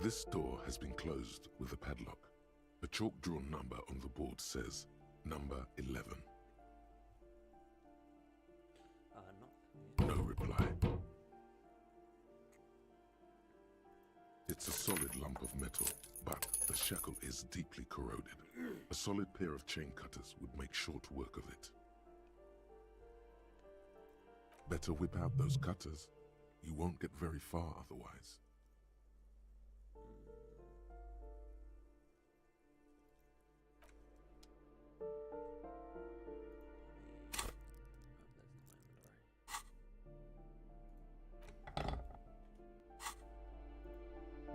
This door has been closed with a padlock. A chalk-drawn number on the board says number 11. No reply. It's a solid lump of metal, but the shackle is deeply corroded. A solid pair of chain cutters would make short work of it. Better whip out those cutters. You won't get very far otherwise.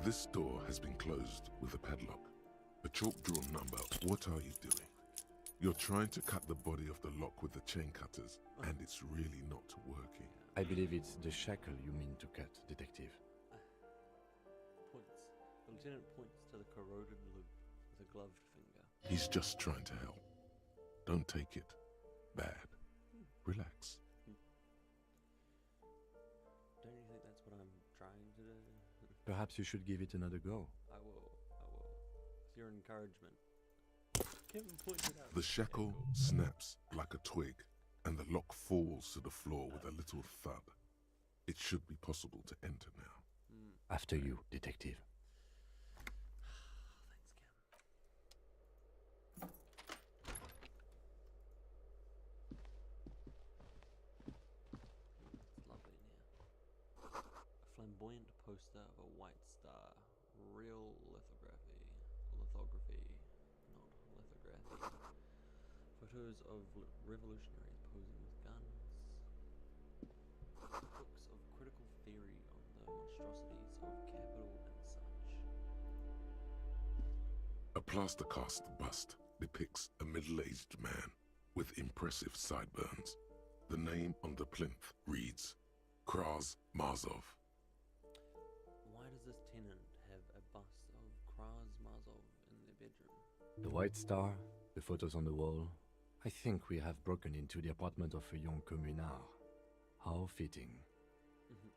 This door has been closed with a padlock. A chalk-drawn number. What are you doing? You're trying to cut the body of the lock with the chain cutters, and it's really not working. I believe it's the shackle you mean to cut, Detective. The lieutenant points to the corroded loop with a gloved finger. He's just trying to help. Don't take it bad. Relax. Don't you think that's what I'm trying to do? Perhaps you should give it another go. I will. With your encouragement. Kevin pointed out. The shackle snaps like a twig, and the lock falls to the floor with a little thud. It should be possible to enter now. After you, Detective. Thanks, Cam. It's lovely in here. A flamboyant poster of a white star. Real lithography. Lithography. Not lithography. Photos of revolutionaries posing with guns. Books of critical theory on the monstrosities of capital and such. A plaster cast bust depicts a middle-aged man with impressive sideburns. The name on the plinth reads Kraz Marzov. Why does this tenant have a bust of Kraz Marzov in their bedroom? The white star, the photos on the wall. I think we have broken into the apartment of a young communard. How fitting. Cool.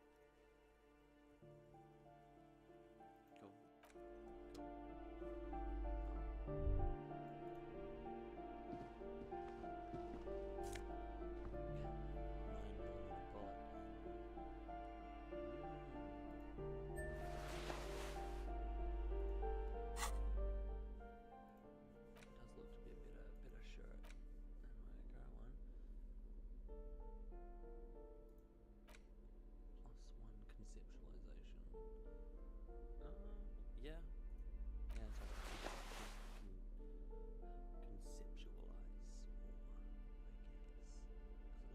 Does look to be a better shirt than my current one. +1 conceptualization. Yeah. Yeah, it's like conceptualize more, I guess.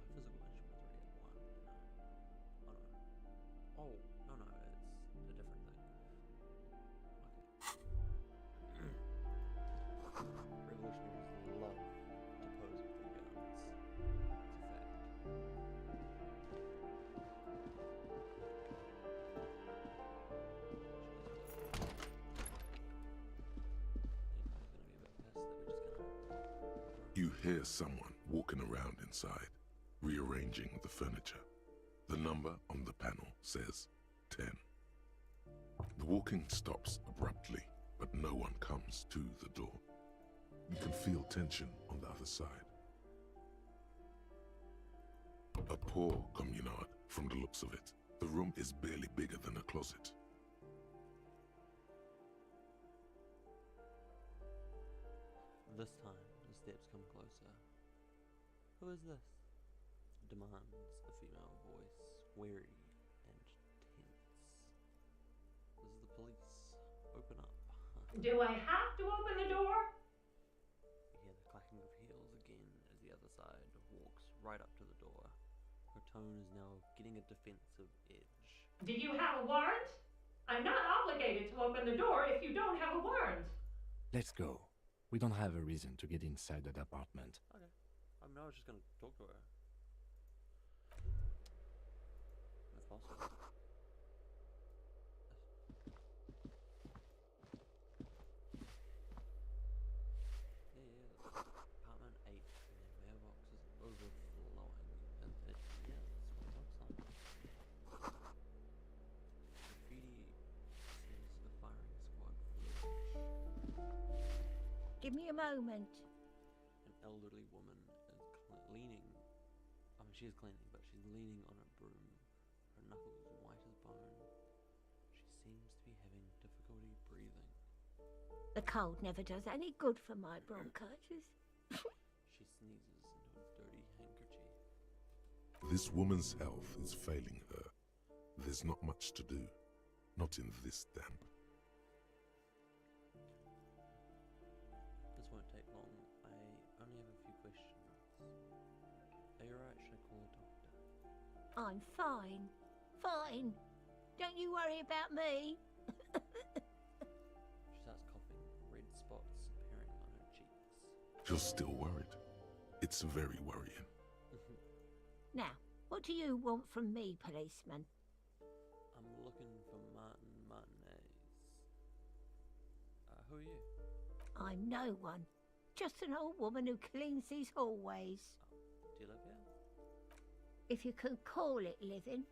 Because my physical instrument's already at 1. No. Oh, no. Oh, no, it's a different thing. Okay. Revolutionaries love to pose with their guns. It's a fact. You hear someone walking around inside, rearranging the furniture. The number on the panel says 10. The walking stops abruptly, but no one comes to the door. You can feel tension on the other side. A poor communard, from the looks of it. The room is barely bigger than a closet. This time, the steps come closer. Who is this? Demands a female voice, weary and tense. This is the police. Open up. Do I have to open the door? You hear the clacking of heels again as the other side walks right up to the door. Her tone is now getting a defensive edge. Do you have a warrant? I'm not obligated to open the door if you don't have a warrant. Let's go. We don't have a reason to get inside that apartment. Okay. I was just gonna talk to her. If possible. Yeah. Apartment 8 and their mailbox is overflowing. And that's what it looks like. Graffiti says the firing Give me a moment. An elderly woman is leaning. I mean, she is cleaning, but she's leaning on a broom. Her knuckles white as bone. She seems to be having difficulty breathing. The cold never does any good for my bronchitis. She sneezes into a dirty handkerchief. This woman's health is failing her. There's not much to do. Not in this damp. This won't take long. I only have a few questions. Are you alright? Should I call a doctor? I'm fine. Fine. Don't you worry about me. She starts coughing, red spots appearing on her cheeks. You're still worried. It's very worrying. Now, what do you want from me, policeman? I'm looking for Martin Martinez. Who are you? I'm no one. Just an old woman who cleans these hallways. Do you live here? If you can call it living.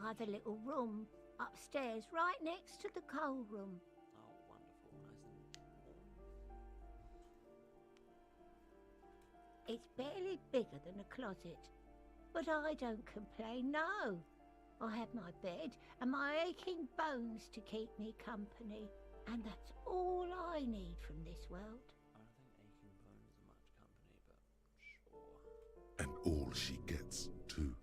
I have a little room upstairs right next to the coal room. Oh, wonderful. Nice and warm. It's barely bigger than a closet. But I don't complain, no. I have my bed and my aching bones to keep me company. And that's all I need from this world. I don't think aching bones are much company, but sure. And all she gets, too.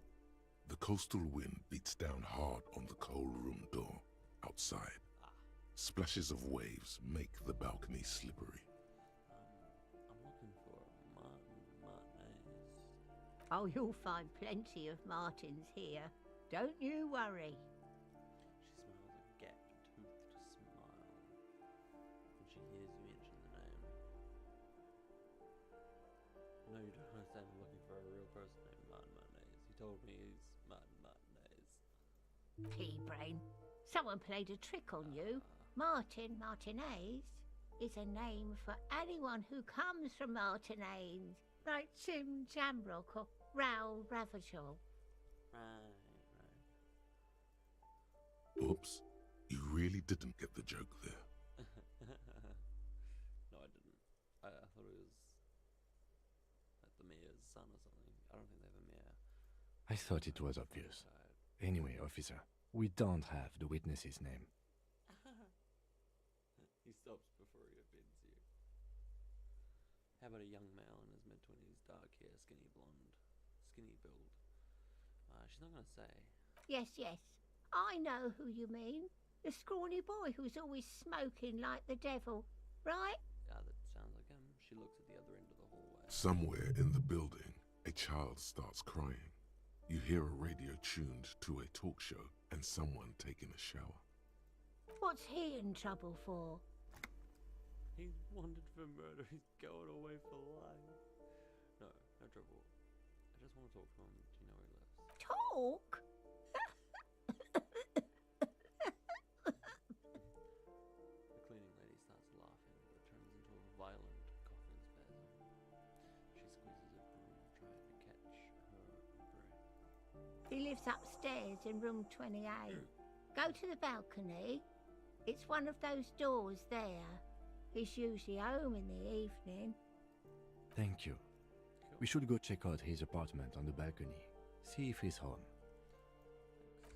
The coastal wind beats down hard on the coal room door outside. Splashes of waves make the balcony slippery. I'm looking for Martin Martinez. Oh, you'll find plenty of Martins here. Don't you worry. She smiles a gap-toothed smile when she hears you mention the name. No, you don't understand. I'm looking for a real person named Martin Martinez. He told me he's Martin Martinez. Pea-brain. Someone played a trick on you. Martin Martinez is a name for anyone who comes from Martinez, like Jim Jamrock or Raoul Ravachol. Right. Oops, you really didn't get the joke there. No, I didn't. I thought it was like the mayor's son or something. I don't think they have a mayor. I thought it was obvious. Outside. Anyway, officer, we don't have the witness's name. He stops before he offends you. How about a young male in his mid-20s, dark hair, skinny blonde, skinny build? She's not gonna say. Yes, yes. I know who you mean. The scrawny boy who's always smoking like the devil, right? Yeah, that sounds like him. She looks at the other end of the hallway. Somewhere in the building, a child starts crying. You hear a radio tuned to a talk show and someone taking a shower. What's he in trouble for? He's wanted for murder. He's going away for life. No trouble. I just want to talk to him. Do you know where he lives? Talk? The cleaning lady starts laughing, but it turns into a violent coughing spasm. She squeezes a broom, trying to catch her breath. He lives upstairs in room 28. Go to the balcony. It's one of those doors there. He's usually home in the evening. Thank you. Cool. We should go check out his apartment on the balcony. See if he's home. I'll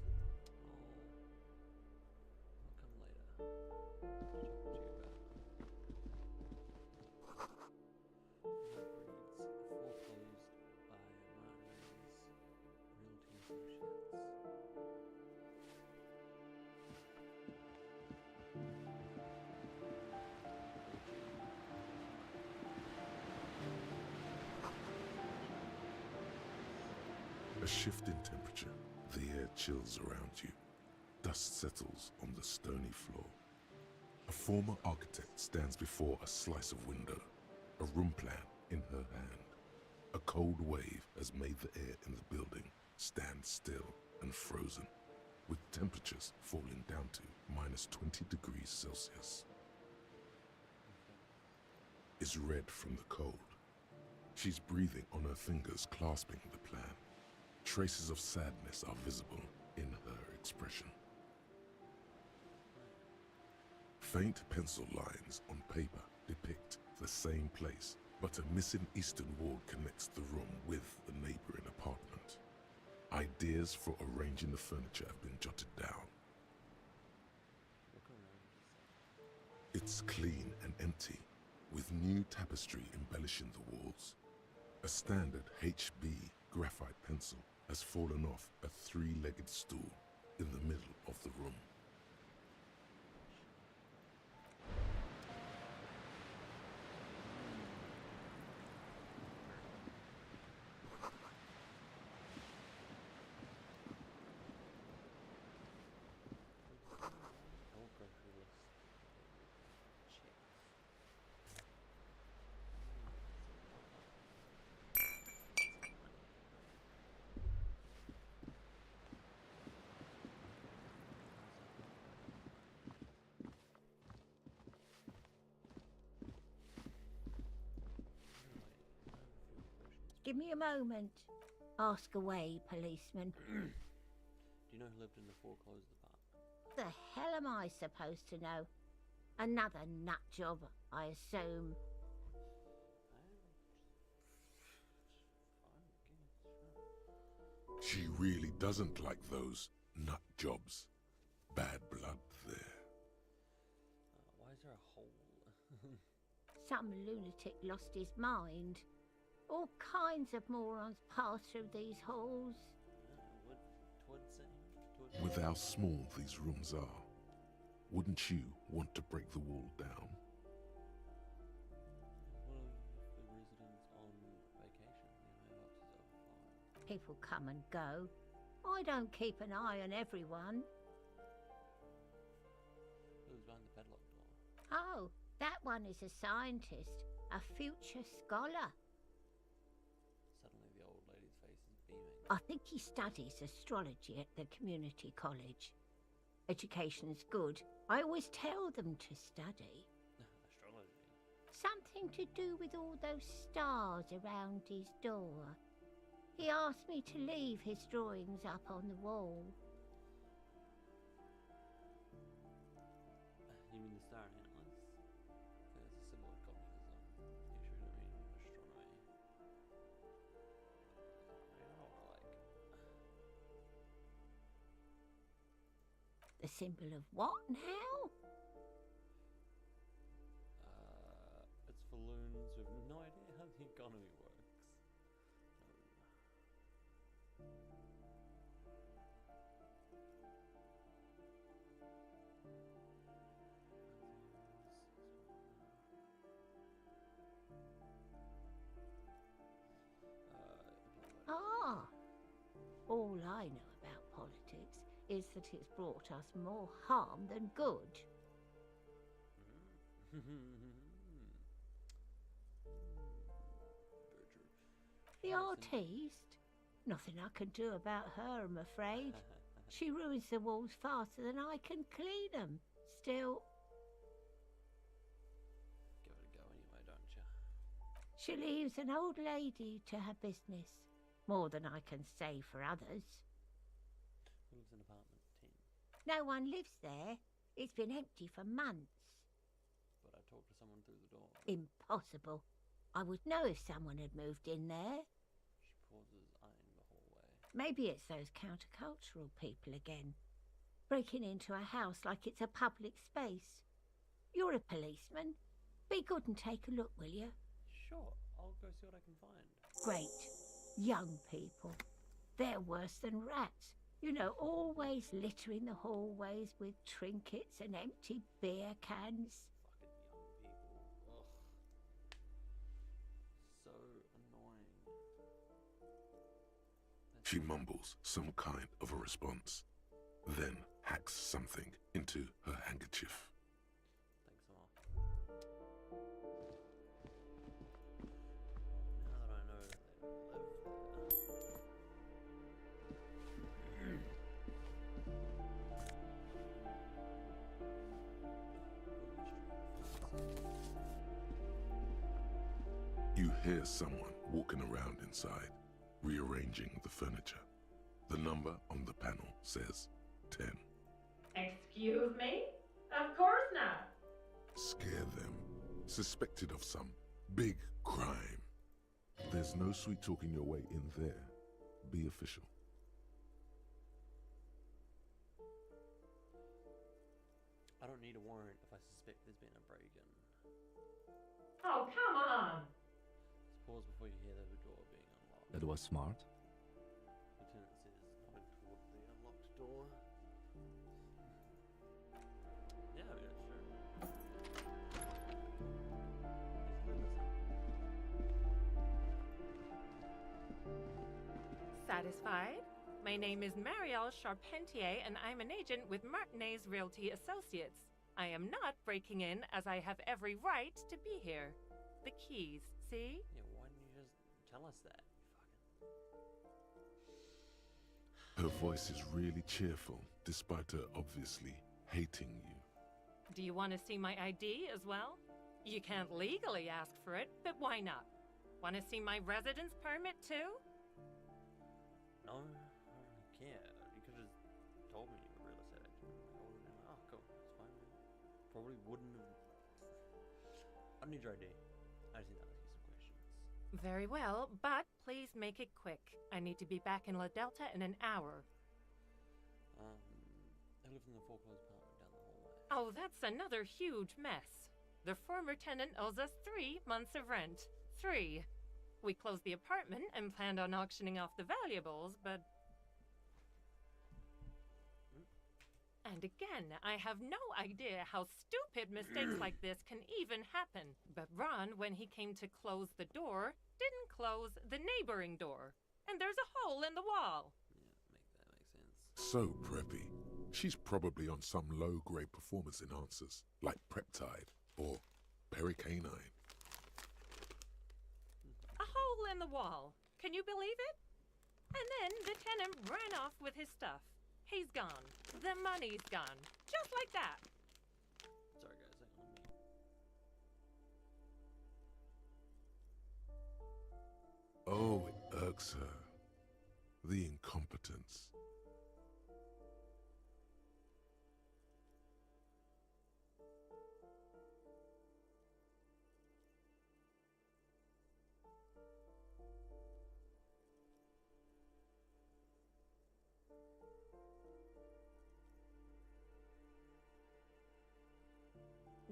come later. Talk to you about. It reads foreclosed by Martinez Realty Associates. A shift in temperature. The air chills around you. Dust settles on the stony floor. A former architect stands before a slice of window, a room plan in her hand. A cold wave has made the air in the building stand still and frozen, with temperatures falling down to -20 degrees Celsius. Is red from the cold. She's breathing on her fingers, clasping the plan. Traces of sadness are visible in her expression. Faint pencil lines on paper depict the same place, but a missing eastern wall connects the room with the neighboring apartment. Ideas for arranging the furniture have been jotted down. What kind of room is this? It's clean and empty, with new tapestry embellishing the walls. A standard HB graphite pencil has fallen off a three-legged stool in the middle of the room. Oh, grocery list. Checks. Give me a moment. Ask away, policeman. Do you know who lived in the foreclosed apartment? The hell am I supposed to know? Another nut job, I assume. She really doesn't like those nut jobs. Bad blood there. Why is there a hole? Some lunatic lost his mind. All kinds of morons pass through these halls. With how small these rooms are, wouldn't you want to break the wall down? What if the residents on vacation? Their mailbox is overflowing. People come and go. I don't keep an eye on everyone. Who's behind the padlock door? Oh, that one is a scientist, a future scholar. Suddenly the old lady's face is beaming. I think he studies astrology at the community college. Education's good. I always tell them to study. Astrology. Something to do with all those stars around his door. He asked me to leave his drawings up on the wall. You mean the star antlers? There's a symbol of communism. You sure don't mean astronomy. You know what I like? The symbol of what now? It's for loons with no idea how the economy works. Ah, all I know about politics is that it's brought us more harm than good. Very true. The artiste? Nothing I can do about her, I'm afraid. She ruins the walls faster than I can clean them. Still, Give it a go anyway, don't you? she leaves an old lady to her business. More than I can say for others. Who lives in apartment 10? No one lives there. It's been empty for months. But I talked to someone through the door. Impossible. I would know if someone had moved in there. She pauses, eyeing the hallway. Maybe it's those countercultural people again. Breaking into a house like it's a public space. You're a policeman. Be good and take a look, will you? Sure, I'll go see what I can find. Great. Young people. They're worse than rats. You know, always littering the hallways with trinkets and empty beer cans. Fucking young people. Ugh. So annoying. She mumbles some kind of a response, then hacks something into her handkerchief. Thanks, Ma. Now that I know that they live there. You hear someone walking around inside, rearranging the furniture. The number on the panel says 10. Excuse me? Of course not. Scare them. suspected of some big crime. There's no sweet talking your way in there. Be official. I don't need a warrant if I suspect there's been a break-in. Oh, come on! Just pause before you hear the door being unlocked. That was smart. Lieutenant says, nodding toward the unlocked door. Yeah, I mean, it's true. Satisfied? My name is Marielle Charpentier, and I'm an agent with Martinez Realty Associates. I am not breaking in, as I have every right to be here. The keys, see? Yeah, why didn't you just tell us that? Her voice is really cheerful, despite her obviously hating you. Do you want to see my ID as well? You can't legally ask for it, but why not? Want to see my residence permit too? No, I don't really care. You could have just told me you were a real estate agent. I would have been like, oh, cool, it's fine, man. Probably wouldn't have. I don't need your ID. I just need to ask you some questions. Very well, but please make it quick. I need to be back in La Delta in an hour. I live in the foreclosed apartment down the hallway. Oh, that's another huge mess. The former tenant owes us 3 months of rent. 3. We closed the apartment and planned on auctioning off the valuables, but... And again, I have no idea how stupid mistakes like this can even happen. But Ron, when he came to close the door, didn't close the neighboring door. And there's a hole in the wall. Yeah, that makes sense. So preppy. She's probably on some low-grade performance enhancers, like Peptide or Pericanine. A hole in the wall. Can you believe it? And then the tenant ran off with his stuff. He's gone. The money's gone. Just like that. Sorry, guys, hang on a minute. Oh, it irks her. The incompetence.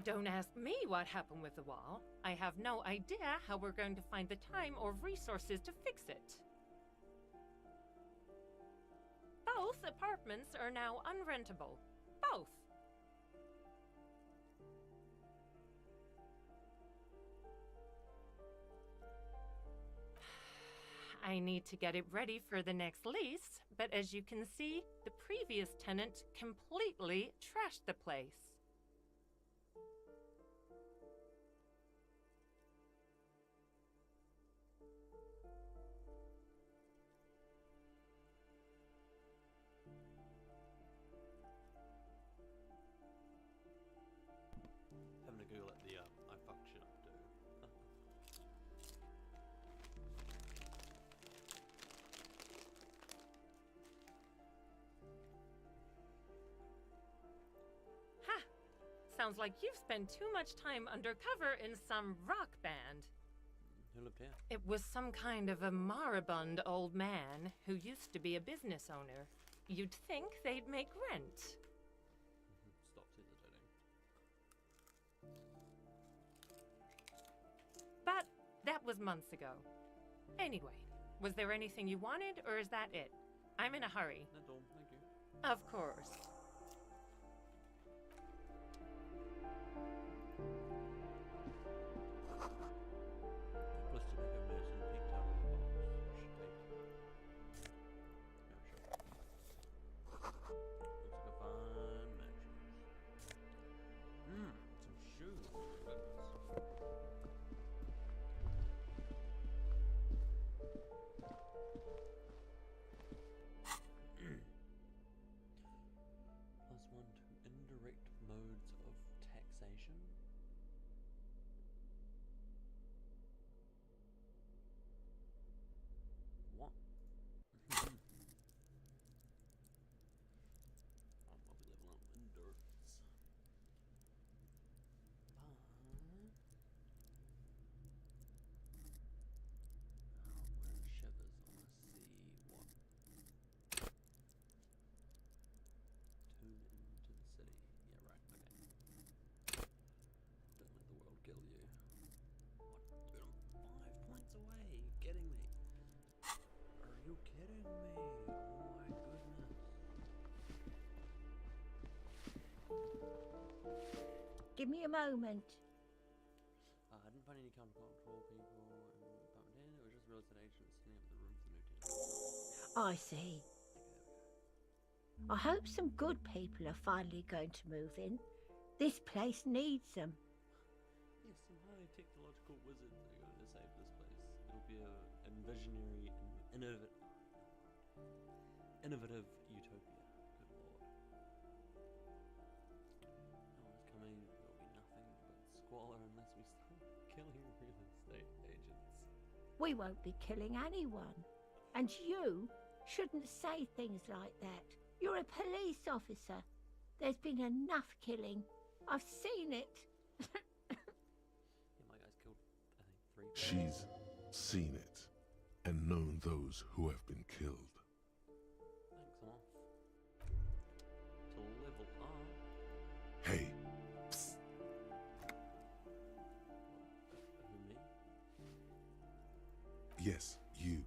Don't ask me what happened with the wall. I have no idea how we're going to find the time or resources to fix it. Both apartments are now unrentable. Both. I need to get it ready for the next lease, but as you can see, the previous tenant completely trashed the place. Having to Google it, the I fucked shit up too. Ha! Sounds like you've spent too much time undercover in some rock band. Who lived here? It was some kind of a moribund old man who used to be a business owner. You'd think they'd make rent. Stopped hesitating. But that was months ago. Anyway, was there anything you wanted, or is that it? I'm in a hurry. That's all, thank you. Of course. Plus to pick up medicine, peak time of the box. Should take. Yeah, sure. Looks like a fine mansion. Some shoes. Goodness. Give me a moment. I didn't find any countercultural people in Pumpkin. It was just real estate agents setting up the room for the new tenants. I see. I hope some good people are finally going to move in. This place needs them. Yes, some highly technological wizards are going to save this place. It'll be a visionary and innovative utopia. Good lord. No one's coming. There'll be nothing but squalor unless we start killing real estate agents. We won't be killing anyone. And you shouldn't say things like that. You're a police officer. There's been enough killing. I've seen it. Yeah, my guys killed, I think, 3 people. She's seen it and known those who have been killed. Thanks, I'm off. To level up. Hey, psst, Who, me? yes, you.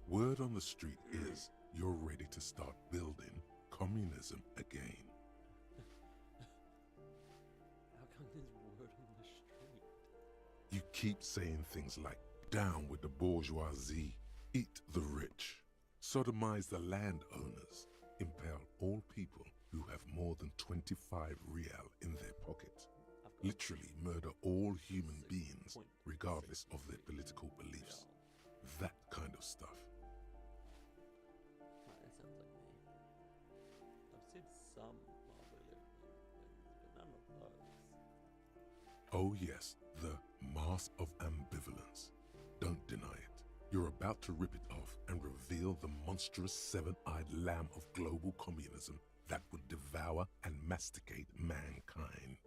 Word on the street is you're ready to start building communism again. How come there's word on the street? You keep saying things like, down with the bourgeoisie, eat the rich, sodomize the landowners, impale all people who have more than 25 real in their pocket, I've got literally murder all human 6.6 beings regardless of their political beliefs. That kind of stuff. Right, that sounds like me. I've said some mildly liberal things, but none of those. Oh yes, the mask of ambivalence. Don't deny it. You're about to rip it off and reveal the monstrous seven-eyed lamb of global communism that would devour and masticate mankind.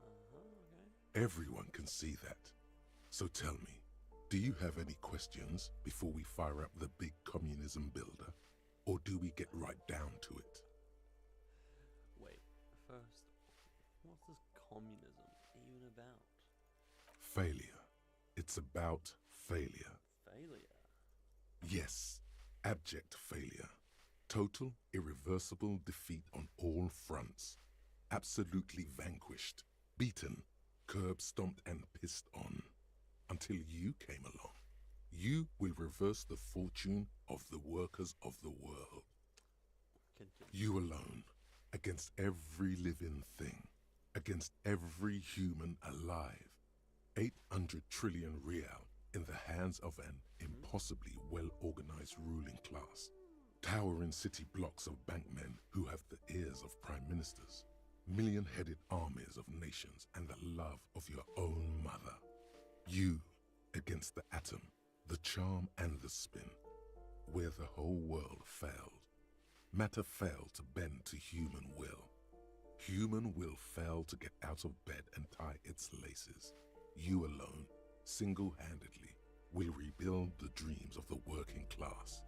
Okay. Everyone can see that. So tell me, do you have any questions before we fire up the big communism builder? Or do we get right down to it? Wait, first, what's this communism even about? Failure. It's about failure. Failure. Yes, abject failure. Total, irreversible defeat on all fronts. Absolutely vanquished, beaten, curb-stomped and pissed on. Until you came along. You will reverse the fortune of the workers of the world. Continue. You alone, against every living thing, against every human alive. 800 trillion real in the hands of an impossibly well-organized ruling class. Towering city blocks of bankmen who have the ears of prime ministers. Million-headed armies of nations and the love of your own mother. You against the atom, the charm and the spin, where the whole world failed. Matter failed to bend to human will. Human will failed to get out of bed and tie its laces. You alone, single-handedly, will rebuild the dreams of the working class.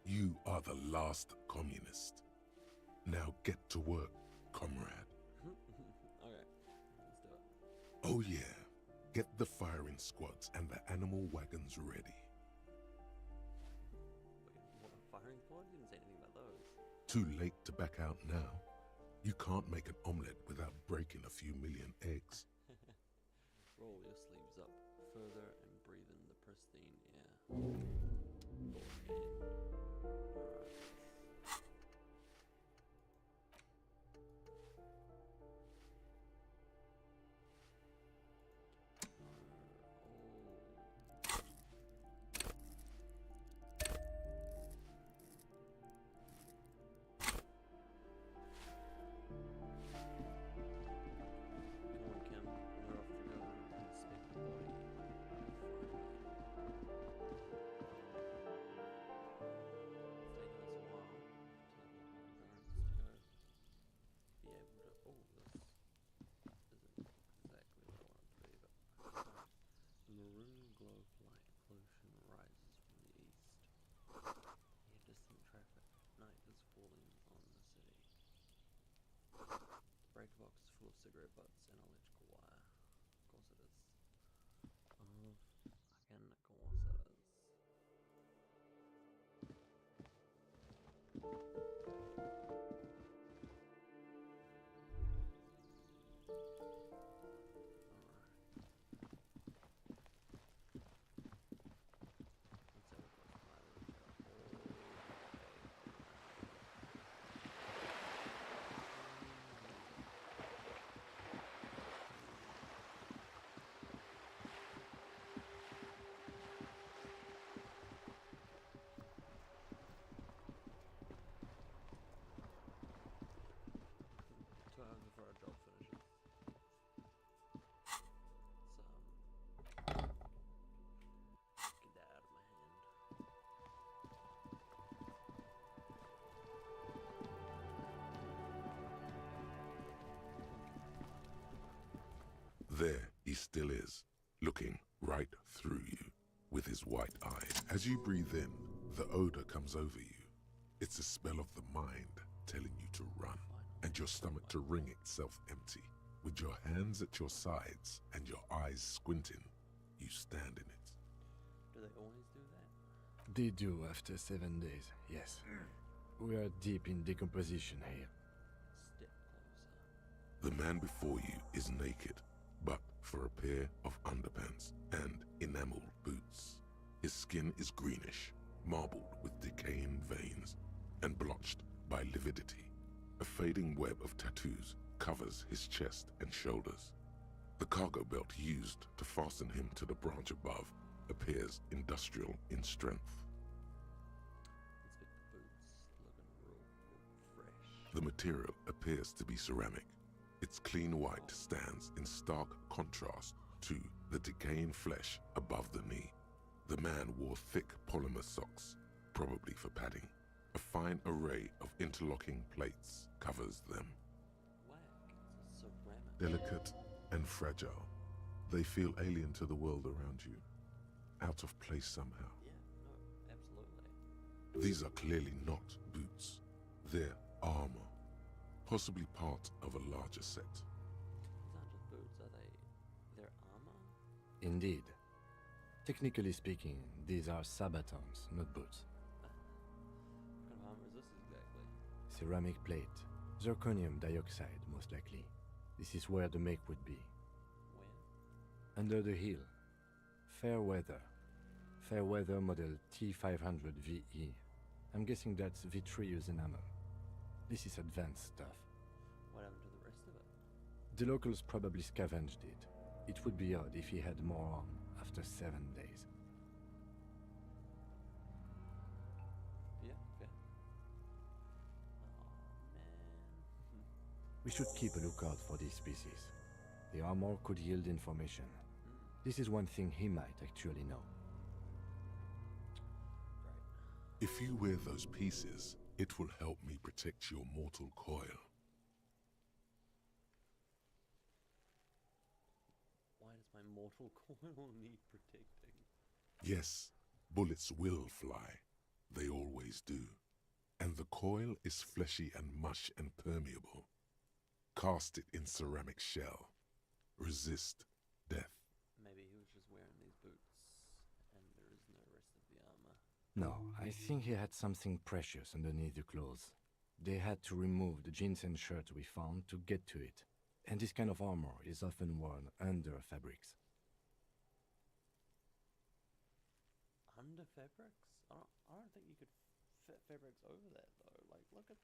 You are the last communist. Now get to work, comrade. Okay, let's do it. Oh yeah, get the firing squads and the animal wagons ready. Wait, what, firing squad? You didn't say anything about those. Too late to back out now. You can't make an omelette without breaking a few million eggs. Roll your sleeves up further and breathe in the pristine air. Thought end. Alright. Come on, Kim. We're off to go inspect the body. Breaker box is full of cigarette butts and electrical wire. Of course it is. Fucking course it is. He still is, looking right through you with his white eyes. As you breathe in, the odor comes over you. It's a smell of the mind telling you to run, and your stomach to wring itself empty. With your hands at your sides and your eyes squinting, you stand in it. Do they always do that? They do after 7 days, yes. We are deep in decomposition here. Step closer. The man before you is naked, but for a pair of underpants and enameled boots. His skin is greenish, marbled with decaying veins, and blotched by lividity. A fading web of tattoos covers his chest and shoulders. The cargo belt used to fasten him to the branch above appears industrial in strength. Inspect the boots, looking real fresh. The material appears to be ceramic. Its clean white stands in stark contrast to the decaying flesh above the knee. The man wore thick polymer socks, probably for padding. A fine array of interlocking plates covers them. Whack, it's a ceramic. Delicate and fragile, they feel alien to the world around you, out of place somehow. Yeah, no, absolutely. These are clearly not boots. They're armor, possibly part of a larger set. These aren't just boots, are they? They're armor? Indeed. Technically speaking, these are sabatons, not boots. What kind of armor is this exactly? Ceramic plate. Zirconium dioxide, most likely. This is where the make would be. When? Under the heel. Fair weather. Fair weather model T500 VE. I'm guessing that's vitreous enamel. This is advanced stuff. What happened to the rest of it? The locals probably scavenged it. It would be odd if he had more on after 7 days. Yeah, okay. Oh, man. We should keep a lookout for these species. The armor could yield information. This is one thing he might actually know. Great. If you wear those pieces, it will help me protect your mortal coil. Why does my mortal coil need protecting? Yes, bullets will fly. They always do. And the coil is fleshy and mush and permeable. Cast it in ceramic shell. Resist death. Maybe he was just wearing these boots, and there is no rest of the armor. No, I think he had something precious underneath the clothes. They had to remove the jeans and shirts we found to get to it. And this kind of armor is often worn under fabrics. Under fabrics? I don't think you could fit fabrics over that though. Like, look at.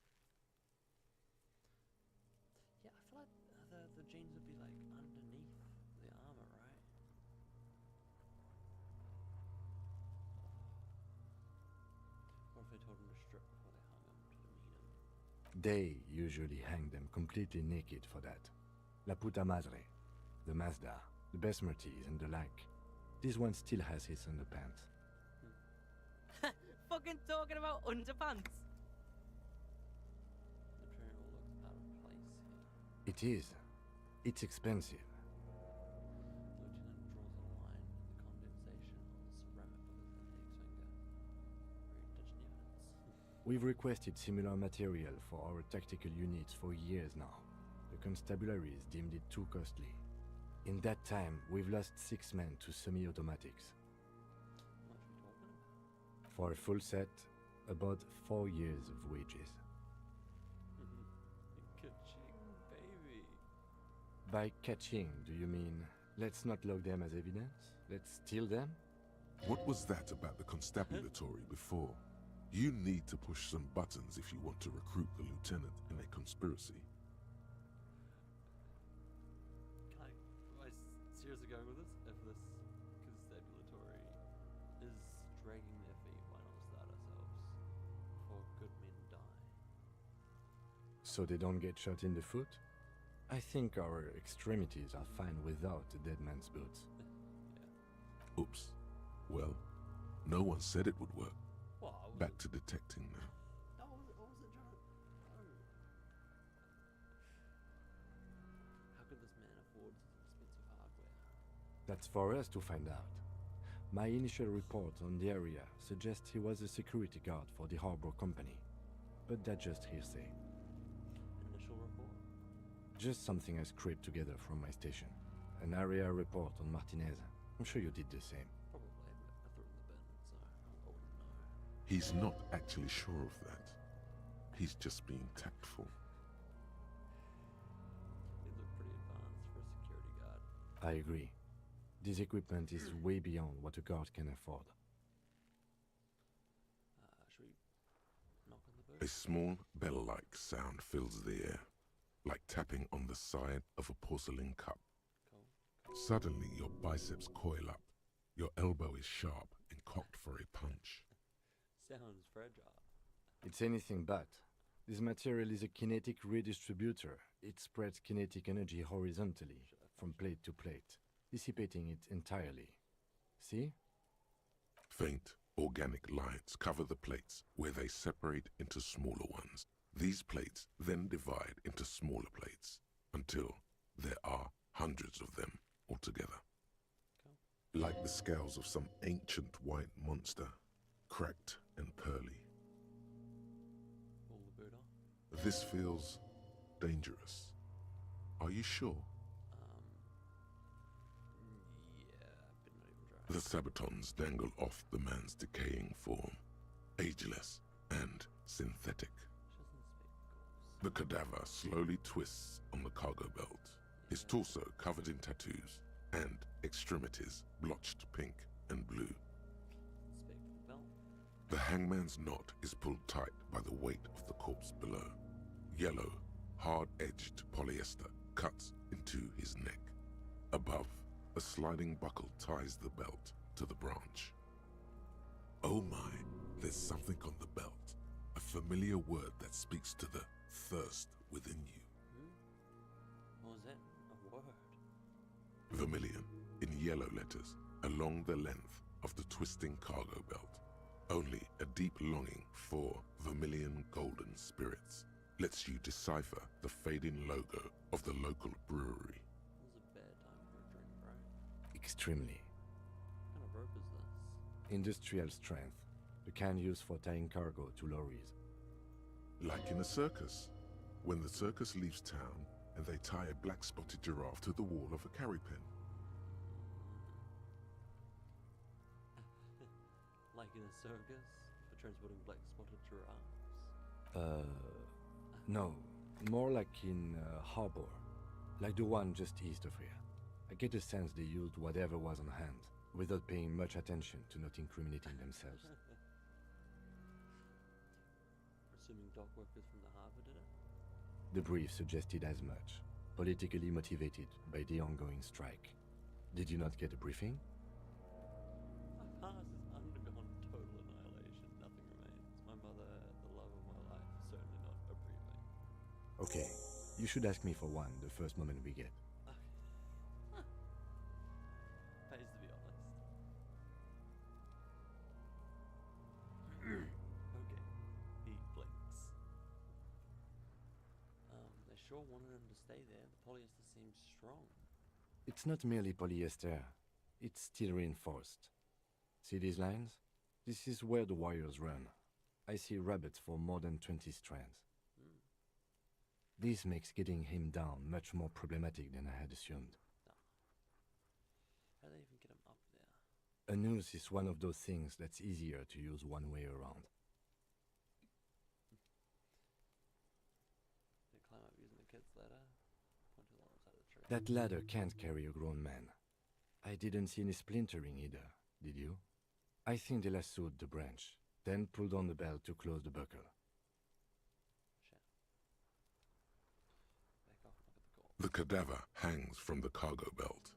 Yeah, I feel like the jeans would be like underneath the armor, right? What if they told him to strip before they hung him to demean him? They usually hang them completely naked for that. La puta madre, the Mazda, the Besmerties and the like. This one still has his underpants. Fucking talking about underpants. The material looks out of place here. It is. It's expensive. Lieutenant draws a line in the condensation on the ceramic with his index finger. Very touching evidence. We've requested similar material for our tactical units for years now. The constabularies deemed it too costly. In that time, we've lost 6 men to semi-automatics. How much are we talking about? For a full set, about 4 years of wages. Ka-ching, baby. By catching, do you mean let's not log them as evidence? Let's steal them? What was that about the constabulatory before? You need to push some buttons if you want to recruit the lieutenant in a conspiracy. Am I seriously going with this? If this constabulatory is dragging their feet, why not start ourselves before good men die? So they don't get shot in the foot? I think our extremities are fine without a dead man's boots. Yeah. Oops. Well, no one said it would work. Well, I was Back to detecting now. I wasn't trying to. Oh. How could this man afford such expensive hardware? That's for us to find out. My initial report on the area suggests he was a security guard for the harbor company, but that's just hearsay. Initial report? Just something I scraped together from my station. An area report on Martinez. I'm sure you did the same. Probably, but I threw it in the bin, so I wouldn't know. He's not actually sure of that. He's just being tactful. He looked pretty advanced for a security guard. I agree. This equipment is way beyond what a guard can afford. Should we knock on the A booth? small bell-like sound fills the air, like tapping on the side of a porcelain cup. Cool. Suddenly, your biceps coil up. Your elbow is sharp and cocked for a punch. Sounds fragile. It's anything but. This material is a kinetic redistributor. It spreads kinetic energy horizontally, from plate to plate, dissipating it entirely. See? Faint, organic lines cover the plates where they separate into smaller ones. These plates then divide into smaller plates until there are hundreds of them altogether. Cool. Like the scales of some ancient white monster, cracked and pearly. Pull the boot off. This feels dangerous. Are you sure? Yeah, but not even trying. The sabatons dangle off the man's decaying form, ageless and synthetic. She doesn't speak The cadaver slowly twists on the cargo belt, his torso covered in tattoos and extremities blotched pink and blue. Speak for the belt. The hangman's knot is pulled tight by the weight of the corpse below. Yellow, hard-edged polyester cuts into his neck. Above, a sliding buckle ties the belt to the branch. Oh my, there's something on the belt. A familiar word that speaks to the thirst within you. What was that? A word? Vermilion, in yellow letters, along the length of the twisting cargo belt. Only a deep longing for vermilion golden spirits lets you decipher the fading logo of the local brewery. It was a bad time for a drink, right? Extremely. What kind of rope is this? Industrial strength. The kind used for tying cargo to lorries. Like in a circus, when the circus leaves town and they tie a black-spotted giraffe to the wall of a carry pen. Like in a circus, for transporting black-spotted giraffes? No. More like in harbor. Like the one just east of here. I get the sense they used whatever was on hand, without paying much attention to not incriminating themselves. Assuming dock workers from the harbor did it? The brief suggested as much, politically motivated by the ongoing strike. Did you not get a briefing? My past has undergone total annihilation. Nothing remains. My mother, the love of my life, certainly not a briefing. Okay, you should ask me for one the first moment we get. Pays to be honest. Okay. He blinks. They sure wanted him to stay there. The polyester seems strong. It's not merely polyester, it's steel reinforced. See these lines? This is where the wires run. I see rabbits for more than 20 strands. This makes getting him down much more problematic than I had assumed. How do they even get him up there? A noose is one of those things that's easier to use one way around. They climb up using the kid's ladder. Point to the wrong side of the tree. That ladder can't carry a grown man. I didn't see any splintering either, did you? I think they lassoed the branch, then pulled on the belt to close the buckle. Shit. Back off and look at the corpse. The cadaver hangs from the cargo belt,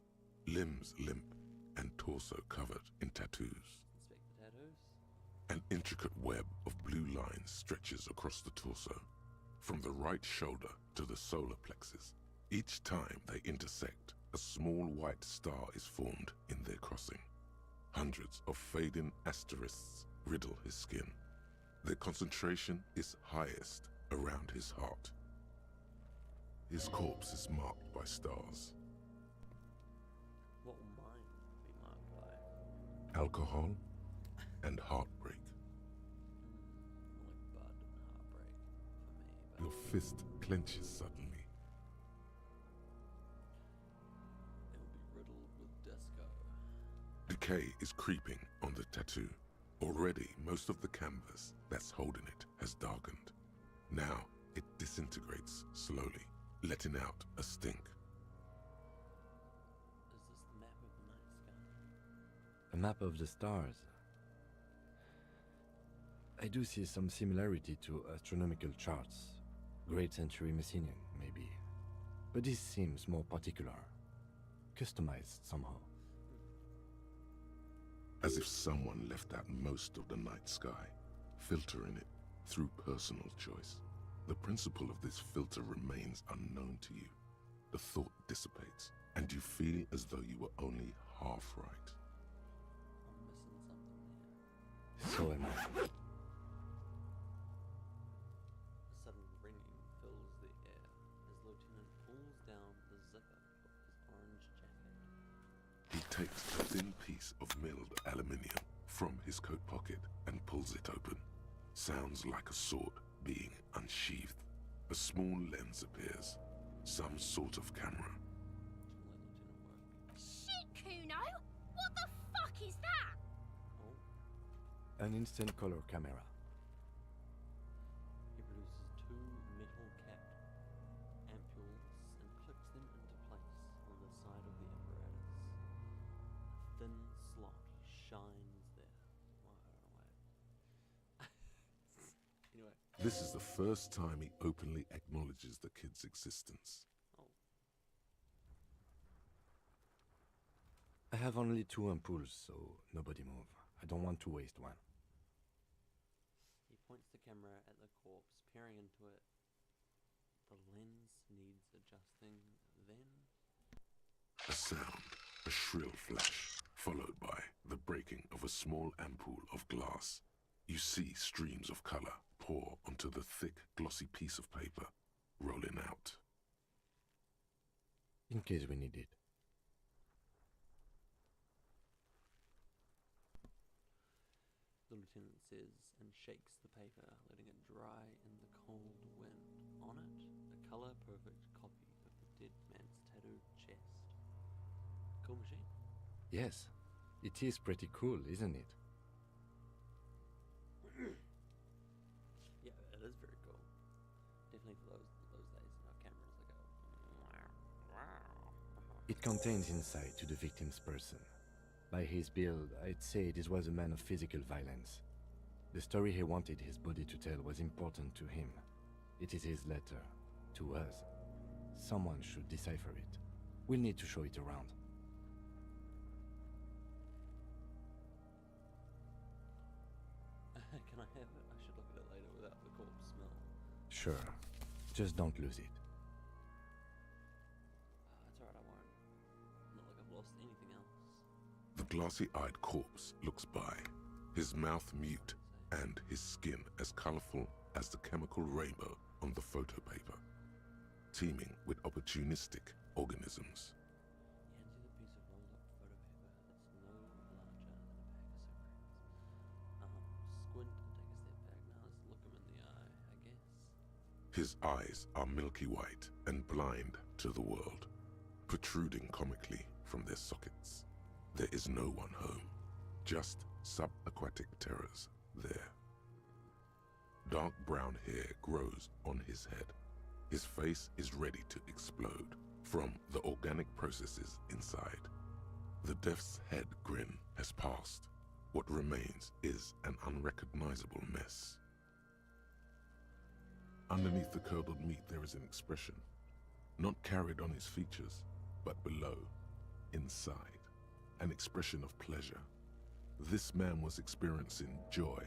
limbs limp and torso covered in tattoos. Inspect the tattoos. An intricate web of blue lines stretches across the torso, from the right shoulder to the solar plexus. Each time they intersect, a small white star is formed in their crossing. Hundreds of fading asterisks riddle his skin. Their concentration is highest around his heart. His corpse is marked by stars. What will mine alcohol, and heartbreak. More like bud and heartbreak for me, but Your fist clenches suddenly. it'll be riddled with disco. Decay is creeping on the tattoo. Already, most of the canvas that's holding it has darkened. Now, it disintegrates slowly, letting out a stink. Is this the map of the night sky? A map of the stars. I do see some similarity to astronomical charts. Great century Messinian, maybe. But this seems more particular. Customized somehow. As if someone left out most of the night sky, filtering it through personal choice. The principle of this filter remains unknown to you. The thought dissipates, and you feel as though you were only half right. I'm missing something here. So am I. A sudden ringing fills the air as Lieutenant pulls down the zipper of his orange jacket. He takes a thin piece of milled aluminium from his coat pocket and pulls it open. Sounds like a sword being unsheathed. A small lens appears, some sort of camera. To let Lieutenant work. Shit, Kuno! What the fuck is that? Oh, An instant color camera. he produces two metal-capped ampules and clicks them into place on the side of the apparatus. A thin slot shines there. Well, I don't know why. Anyway, This is the first time he openly acknowledges the kid's existence. oh, I have only 2 ampoules, so nobody move. I don't want to waste one. he points the camera at the corpse, peering into it. The lens needs adjusting, then A sound, a shrill flash, followed by the breaking of a small ampoule of glass. You see streams of color pour onto the thick, glossy piece of paper, rolling out. In case we need it. the lieutenant says and shakes the paper, letting it dry in the cold wind. On it, a color-perfect copy of the dead man's tattooed chest. Cool machine. Yes, it is pretty cool, isn't it? Yeah, it is very cool. Definitely for those days, no cameras that go. It contains insight to the victim's person. By his build, I'd say this was a man of physical violence. The story he wanted his body to tell was important to him. It is his letter, to us. Someone should decipher it. We'll need to show it around. Can I have it? I should look at it later without the corpse smell. Sure, just don't lose it. It's alright, I won't. Not like I've lost anything else. The glassy-eyed corpse looks by, his mouth mute and his skin as colorful as the chemical rainbow on the photo paper, teeming with opportunistic organisms. He hands you the piece of rolled up photo paper that's no larger than a pack of cigarettes. Squint and take a step back. Now let's look him in the eye, I guess. His eyes are milky white and blind to the world, protruding comically from their sockets. There is no one home, just subaquatic terrors there. Dark brown hair grows on his head. His face is ready to explode from the organic processes inside. The death's head grin has passed. What remains is an unrecognizable mess. Underneath the curdled meat there is an expression, not carried on his features, but below, inside, an expression of pleasure. This man was experiencing joy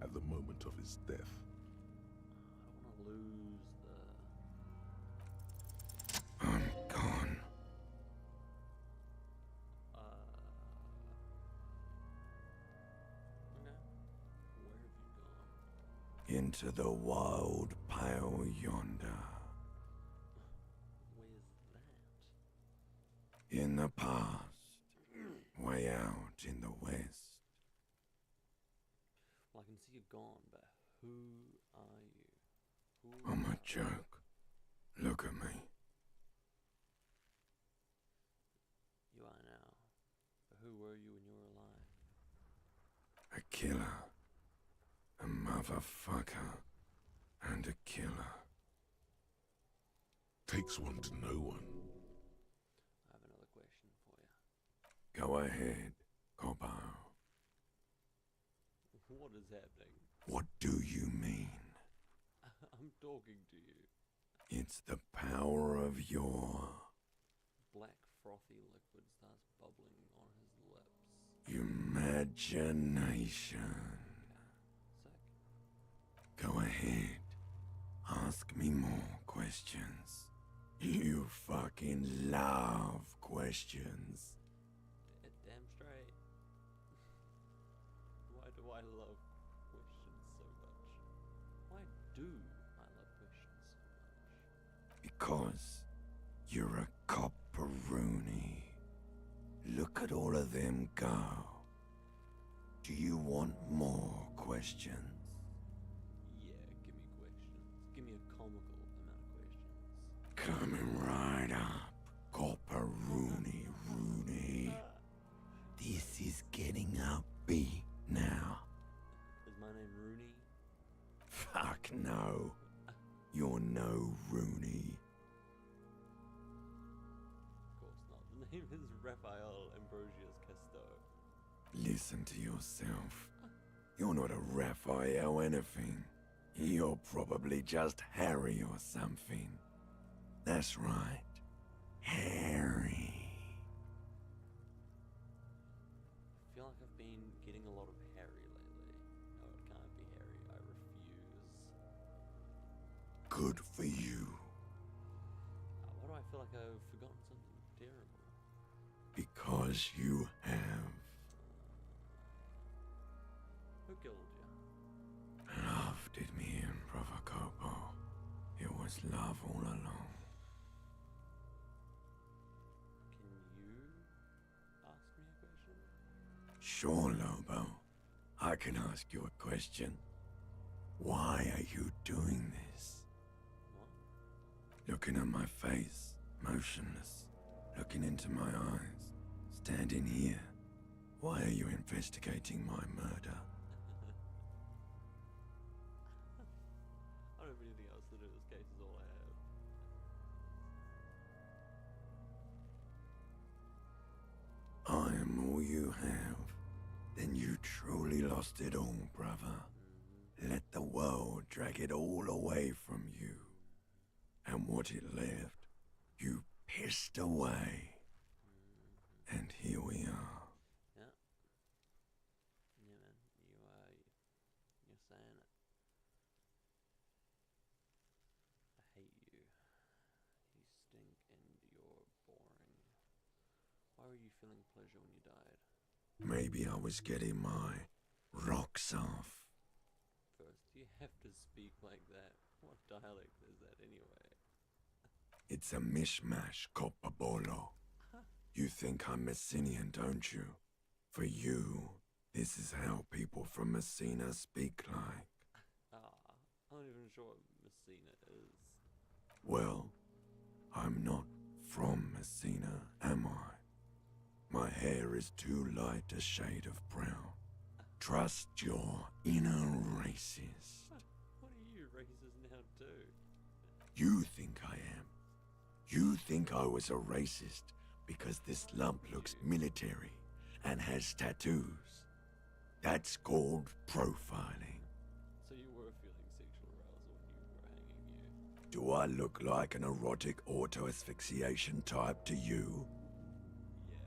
at the moment of his death. I don't want to lose the. I'm gone. Okay. Where have you gone? Into the wild pale yonder. Where's that? In the past, way way out in the west. Well, I can see you're gone, but who are you? Who I'm are a joke. Look at me. You are now. But who were you when you were alive? A killer. A motherfucker. And a killer. Takes one to know one. I have another question for you. Go ahead, Cobbo. What is happening? What do you mean? I'm talking to you. It's the power of your Black frothy liquid starts bubbling on his lips. imagination. Sick. Go ahead. Ask me more questions. You fucking love questions. Damn straight. Why do I love questions so much? Why do I love questions so much? Because you're a copperoony. Look at all of them go. Do you want more questions? Yeah, give me questions. Give me a comical amount of questions. Coming right up, copperoony Rooney. This is getting upbeat now. Is my name Rooney? Fuck no. You're no Rooney. Of course not. The name is Raphael Ambrosius Casteau. Listen to yourself. You're not a Raphael anything. You're probably just Harry or something. That's right. Harry. I feel like I've been getting a lot of Harry lately. No, it can't be Harry. I refuse. Good for you. Why do I feel like I've forgotten something terrible? Because you have. Who killed you? Love did me in, Brother Copo. It was love all along. Can you ask me a question? Sure, Lobo. I can ask you a question. Why are you doing this? What? Looking at my face, motionless, looking into my eyes, standing here. Why are you investigating my murder? I don't have anything else to do. This case is all I have. I am all you have. Then you truly lost it all, brother. Let the world drag it all away from you. And what it left, you pissed away. And here we are. Yeah. Yeah, man. You're saying it. I hate you. You stink and you're boring. Why were you feeling pleasure when you died? Maybe I was getting my rocks off. First, you have to speak like that. What dialect is that anyway? It's a mishmash, Coppabolo. You think I'm Messinian, don't you? For you, this is how people from Messina speak like. I'm not even sure what Messina is. Well, I'm not from Messina, am I? My hair is too light a shade of brown. Trust your inner racist. What are you racist now too? You think I am. You think I was a racist because this lump looks military and has tattoos. That's called profiling. So you were feeling sexual arousal when you were hanging you? Do I look like an erotic auto-asphyxiation type to you? Yeah.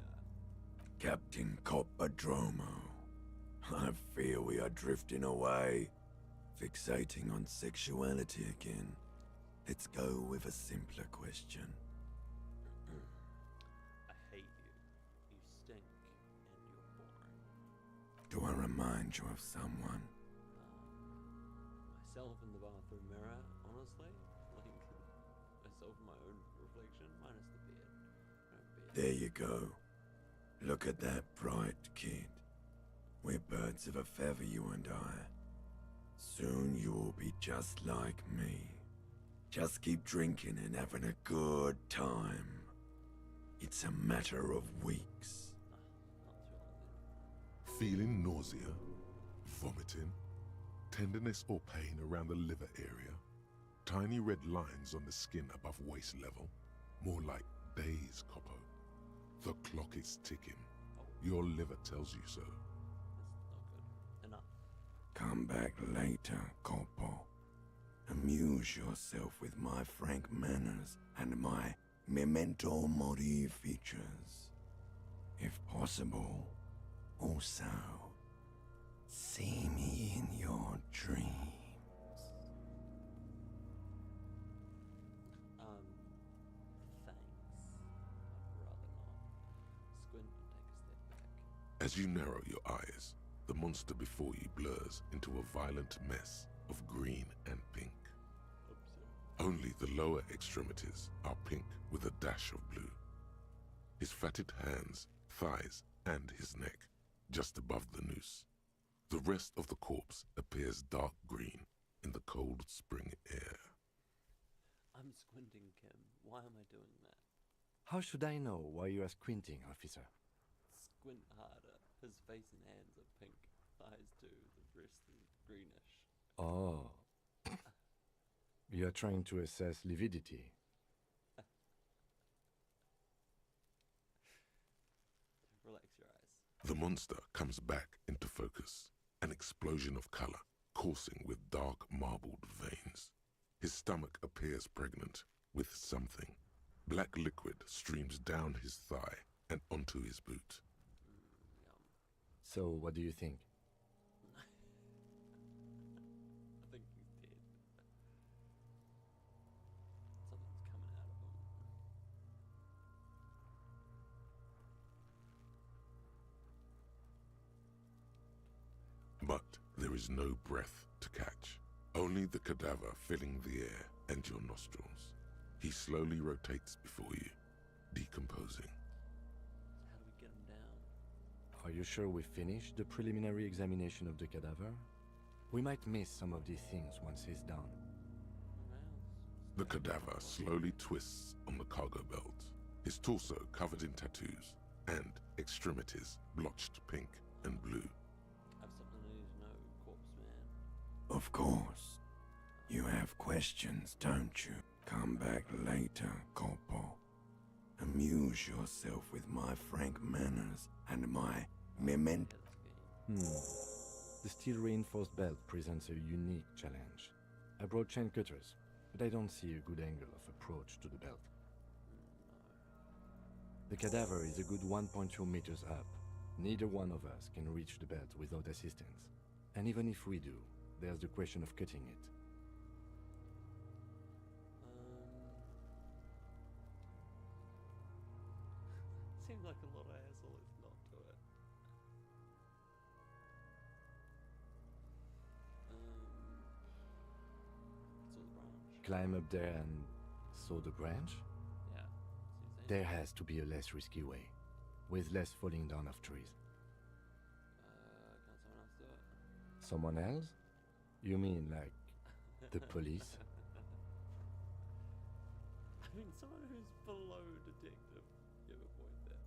Captain Coppadromo, I fear we are drifting away, fixating on sexuality again. Let's go with a simpler question. I hate you. You stink and you're boring. Do I remind you of someone? Myself in the bathroom mirror, honestly. Like, myself in my own reflection, minus the beard. No beard. There you go. Look at that bright kid. We're birds of a feather, you and I. Soon you will be just like me. Just keep drinking and having a good time. It's a matter of weeks. Feeling nausea, vomiting, tenderness or pain around the liver area, tiny red lines on the skin above waist level, more like days, Coppo. The clock is ticking. Your liver tells you so. That's not good. Enough. Come back later, Corpo. Amuse yourself with my frank manners and my memento mori features. If possible, also, see me in your dreams. Thanks. I'd rather not. Squint and take a step back. As you narrow your eyes, the monster before you blurs into a violent mess of green and pink. Only the lower extremities are pink with a dash of blue. His fatted hands, thighs, and his neck, just above the noose. The rest of the corpse appears dark green in the cold spring air. I'm squinting, Kim. Why am I doing that? How should I know why you are squinting, officer? Squint harder. His face and hands are pink. Eyes too. The rest is greenish. Oh. You are trying to assess lividity. Relax your eyes. The monster comes back into focus, an explosion of color, coursing with dark marbled veins. His stomach appears pregnant with something. Black liquid streams down his thigh and onto his boot. Yum. So, what do you think? I think he's dead. Something's coming out of him. But there is no breath to catch, only the cadaver filling the air and your nostrils. He slowly rotates before you, decomposing. So how do we get him down? Are you sure we finished the preliminary examination of the cadaver? We might miss some of these things once he's down. The cadaver slowly twists on the cargo belt, his torso covered in tattoos, and extremities blotched pink and blue. I have something I need to know, corpse man. Of course. You have questions, don't you? Come back later, Corpo. Amuse yourself with my frank manners and my memento. The steel-reinforced belt presents a unique challenge. I brought chain cutters, but I don't see a good angle of approach to the belt. The cadaver is a good 1.2 meters up. Neither one of us can reach the belt without assistance. And even if we do, there's the question of cutting it. Seems like a lot of hassle if not to it. Saw the branch. Climb up there and saw the branch? Yeah. Seems There has to be a less risky way, with less falling down of trees. Can someone else do it? Someone else? You mean like the police? I mean, someone who's below detective. You have a point there.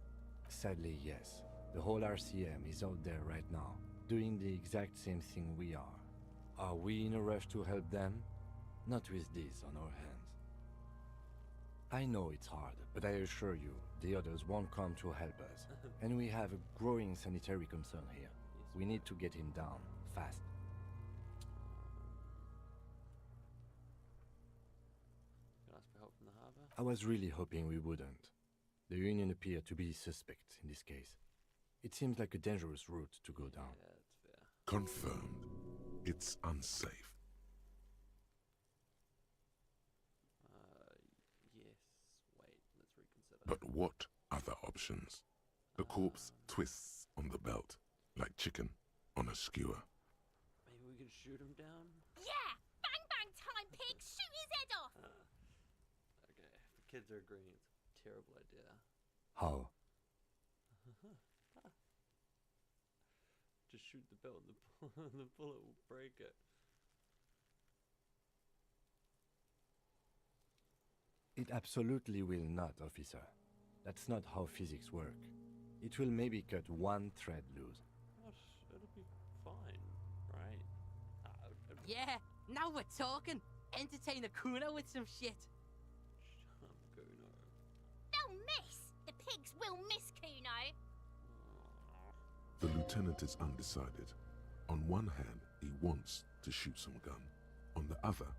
Sadly, yes. The whole RCM is out there right now, doing the exact same thing we are. Are we in a rush to help them? Not with this on our hands. I know it's hard, but I assure you, the others won't come to help us. And we have a growing sanitary concern here. Yes, We need to get him down, fast. Can I ask for help from the harbour? I was really hoping we wouldn't. The Union appear to be suspect in this case. It seems like a dangerous route to go down. Yeah, it's fair. Confirmed. It's unsafe. Yes. Wait, let's reconsider. But what other options? The corpse twists on the belt, like chicken on a skewer. Maybe we can shoot him down? Yeah! Bang bang time, pig! Shoot his head off! Okay, if the kids are agreeing, it's a terrible idea. How? Just shoot the belt and the bullet will break it. It absolutely will not, officer. That's not how physics work. It will maybe cut one thread loose. What? It'll be fine, right? Yeah, now we're talking. Entertain a Kuno with some shit. Shut up, Kuno. They'll miss. The pigs will miss Kuno. The lieutenant is undecided. On one hand, he wants to shoot some gun. On the other,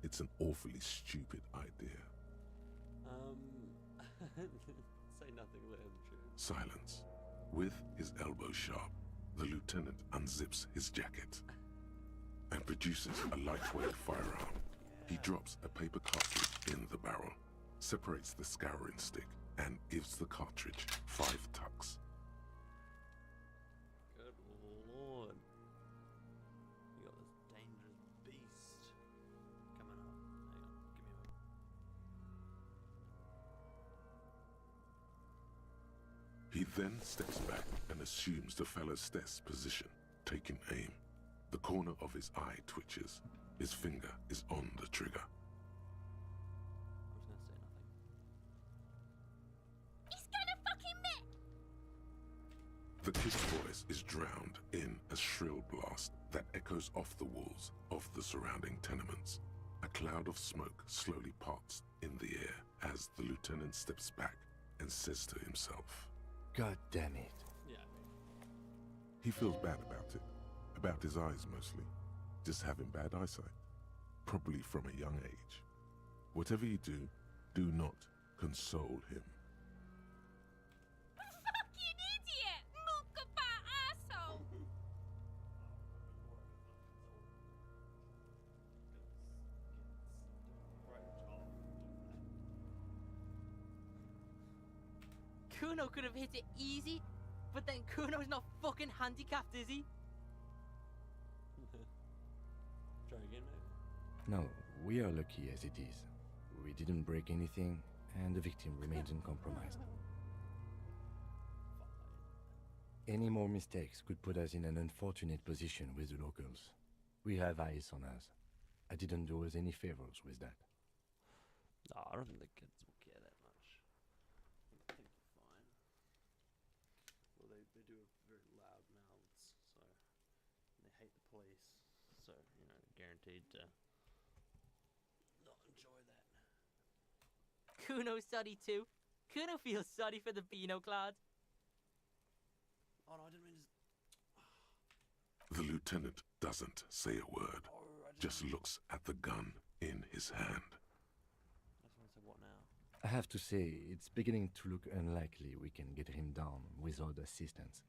it's an awfully stupid idea. Say nothing, let him shoot. Silence. With his elbow sharp, the lieutenant unzips his jacket and produces a lightweight firearm. He drops a paper cartridge in the barrel, separates the scouring stick, and gives the cartridge 5 tucks. Good lord. You got this dangerous beast coming up. Hang on, give me a moment. He then steps back and assumes the fellow's desk position, taking aim. The corner of his eye twitches. His finger is on the trigger. I'm just gonna say nothing. He's gonna fucking miss. The kid's voice is drowned in a shrill blast that echoes off the walls of the surrounding tenements. A cloud of smoke slowly parts in the air as the lieutenant steps back and says to himself, God damn it. Yeah. he feels bad about his eyes mostly, just having bad eyesight, probably from a young age. Whatever you do, do not console him. Fucking idiot! Mookabat asshole! Kuno could have hit it easy, but then Kuno's not fucking handicapped, is he? Try again, maybe? No, we are lucky as it is. We didn't break anything, and the victim remains uncompromised. Any more mistakes could put us in an unfortunate position with the locals. We have eyes on us. I didn't do us any favors with that. No, I don't think the kids will care that much. I think they're fine. Well, they do have very loud mouths, so and they hate the police, so guaranteed to not enjoy that. Kuno's sorry too. Kuno feels sorry for the Beano Cloud. Oh no, I didn't mean to. The lieutenant doesn't say a word, just looks at the gun in his hand. I just want to say what now? I have to say, it's beginning to look unlikely we can get him down without assistance.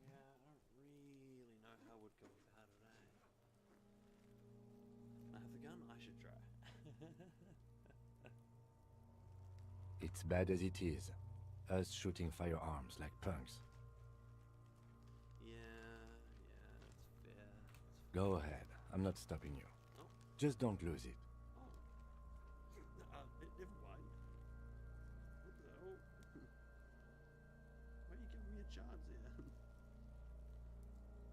Yeah, I don't really know how we'd go about it, eh? I have the gun, I should try. It's bad as it is. Us shooting firearms like punks. Yeah, that's fair. Go ahead. I'm not stopping you. Oh. Just don't lose it. Oh. Never mind. What the hell? Why are you giving me a chance here?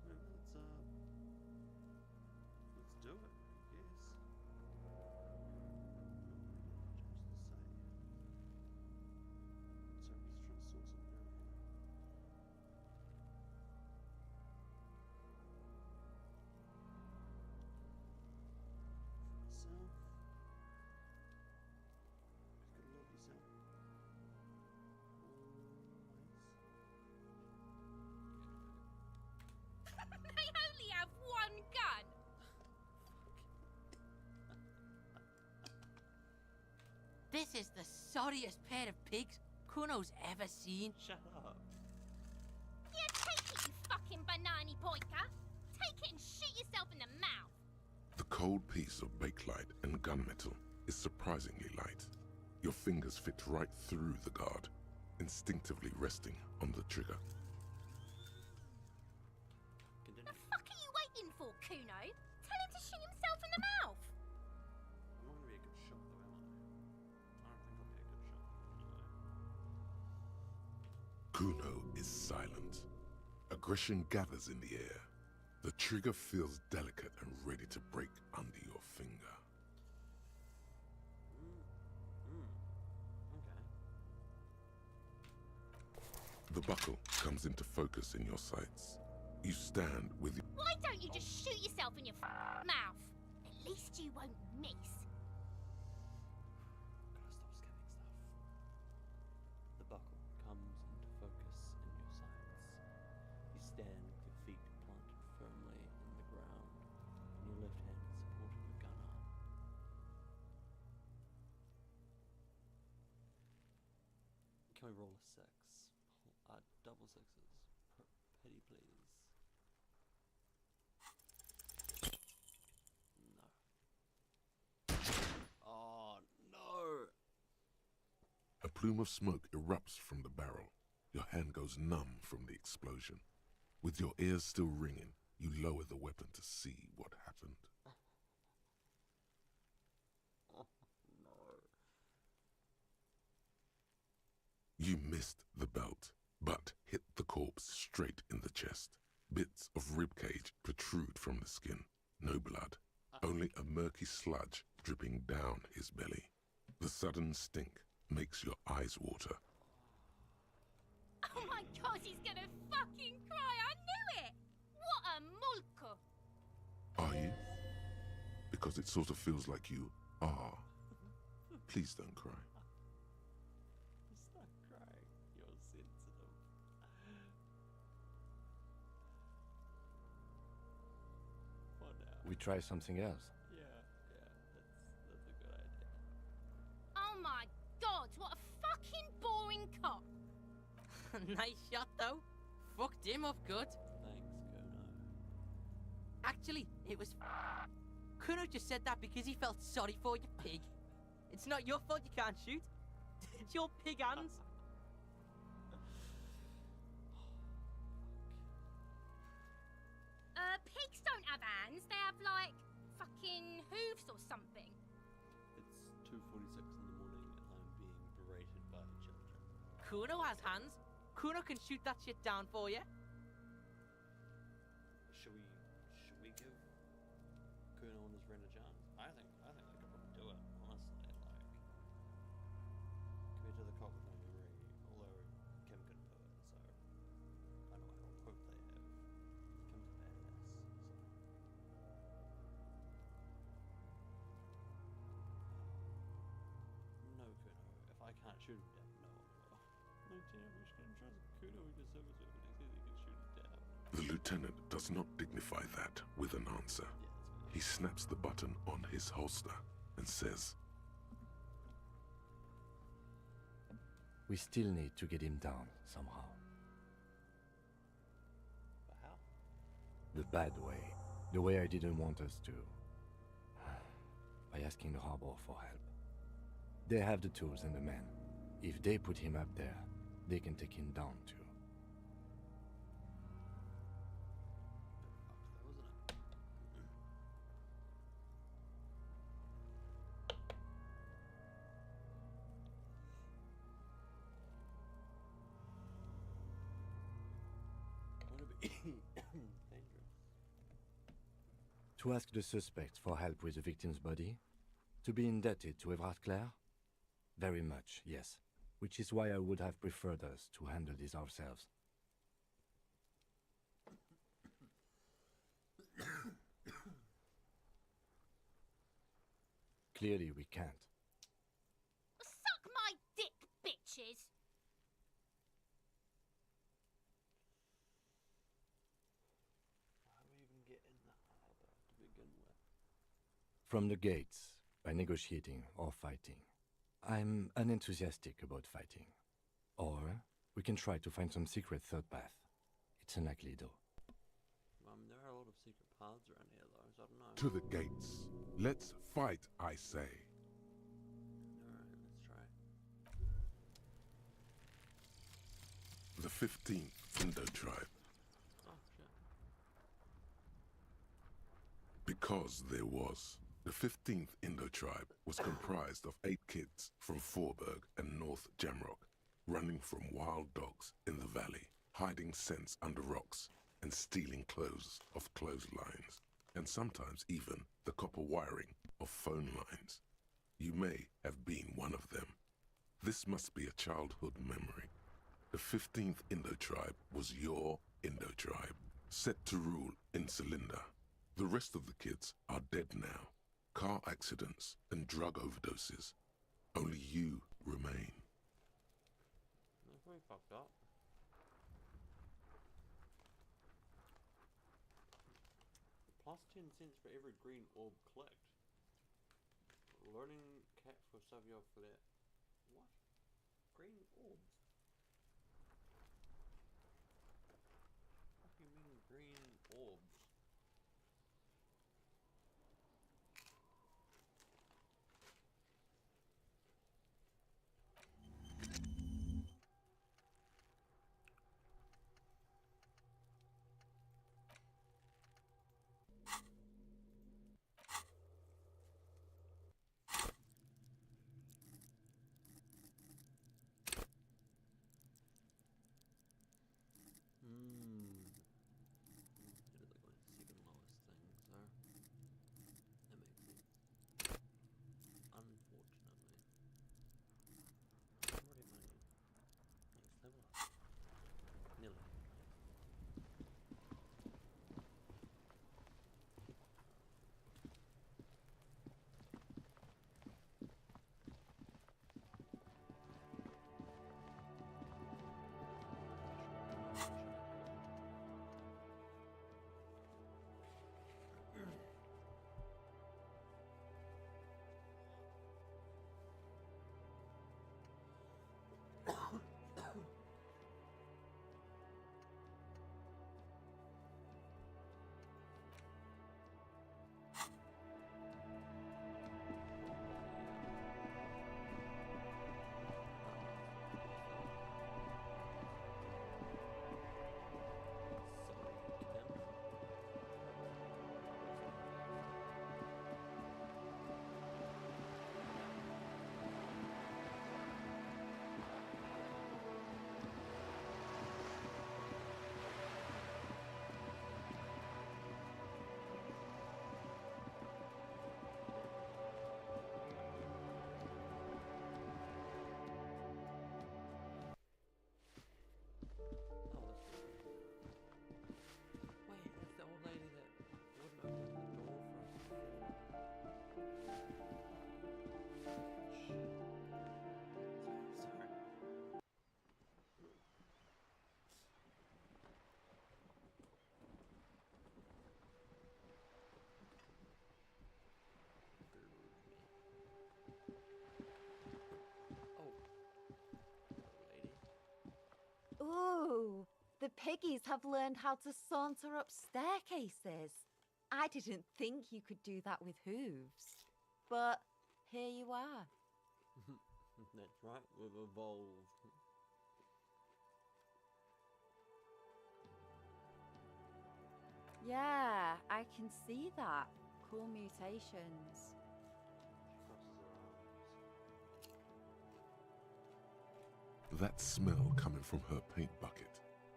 Well, let's do it, I guess. They only have one gun. This is the sorriest pair of pigs Kuno's ever seen. Shut up. Yeah, take it, you fucking banana pointer. Take it and shoot yourself in the mouth. The cold piece of bakelite and gunmetal is surprisingly light. Your fingers fit right through the guard, instinctively resting on the trigger. Continue. The fuck are you waiting for, Kuno? Tell him to shoot himself in the mouth. I'm not gonna be a good shot though, am I? I don't think I'll be a good shot. Kuno is silent. Aggression gathers in the air. The trigger feels delicate and ready to break under your finger. Okay. The buckle comes into focus in your sights. You stand with your... Why don't you just shoot yourself in your mouth? At least you won't miss. Gotta stop scanning stuff. The buckle comes into focus in your sights. You stand with your feet planted firmly in the ground, and your left hand supporting your gun arm. Can we roll a 6? Double sixes. Pity, please. No. Oh, no! A plume of smoke erupts from the barrel. Your hand goes numb from the explosion. With your ears still ringing, you lower the weapon to see what happened. Oh, no. You missed the belt, but hit the corpse straight in the chest. Bits of ribcage protrude from the skin. No blood, only a murky sludge dripping down his belly. The sudden stink makes your eyes water. Oh my god, he's gonna fucking cry! I knew it! What a mulko! Are you? Because it sort of feels like you are. Please don't cry. Stop crying. You're sensitive. What now? We try something else. Yeah, that's a good idea. Oh my god, what a fucking boring cop! Nice shot, though. Fucked him up good. Thanks, Kuno. Actually, it was... Kuno just said that because he felt sorry for you, pig. It's not your fault you can't shoot. It's your pig hands. Pigs don't have hands, they have like fucking hooves or something. It's 2:46 in the morning and I'm being berated by children. Kuno has hands. Kuno can shoot that shit down for you. Should we give Kuno and his friend a chance? I think I could probably do it, honestly. Like, compared to the cop with no memory, although Kim couldn't do it, so I hope they have. Kim's a badass, so. No, Kuno. If I can't shoot him down, no one will. Lieutenant, we're just gonna trust Kuno with the service weapon. He says he can shoot him down. The lieutenant does not dignify that with an answer. Yeah, that's what He snaps the button on his holster and says, We still need to get him down somehow. But how? The bad way. The way I didn't want us to. By asking the harbor for help. They have the tools and the men. If they put him up there, they can take him down too. Fucked though, wasn't it? Would it be dangerous? To ask the suspect for help with the victim's body? To be indebted to Evrard Clare? Very much, yes. Which is why I would have preferred us to handle this ourselves. Clearly we can't. Suck my dick, bitches! How do we even get in the harbour to begin with? From the gates, by negotiating or fighting. I'm unenthusiastic about fighting. Or we can try to find some secret third path. It's unlikely though. There are a lot of secret paths around here, though, so I don't know. to the gates. Let's fight, I say. Alright, let's try. The 15th Indo tribe. Oh, shit. Because there was. The 15th Indo tribe was comprised of 8 kids from Forberg and North Jamrock, running from wild dogs in the valley, hiding scents under rocks, and stealing clothes off clotheslines, and sometimes even the copper wiring of phone lines. You may have been one of them. This must be a childhood memory. The 15th Indo tribe was your Indo tribe, set to rule in Celinda. The rest of the kids are dead now. Car accidents and drug overdoses. Only you remain. That's pretty fucked up. Plus 10 cents for every green orb clicked. Learning cat for Savio Flair. What? Green orbs? What do you mean green orbs? It is like my second lowest thing, so that makes sense. Unfortunately. Already money. Next level up. Nearly. Wait, that's the old lady that wouldn't open the door for us before. Sorry. Very rude of me. Oh. Hello, lady. Ooh, the piggies have learned how to saunter up staircases. I didn't think you could do that with hooves. But here you are. That's right, we've evolved. Yeah, I can see that. Cool mutations. She crosses her arms. That smell coming from her paint bucket.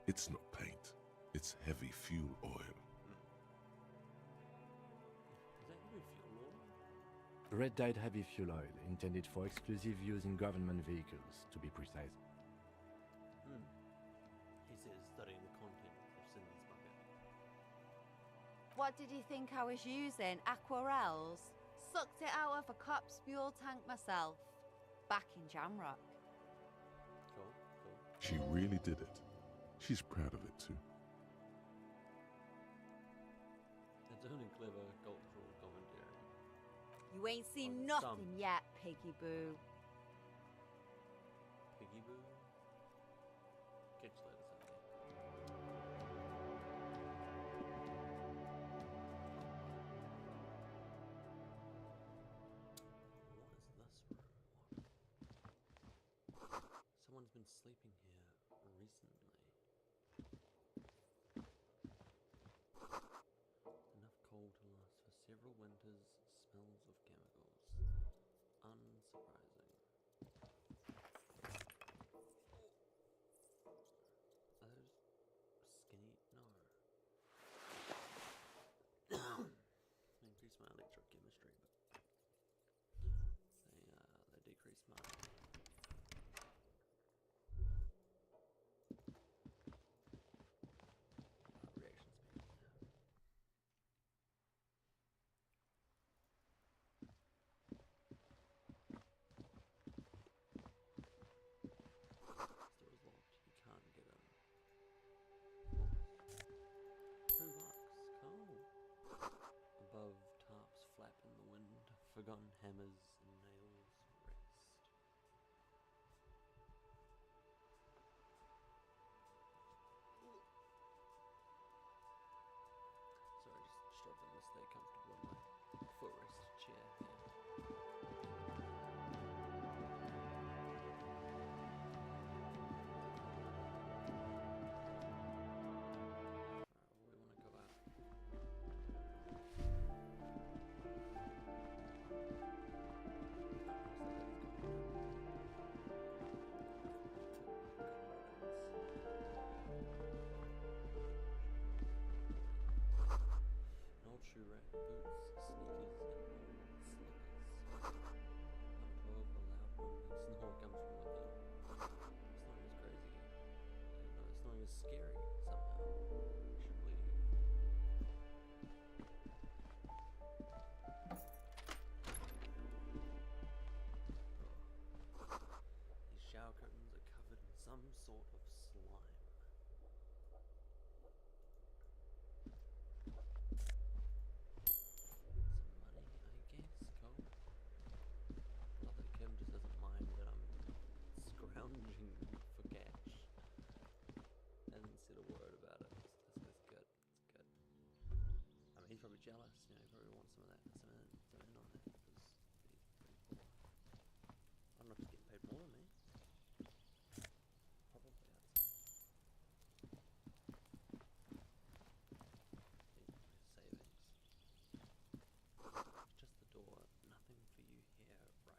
It's not paint. It's heavy fuel oil. Is that heavy fuel oil? Red-dyed heavy fuel oil, intended for exclusive use in government vehicles, to be precise. He says, studying the content of Cindy's bucket. What did you think I was using? Aquarels? Sucked it out of a cop's fuel tank myself. Back in Jamrock. Cool, cool. She really did it. She's proud of it too. It's only clever cultural commentary. You ain't seen Oh, nothing some. yet, Piggy Boo. Piggy Boo? Catch you later, Cindy. What is this room? Someone's been sleeping here recently. Enough coal to last for several winters, smells of chemicals. Unsurprising. Forgotten hammers and nails rest. Sorry, just struggling to stay comfortable in my footrest chair here. Alright, we want to go out. An old shoe rack, boots, sneakers, and old slippers. Number 12, a loud rumbling snore comes from within. Snoring is crazy. No, snoring is scary somehow. Should we? These shower curtains are covered in some sort of slime. Some money, I guess. Cool. Love that Kim just doesn't mind that I'm scrounging for cash. Hasn't said a word about it. That's good. That's good. I mean, he's probably jealous. You know, he probably wants some of that, some in on that because he's pretty poor. I don't know if he's getting paid more than me. Probably, I'd say. Savings. It's just the door. Nothing for you here right now.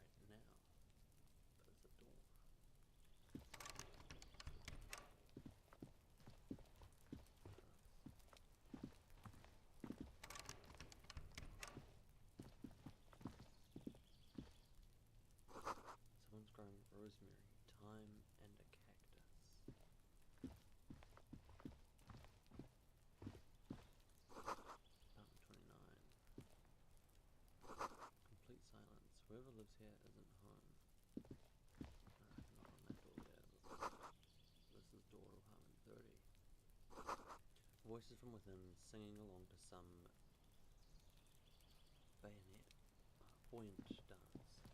But it's a door. Someone's growing rosemary, thyme, and a cactus. Apartment 29. Complete silence. Whoever lives here isn't home. Alright, knock on that door there. This is door to apartment 30. Voices from within singing along to some buoyant dance.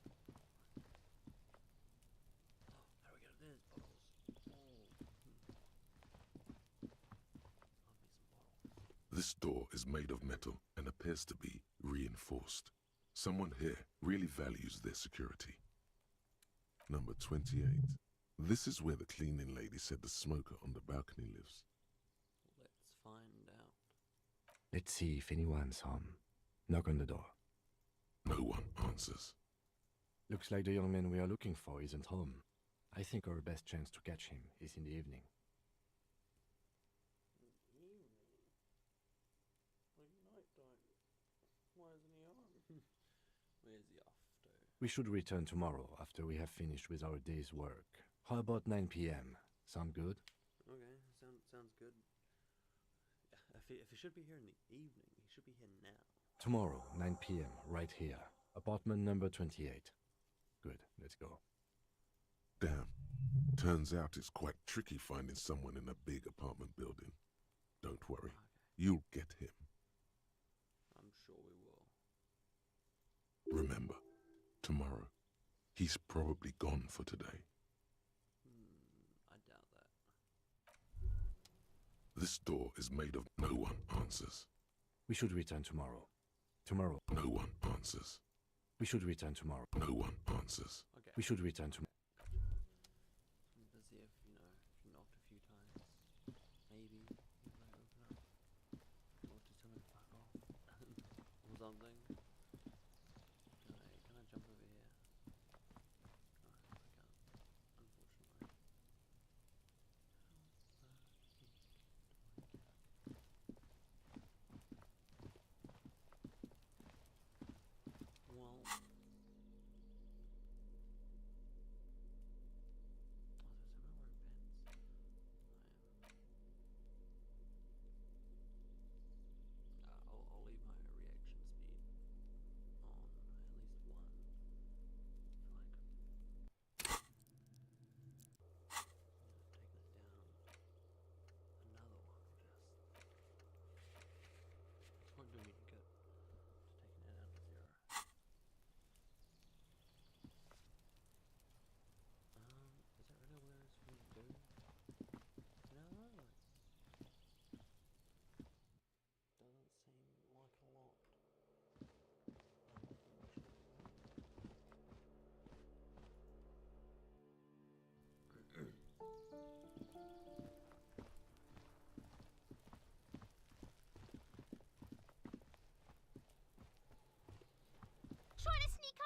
How do we get up there? There's bottles. Oh. Love me some bottles. This door is made of metal and appears to be reinforced. Someone here really values their security. Number 28. This is where the cleaning lady said the smoker on the balcony lives. Let's find out. Let's see if anyone's home. Knock on the door. No one answers. Looks like the young man we are looking for isn't home. I think our best chance to catch him is in the evening. Evening? Like nighttime. Why isn't he home? Where's he off to? We should return tomorrow after we have finished with our day's work. How about 9 p.m.? Sound good? Okay, sounds good. If he should be here in the evening, he should be here now. Tomorrow, 9 p.m., right here. Apartment number 28. Good, let's go. Damn. Turns out it's quite tricky finding someone in a big apartment building. Don't worry. Okay. You'll get him. I'm sure we will. Remember, tomorrow, he's probably gone for today. I doubt that. This door is made of no one answers. We should return tomorrow. Tomorrow. No one answers. We should return tomorrow. No one answers. Okay. We should return tomorrow. I'm busy if you knocked a few times. Maybe you might open up. Or just tell me to fuck off. Or something. Can I jump over here? No, I can't. Unfortunately. Well,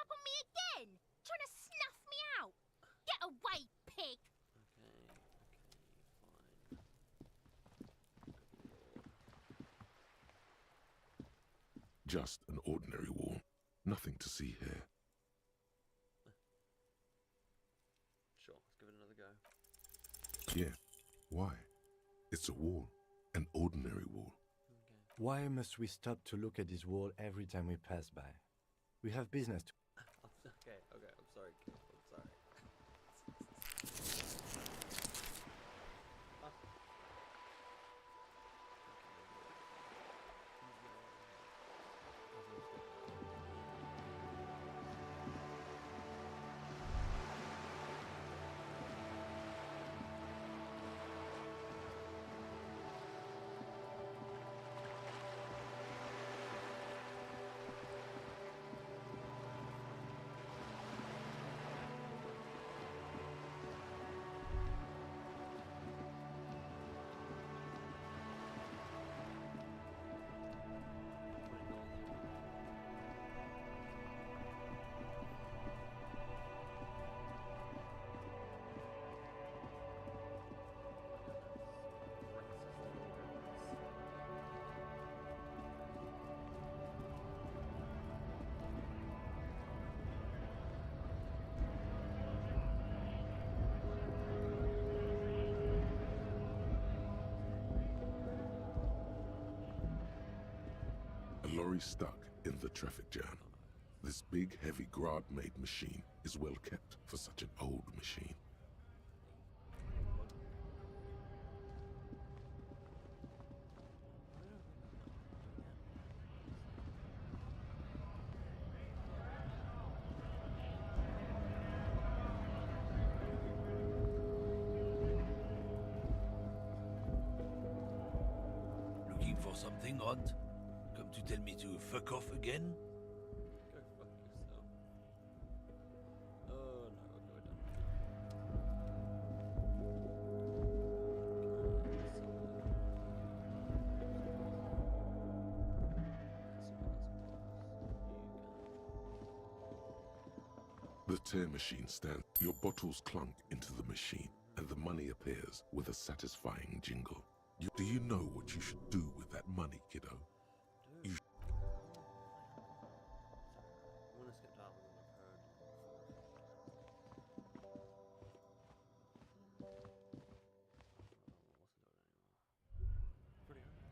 up on me again? Trying to snuff me out? Get away, pig! Okay, fine. Just an ordinary wall. Nothing to see here. Sure, let's give it another go. Yeah. Why? It's a wall. An ordinary wall. Okay. Why must we stop to look at this wall every time we pass by? We have business to... Okay, I'm sorry, kid. I'm sorry. A lorry stuck in the traffic jam. This big, heavy Grad-made machine is well kept for such an old machine. Looking for something, Rod? Come to tell me to fuck off again? Go fuck yourself. Oh no, okay, we're done. The tear machine stands. Your bottles clunk into the machine, and the money appears with a satisfying jingle. Do you know what you should do with that money, kiddo? I'm gonna skip dialogue than I've heard before. Pretty hard.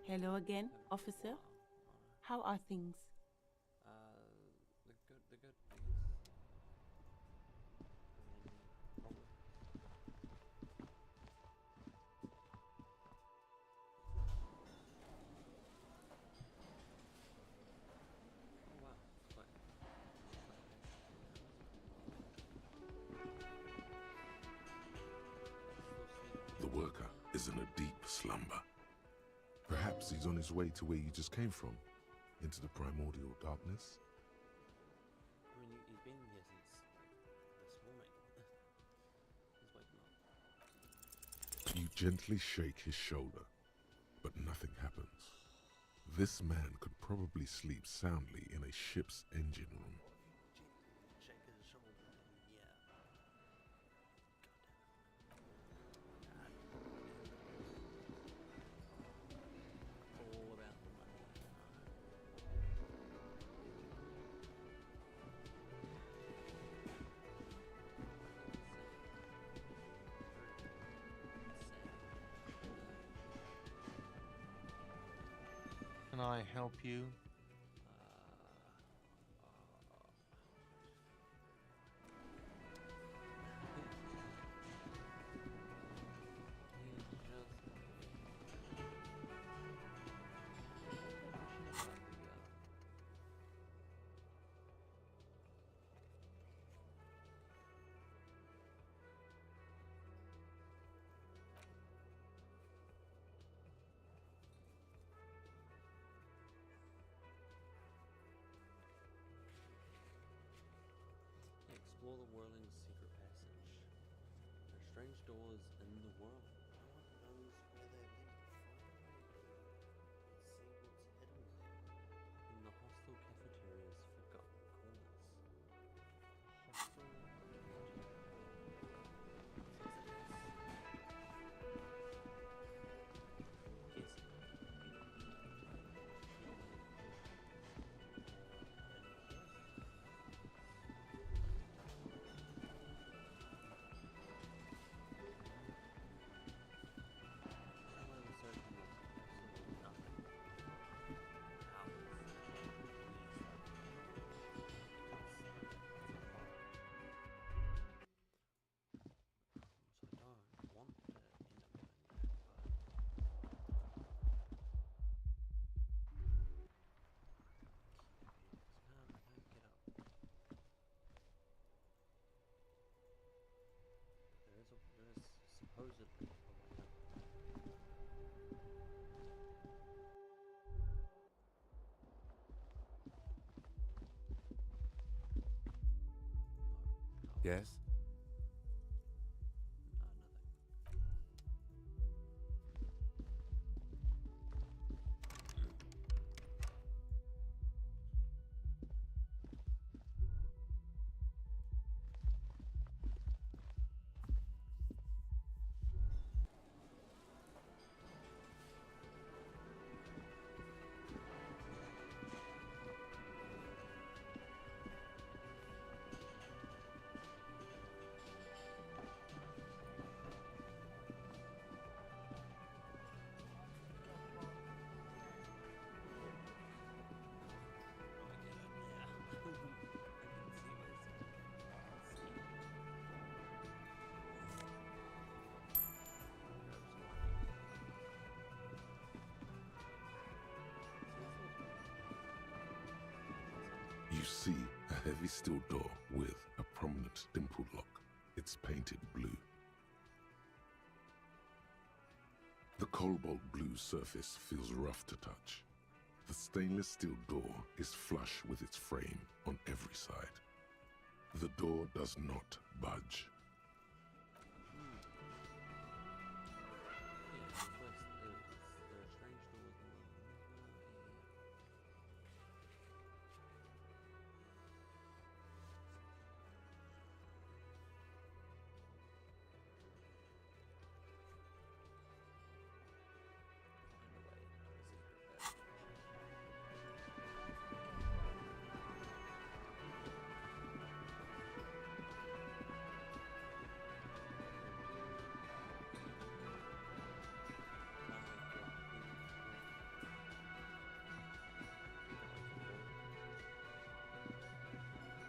Hello again, officer. How are things? The good, I guess. Probably. Oh wow, fine. The worker is in a deep slumber. Perhaps he's on his way to where you just came from, into the primordial darkness. I mean, he's been here since this morning. He's waking up. You gently shake his shoulder, but nothing happens. This man could probably sleep soundly in a ship's engine room. Shake his shoulder, yeah. All about the money. Can I help you? Explore the whirling secret passage. There are strange doors in the world. No one knows where they lead. Let's see what's hidden there. In the hostel cafeteria's forgotten corners. Hostel There is supposedly a way up. Yes? You see a heavy steel door with a prominent dimpled lock. It's painted blue. The cobalt blue surface feels rough to touch. The stainless steel door is flush with its frame on every side. The door does not budge.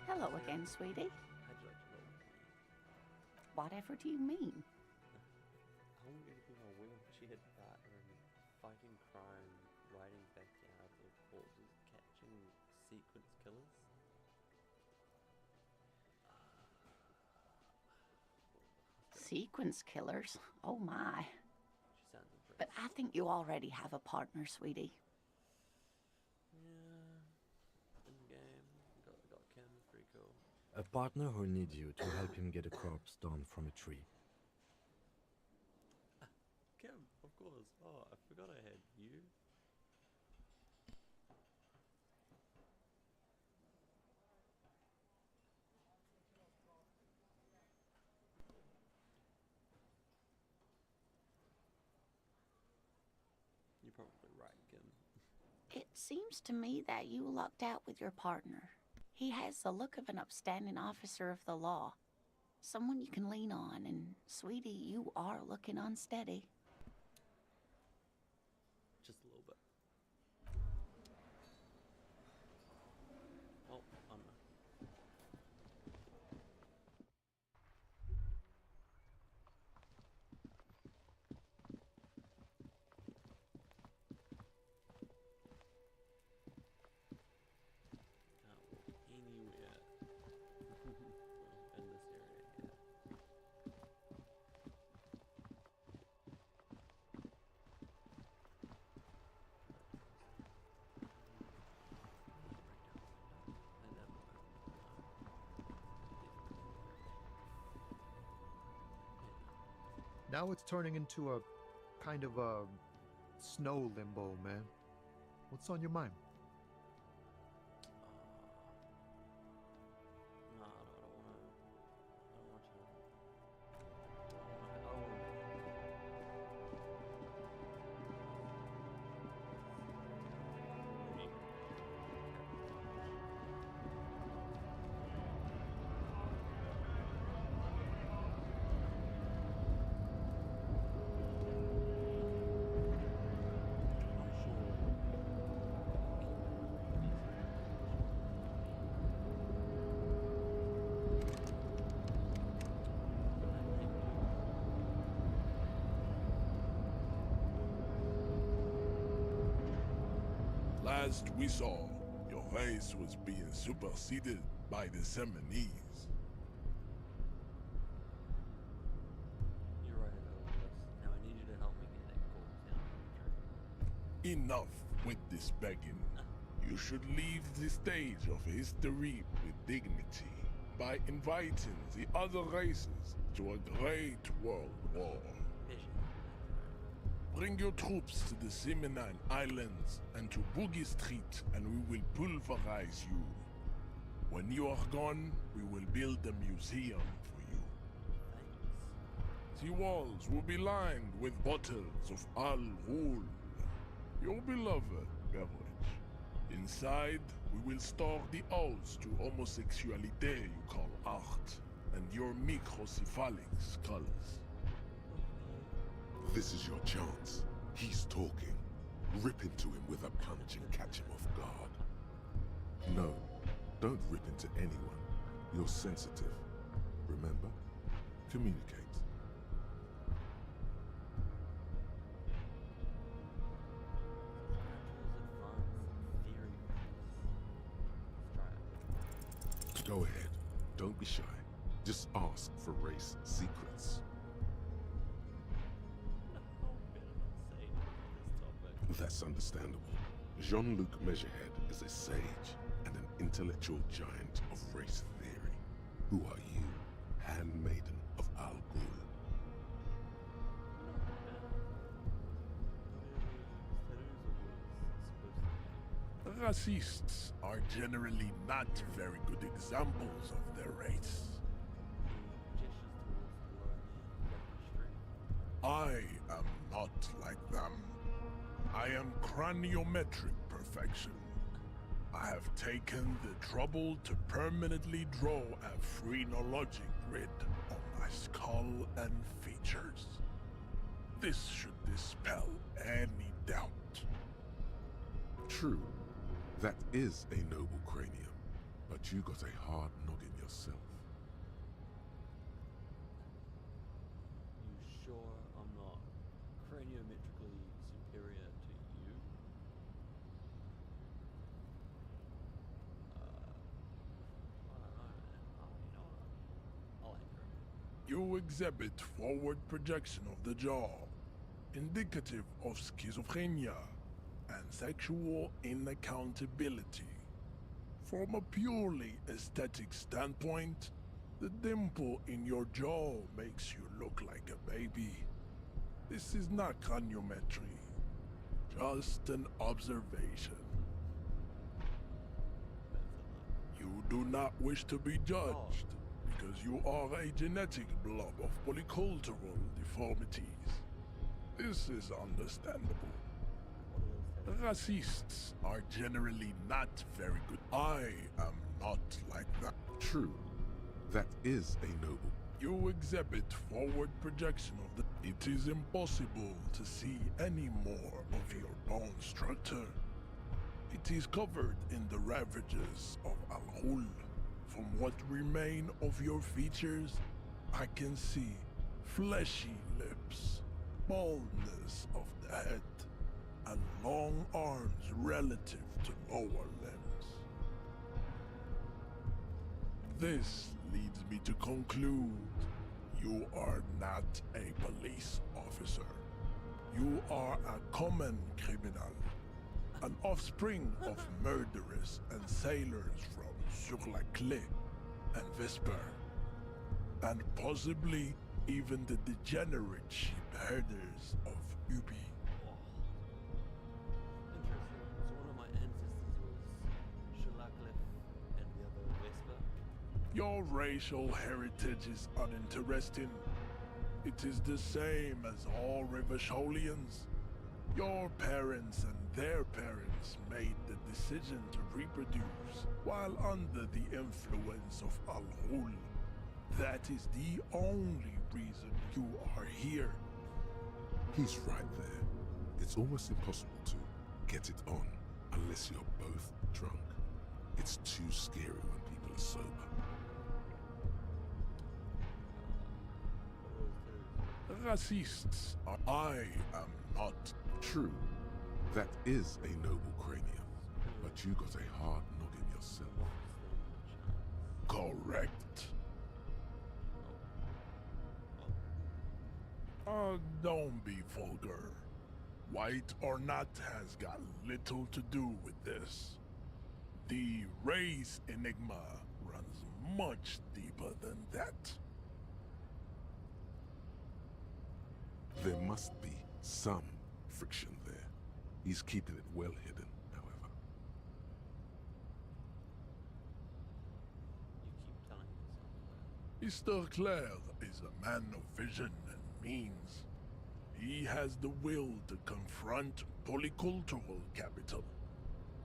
Hello again, sweetie. Whatever do you mean? I want you to be my wheelchair partner in fighting crime, riding backyard of horses, catching sequence killers. Sequence killers? Oh my. She sounds impressed. But I think you already have a partner, sweetie. Yeah. In the game, got Kim, pretty cool. A partner who needs you to help him get a corpse down from a tree. Kim, of course. Oh, I forgot I had you. You're probably right, Kim. It seems to me that you lucked out with your partner. He has the look of an upstanding officer of the law. Someone you can lean on, and sweetie, you are looking unsteady. Just a little bit. Oh, I'm anywhere in this area, yeah. Now it's turning into a kind of a snow limbo, man. What's on your mind? No, I don't want to. I don't want to. Last we saw, your race was being superseded by the Seminese. You're right about this. Now I need you to help me get that gold down. Enough with this begging. You should leave the stage of history with dignity by inviting the other races to a great world war. Bring your troops to the Seminine Islands and to Boogie Street, and we will pulverize you. When you are gone, we will build a museum for you. The walls will be lined with bottles of Al Ghul, your beloved beverage. Inside, we will store the odes to homosexuality you call art, and your microcephalic skulls. This is your chance. He's talking. Rip into him with a punch and catch him off guard. No, don't rip into anyone. You're sensitive. Remember? Communicate. Go ahead. Don't be shy. Just ask for race secrets. That's understandable. Jean-Luc Measurehead is a sage and an intellectual giant of race theory. Who are you, handmaiden of Al Ghul? Racists are generally not very good examples of their race. I am not like them. I am craniometric perfection. I have taken the trouble to permanently draw a phrenologic grid on my skull and features. This should dispel any doubt. True, that is a noble cranium, but you got a hard noggin yourself. You sure I'm not craniometrically superior to you? I don't know, man. You know what? I'll anchor it. You exhibit forward projection of the jaw, indicative of schizophrenia and sexual inaccountability. From a purely aesthetic standpoint, the dimple in your jaw makes you look like a baby. This is not craniometry, just an observation. You do not wish to be judged, because you are a genetic blob of polycultural deformities. This is understandable. Racists are generally not very good. I am not like that. True, that is a noble. You exhibit forward projection of the... It is impossible to see any more of your bone structure. It is covered in the ravages of Al Ghul. From what remain of your features, I can see fleshy lips, baldness of the head, and long arms relative to lower limbs. This leads me to conclude you are not a police officer. You are a common criminal, an offspring of murderers and sailors from Sur la Clé and Vesper, and possibly even the degenerate sheep herders of Ubi. Interesting. So one of my ancestors was Shalakleff and the other Vesper. Your racial heritage is uninteresting. It is the same as all Rivasholians. Your parents and their parents made the decision to reproduce while under the influence of Al-Ghul. That is the only reason you are here. He's right there. It's almost impossible to get it on unless you're both drunk. It's too scary when people are sober. Racists. I am not. True. That is a noble cranium. But you got a hard noggin yourself. Correct. Don't be vulgar. White or not has got little to do with this. The race enigma runs much deeper than that. There must be some friction there. He's keeping it well hidden, however. You keep telling yourself that. Mr. Clare is a man of vision and means. He has the will to confront polycultural capital,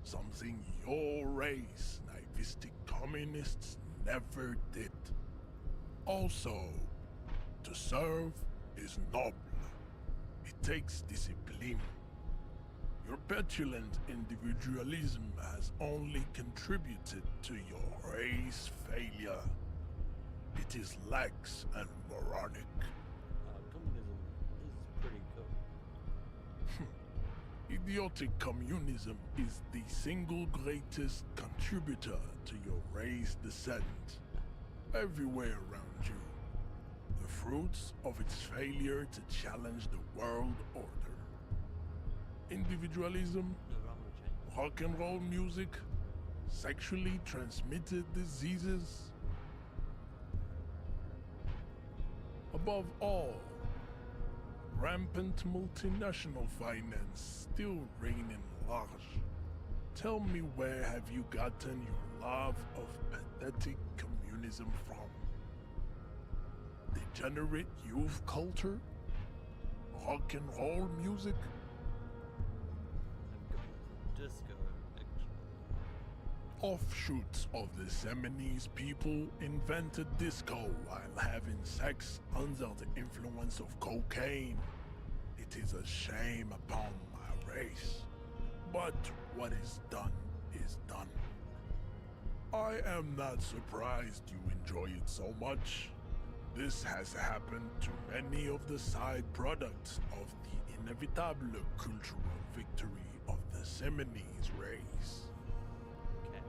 something your race, naivistic communists, never did. Also, to serve is noble. It takes discipline. Your petulant individualism has only contributed to your race failure. It is lax and moronic. Communism is pretty cool. Idiotic communism is the single greatest contributor to your race descent. Everywhere around you, the fruits of its failure to challenge the world order. Individualism, rock and roll music, sexually transmitted diseases. Above all, rampant multinational finance still reigning large. Tell me, where have you gotten your love of pathetic communism from? Degenerate youth culture? Rock and roll music? Disco, actually. Offshoots of the Seminoles people invented disco while having sex under the influence of cocaine. It is a shame upon my race. But what is done is done. I am not surprised you enjoy it so much. This has happened to many of the side products of the inevitable cultural victory of the Seminoles race. Okay,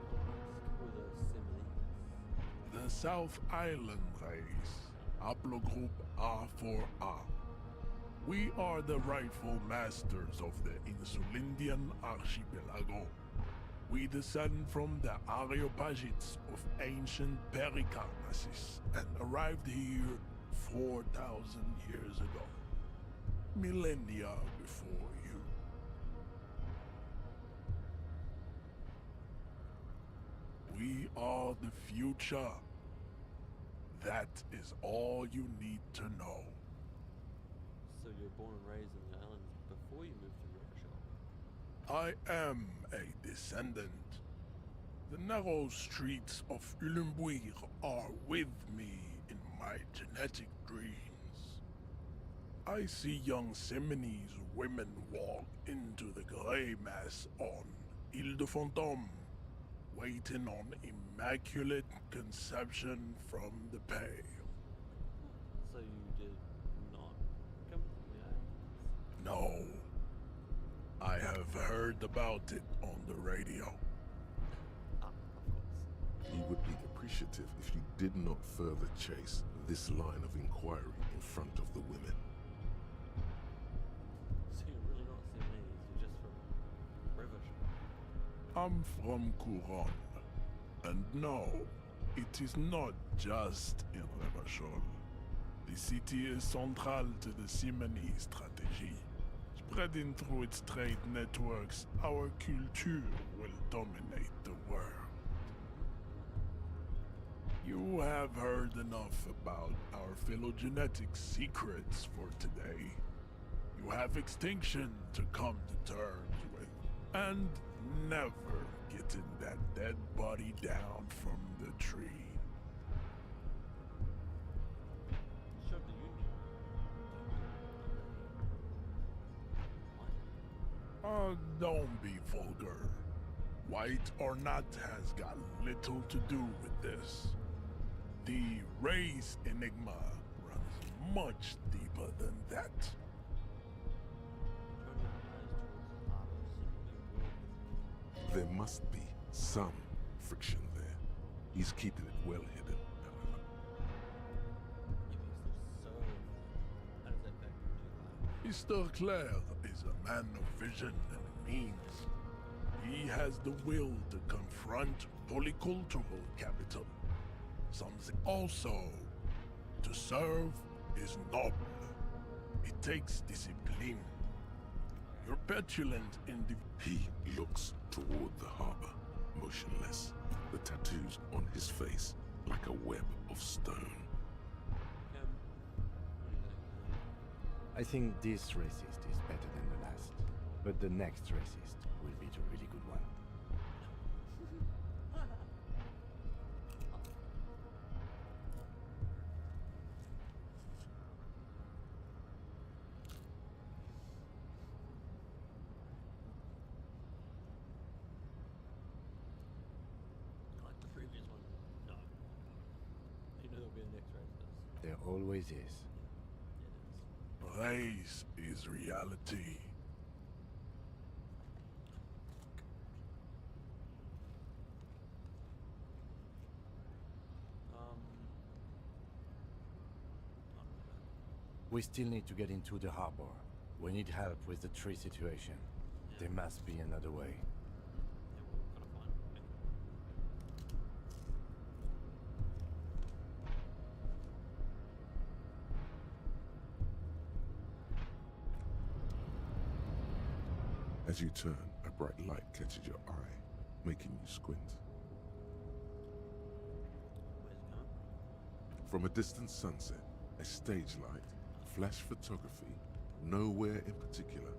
who are the Seminoles? The South Island race, haplogroup A4A. We are the rightful masters of the Insulindian archipelago. We descend from the Areopagites of ancient Pericarnassus and arrived here 4,000 years ago. Millennia before you. We are the future. That is all you need to know. So you were born and raised in the islands before you moved to Russia? I am a descendant. The narrow streets of Ulimbuir are with me in my genetic dreams. I see young Seminoles women walk into the grey mass on Ile de Fantôme, waiting on immaculate conception from the pale. So you did not come from the islands? No. I have heard about it on the radio. Ah, of course. He would be appreciative if you did not further chase this line of inquiry in front of the women. So you're really not Seminoles, you're just from Rivershore? I'm from Couronne. And no, it is not just in Revachol. The city is central to the Simony strategy. Spreading through its trade networks, our culture will dominate the world. You have heard enough about our phylogenetic secrets for today. You have extinction to come to terms with, and never getting that dead body down from the tree. Don't be vulgar. White or not has got little to do with this. The race enigma runs much deeper than that. There must be some friction there. He's keeping it well hidden, however. Mr. Clare is a man of vision and means. He has the will to confront polycultural capital. Something also, to serve is noble. It takes discipline. You're petulant He looks toward the harbor, motionless, the tattoos on his face like a web of stone. I think this racist is better than the last, but the next racist will be the really good one. Like the previous one? No. You know there'll be a next racist. There always is. race is reality. We still need to get into the harbor. We need help with the tree situation. There must be another way. As you turn, a bright light catches your eye, making you squint. From a distant sunset, a stage light, flash photography, nowhere in particular.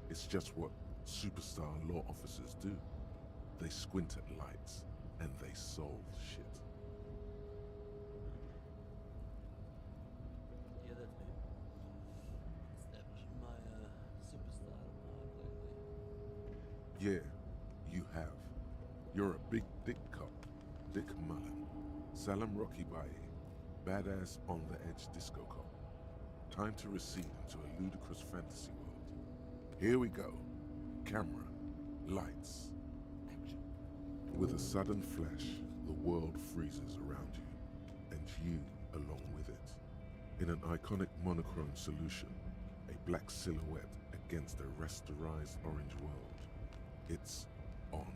It's just what superstar law officers do. They squint at lights, and they solve shit. Yeah, that's me. Establishing my superstar vibe lately. Yeah, you have. You're a big dick cop, Dick Mullen, Salem Rocky Baye, badass on the edge disco cop. Time to recede into a ludicrous fantasy world. Here we go. Camera, lights, action. With a sudden flash, the world freezes around you, and you along with it. In an iconic monochrome solution, a black silhouette against a rasterized orange world. It's on.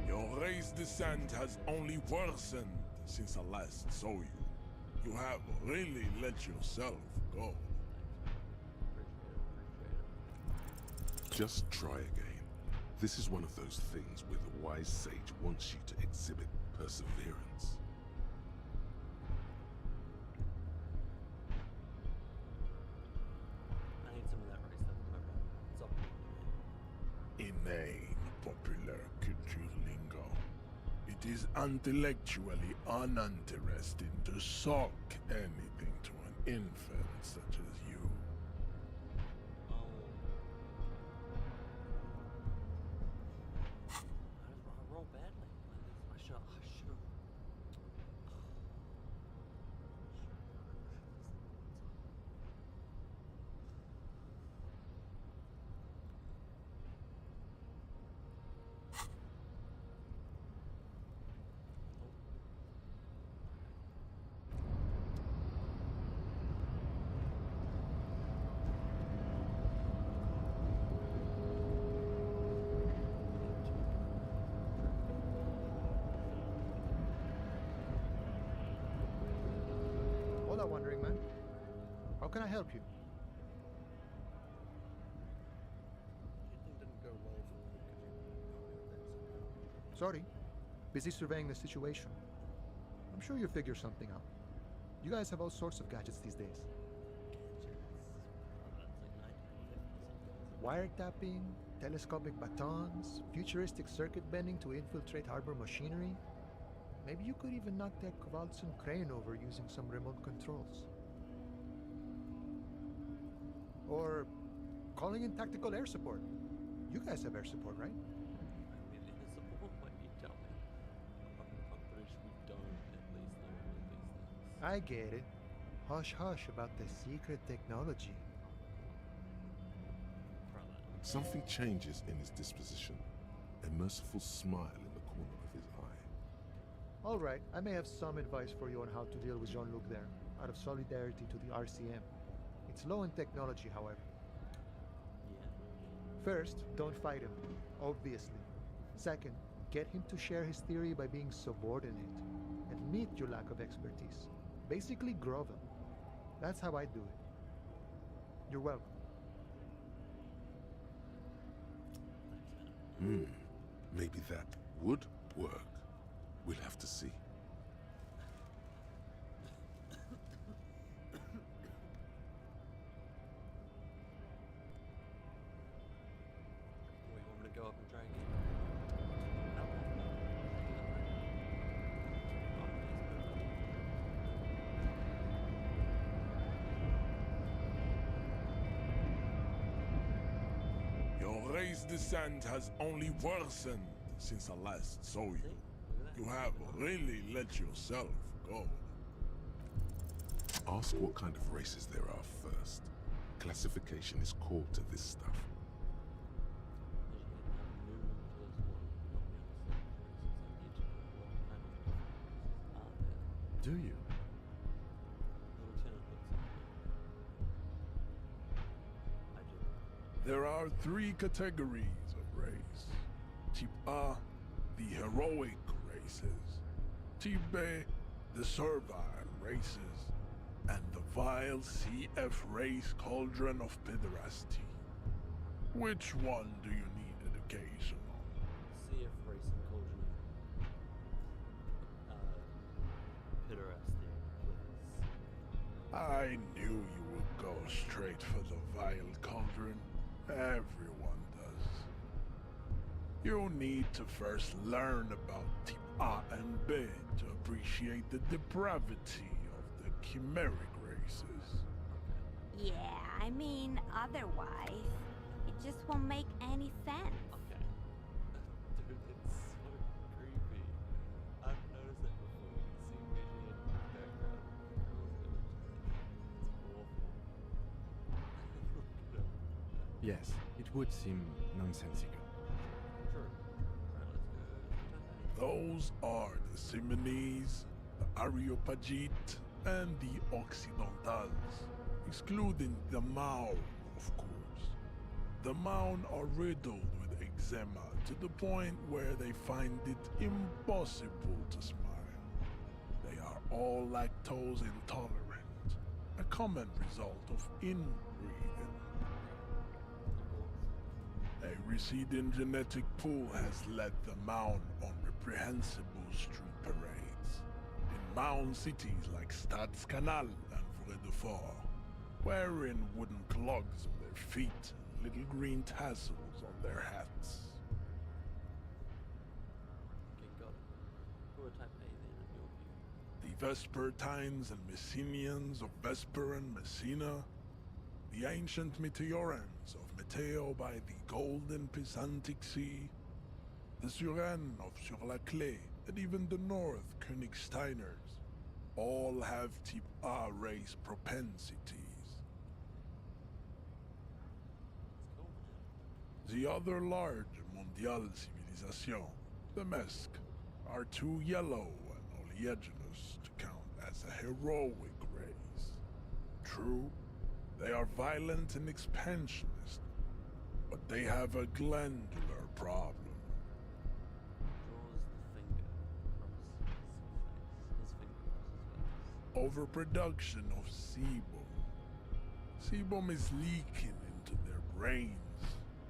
Your race descent has only worsened since I last saw you. You have really let yourself go. Just try again. This is one of those things where the wise sage wants you to exhibit perseverance. It is intellectually uninteresting to sock anything to an infant such as you. I roll badly. I should. Hola, Wandering Man. How can I help you? Anything didn't go well for me because Sorry. Busy surveying the situation. I'm sure you'll figure something out. You guys have all sorts of gadgets these days. Wiretapping, telescopic batons, futuristic circuit bending to infiltrate harbor machinery. Maybe you could even knock that Kowalson crane over using some remote controls. Or calling in tactical air support. You guys have air support, right? I get it. Hush hush about the secret technology. Something changes in his disposition, a merciful smile in the corner of his eye. All right, I may have some advice for you on how to deal with Jean-Luc there, out of solidarity to the RCM. It's low in technology, however. First, don't fight him, obviously. Second, get him to share his theory by being subordinate. Admit your lack of expertise. Basically grovel. That's how I do it. You're welcome. Maybe that would work. We'll have to see. We want me to go up and try again? Your race descent has only worsened since I last saw you. You have really let yourself go. Ask what kind of races there are first. Classification is core to this stuff. Do you? There are 3 categories of race. Type A, the heroic races. Type B, the servile races. And the vile CF race cauldron of pederasty. Which one do you need education on? CF racing cauldron of pederasty, please. I knew you would go straight for the vile cauldron. Everyone does. You need to first learn about Type A and B to appreciate the depravity of the chimeric races. Yeah, I mean, otherwise, it just won't make any sense. Okay. Dude, it's so creepy. I've noticed it before. You can see vision in the background. It's awful. Look it up. Yes, it would seem nonsensical. True. Right, let's go. Those are the Simonese, the Areopagite, and the Occidentals, excluding the Maun, of course. The Maun are riddled with eczema to the point where they find it impossible to smile. They are all lactose intolerant, a common result of inbreeding. A receding genetic pool has led the Maun on reprehensible street parades. In Maun cities like Stadskanal and Vredefort, wearing wooden clogs on their feet and little green tassels on their hats. Okay, got it. Vespertines and Messenians of Vesper and Messina, the ancient Meteorans of Meteo by the golden Pisantic Sea, the Suren of Sur-la-Clé, and even the North Königsteiners, all have Type A race propensities. The other large Mondial civilization, the Mesk, are too yellow and oleaginous to count as a heroic race. True, they are violent and expansionist, but they have a glandular problem. Overproduction of sebum. Sebum is leaking into their brains,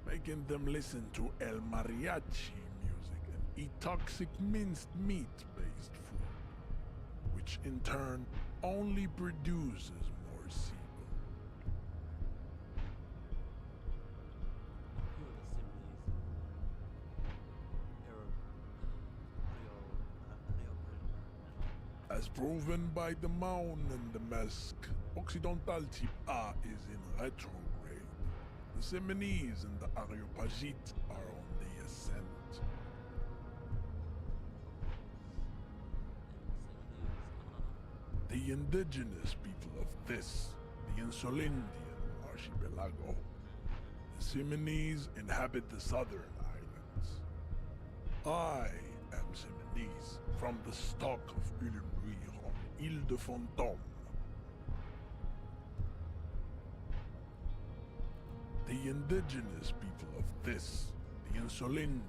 making them listen to El Mariachi music and eat toxic minced meat-based food, which in turn only produces more sebum. As proven by the Maun and the Mesk, Occidental Type A is in retrograde. The Seminese and the Areopagite are on the ascent. The indigenous people of this, the Insulindian archipelago. The Seminese inhabit the southern islands. I am Seminese, from the stock of Ulumbuir on Ile de Fantôme. The indigenous people of this, the Insulindian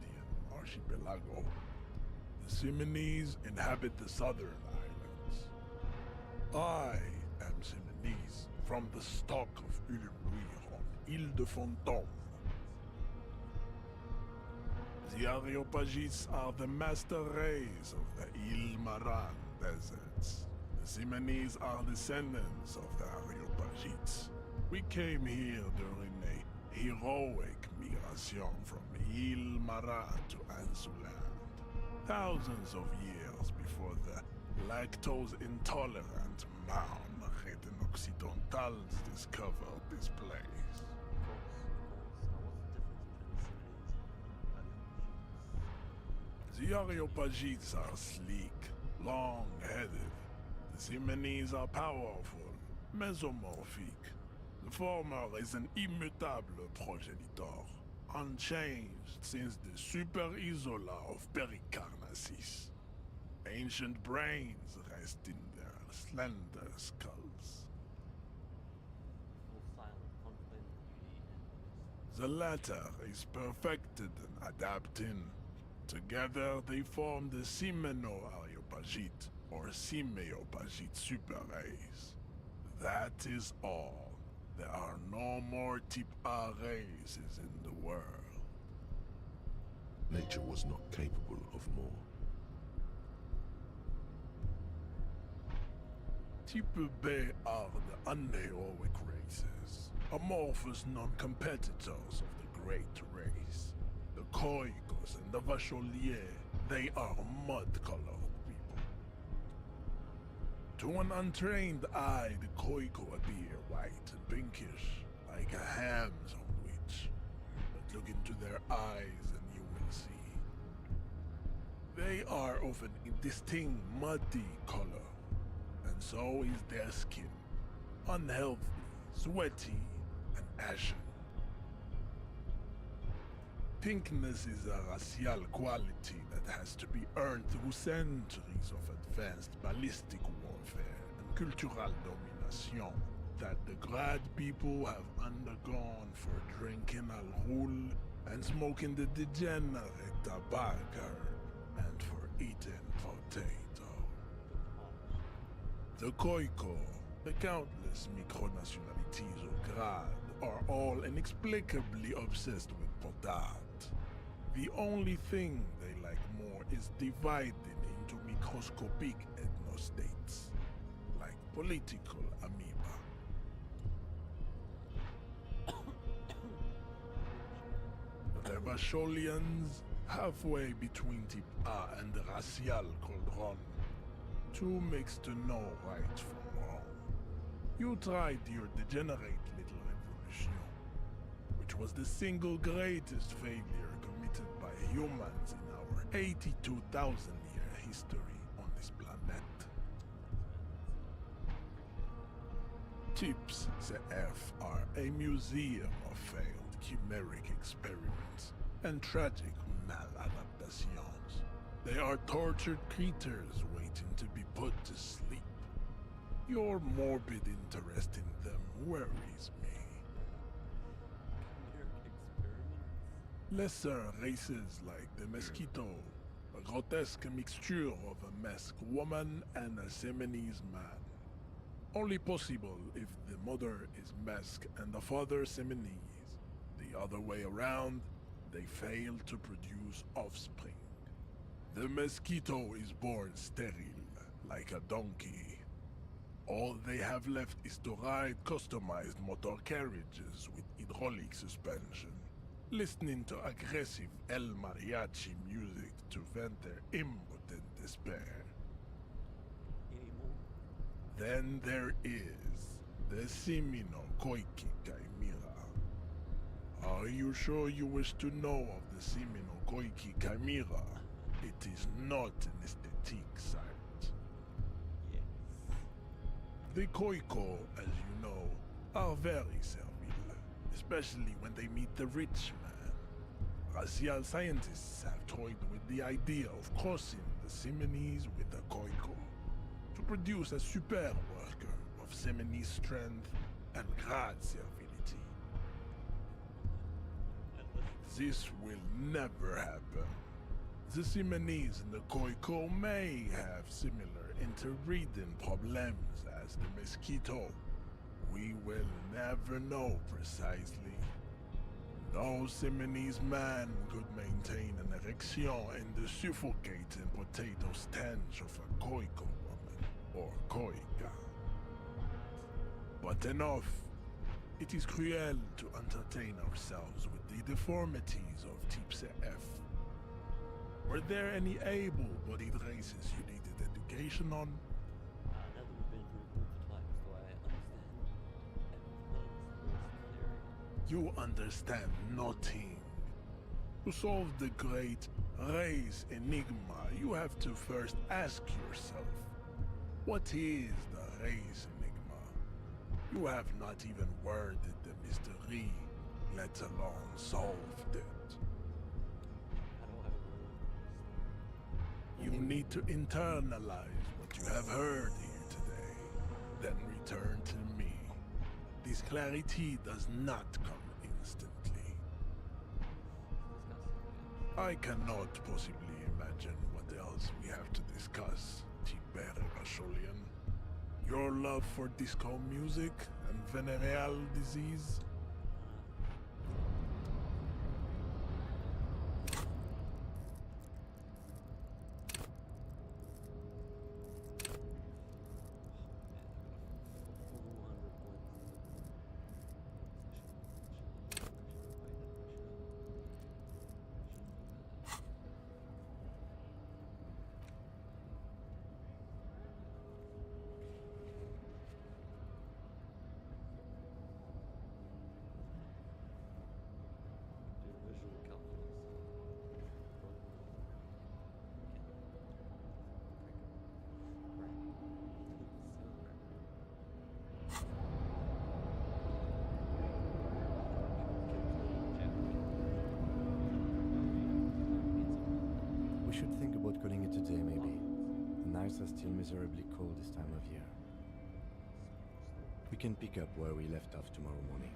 archipelago. The Seminese inhabit the southern islands. I am Seminese, from the stock of Ulumbuir on Ile de Fantôme. The Areopagites are the master race of the Ile Maran deserts. The Seminese are descendants of the Areopagites. We came here during a heroic migration from Ile Maran to Ansuland, thousands of years before the lactose-intolerant Marmoreten Occidentals discovered this place. The Areopagites are sleek, long-headed. The Seminese are powerful, mesomorphic. The former is an immutable progenitor, unchanged since the Super Isola of Pericarnassus. Ancient brains rest in their slender skulls. The latter is perfected and adapting. Together they form the Simeno-Areopagite, or Simeopagite superrace. That is all. There are no more Type A races in the world. Nature was not capable of more. Type B are the unheroic races, amorphous non-competitors of the great race. The Khoikos and the Vacholier, they are mud-colored people. To an untrained eye, the Khoiko appear white and pinkish, like a ham sandwich. But look into their eyes and you will see. They are of an indistinct muddy color, and so is their skin. Unhealthy, sweaty, and ashen. Pinkness is a racial quality that has to be earned through centuries of advanced ballistic warfare and cultural domination that the Grad people have undergone for drinking alcohol and smoking the degenerate tobacco and for eating potato. The Khoiko, the countless micronationalities of Grad, are all inexplicably obsessed with potat. The only thing they like more is dividing into microscopic ethnostates, like political amoeba. The Vacholians, halfway between Type A and the racial cauldron. Two makes to know right from wrong. You tried your degenerate little revolution, which was the single greatest failure committed by humans in our 82,000-year history on this planet. Tips CF are a museum of failed chimeric experiments and tragic maladaptations. They are tortured creatures waiting to be put to sleep. Your morbid interest in them worries me. Lesser races like the mosquito, a grotesque mixture of a masked woman and a Seminese man. Only possible if the mother is masked and the father Seminese. The other way around, they fail to produce offspring. The mosquito is born sterile, like a donkey. All they have left is to ride customized motor carriages with hydraulic suspension, listening to aggressive El Mariachi music to vent their impotent despair. Then there is the Simino Koiki Chimera. Are you sure you wish to know of the Simino Koiki Chimera? It is not an aesthetic site. The Koiko, as you know, are very servile, especially when they meet the rich man. Racial scientists have toyed with the idea of crossing the Seminese with the Koiko to produce a superb worker of Seminese strength and great servility. This will never happen. The Seminese and the Koiko may have similar interbreeding problems as the mosquito. We will never know precisely. No Seminese man could maintain an erection in the suffocating potato stench of a Koiko woman or Koika. But enough. It is cruel to entertain ourselves with the deformities of Type F. Were there any able-bodied races you needed education on? Now that we've been through all the types, do I understand everything's theory? You understand nothing. To solve the great race enigma, you have to first ask yourself, what is the race enigma? You have not even worded the mystery, let alone solved it. You need to internalize what you have heard here today, then return to me. This clarity does not come instantly. I cannot possibly imagine what else we have to discuss, Tibere Rasholian. Your love for disco music and venereal disease? We should think about calling it a day, maybe. The nights are still miserably cold this time of year. We can pick up where we left off tomorrow morning.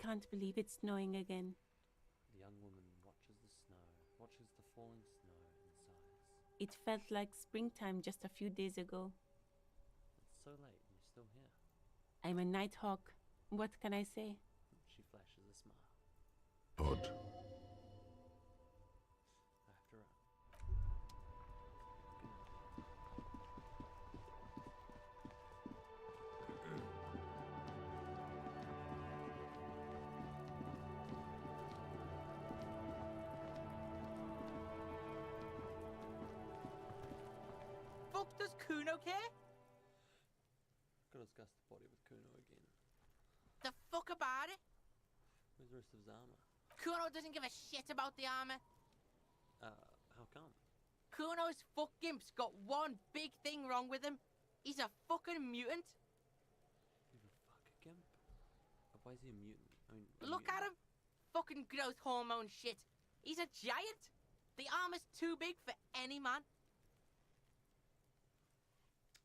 can't believe it's snowing again. The young woman watches the snow, watches the falling snow and sighs. It felt like springtime just a few days ago. It's so late and you're still here. I'm a nighthawk. What can I say? She flashes a smile. Odd. I have to run. Fuck does Kuno care? Gotta discuss the body with Kuno again. The fuck about it? Where's the rest of his armor? Kuno doesn't give a shit about the armor. How come? Kuno's fuck gimp's got one big thing wrong with him. He's a fucking mutant. He's a fuck gimp? Why is he a mutant? I mean, Look at him. Fucking growth hormone shit. He's a giant. The armor's too big for any man.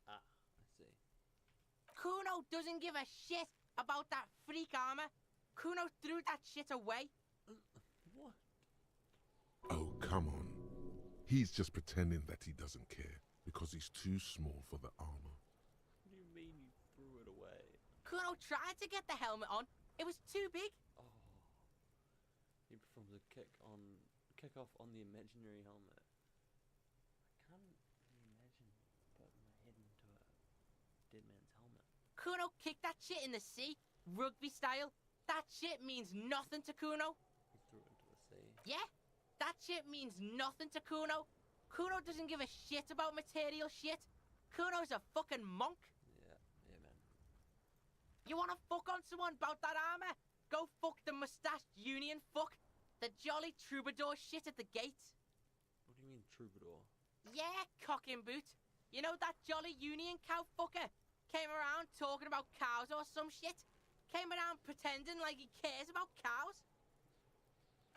Ah, I see. Kuno doesn't give a shit about that freak armor. Kuno threw that shit away. What? Oh, come on. He's just pretending that he doesn't care because he's too small for the armor. What do you mean you threw it away? Kuno tried to get the helmet on. It was too big. Oh. He performs a kick off on the imaginary helmet. I can't imagine putting my head into a dead man's helmet. Kuno kicked that shit in the sea, rugby style. That shit means nothing to Kuno. He threw it into the sea. Yeah, that shit means nothing to Kuno. Kuno doesn't give a shit about material shit. Kuno's a fucking monk. Yeah, man. You wanna fuck on someone about that armor? Go fuck the mustached union fuck. The jolly troubadour shit at the gate. What do you mean, troubadour? Yeah, cock and boot. You know that jolly union cow fucker? Came around talking about cows or some shit. Came around pretending like he cares about cows.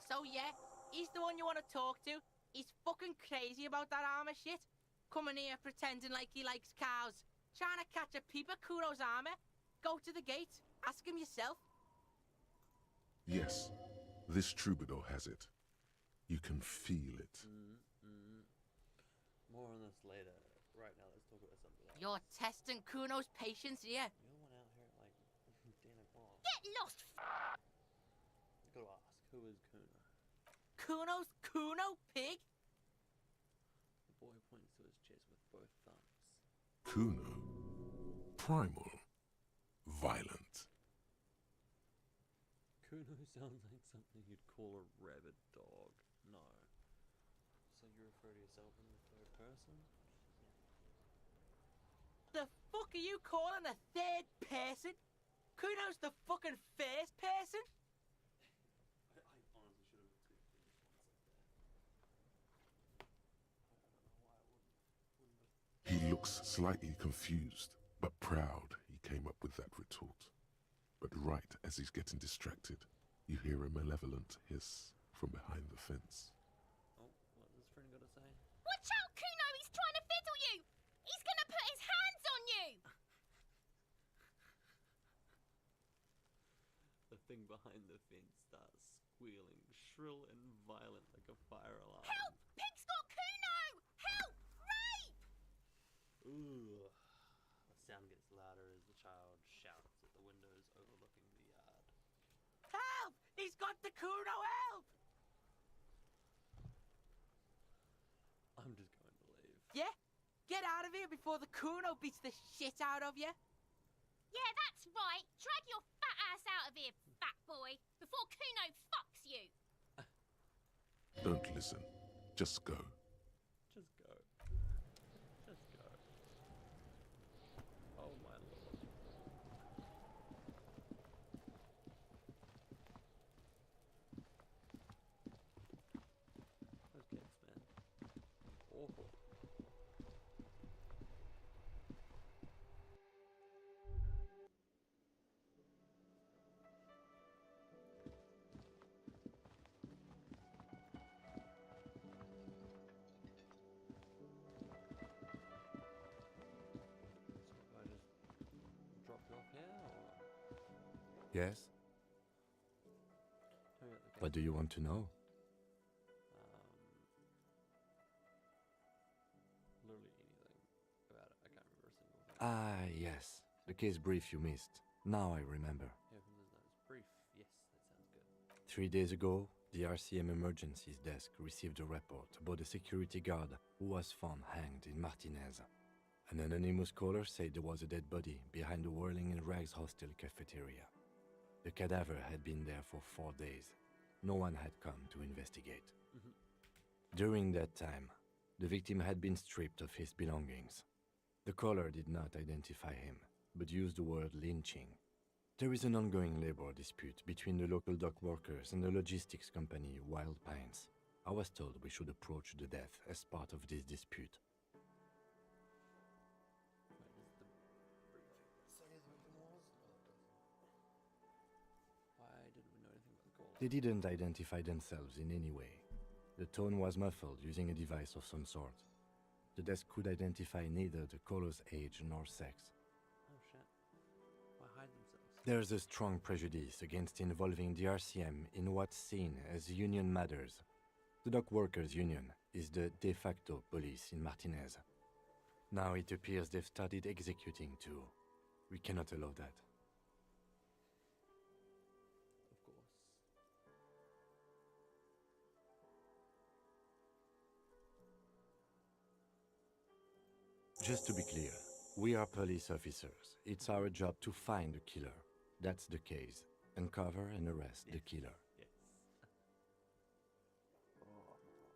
So yeah, he's the one you want to talk to. He's fucking crazy about that armor shit. Coming here pretending like he likes cows. Trying to catch a peep at Kuro's armor. Go to the gate. Ask him yourself. Yes, this troubadour has it. You can feel it. More on this later. Right now, let's talk about something else. You're testing Kuno's patience here. You're the one out here at like 10 o'clock. Get lost! Gotta ask, who is Kuno? Kuno's Kuno, pig? The boy points to his chest with both thumbs. Kuno. Primal. Violent. Kuno sounds like something you'd call a rabid dog. No. So you refer to yourself in the third person? The fuck are you calling a third person? Kuno's the fucking first person? I honestly should have tweaked the response like that. He looks slightly confused, but proud he came up with that retort. But right as he's getting distracted, you hear a malevolent hiss from behind the fence. Oh, what's his friend got to say? Watch out, Kuno! He's trying to fiddle you! He's gonna put his hands on you! The thing behind the fence starts squealing, shrill and violent like a fire alarm. Help! Pig's got Kuno! Help! Rape! Ugh. The sound gets louder as the child shouts at the windows overlooking the yard. Help! He's got the Kuno, help! I'm just going to leave. Yeah? Get out of here before the Kuno beats the shit out of you. Yeah, that's right. Drag your fat ass out of here, fat boy, before Kuno fucks you. Don't listen. Just go. Just go. Just go. Oh my lord. Those kids, man. Awful. So I just drop you off here, or? Yes? What do you want to know? Literally anything about it. I can't remember a single thing. Ah, yes. The case brief you missed. Now I remember. Yeah, from those notes. Brief. Yes, that sounds good. 3 days ago, the RCM Emergencies Desk received a report about a security guard who was found hanged in Martinez. An anonymous caller said there was a dead body behind the Whirling in Rags hostel cafeteria. The cadaver had been there for 4 days. No one had come to investigate. During that time, the victim had been stripped of his belongings. The caller did not identify him, but used the word lynching. There is an ongoing labor dispute between the local dock workers and the logistics company Wild Pines. I was told we should approach the death as part of this dispute. Why didn't we know anything about the caller? They didn't identify themselves in any way. The tone was muffled using a device of some sort. The desk could identify neither the caller's age nor sex. Oh shit. Why hide themselves? There's a strong prejudice against involving the RCM in what's seen as union matters. The dock workers' union is the de facto police in Martinez. Now it appears they've started executing too. We cannot allow that. Of course. Just to be clear, we are police officers. It's our job to find the killer. That's the case. Uncover and arrest the killer. Yes. Oh, my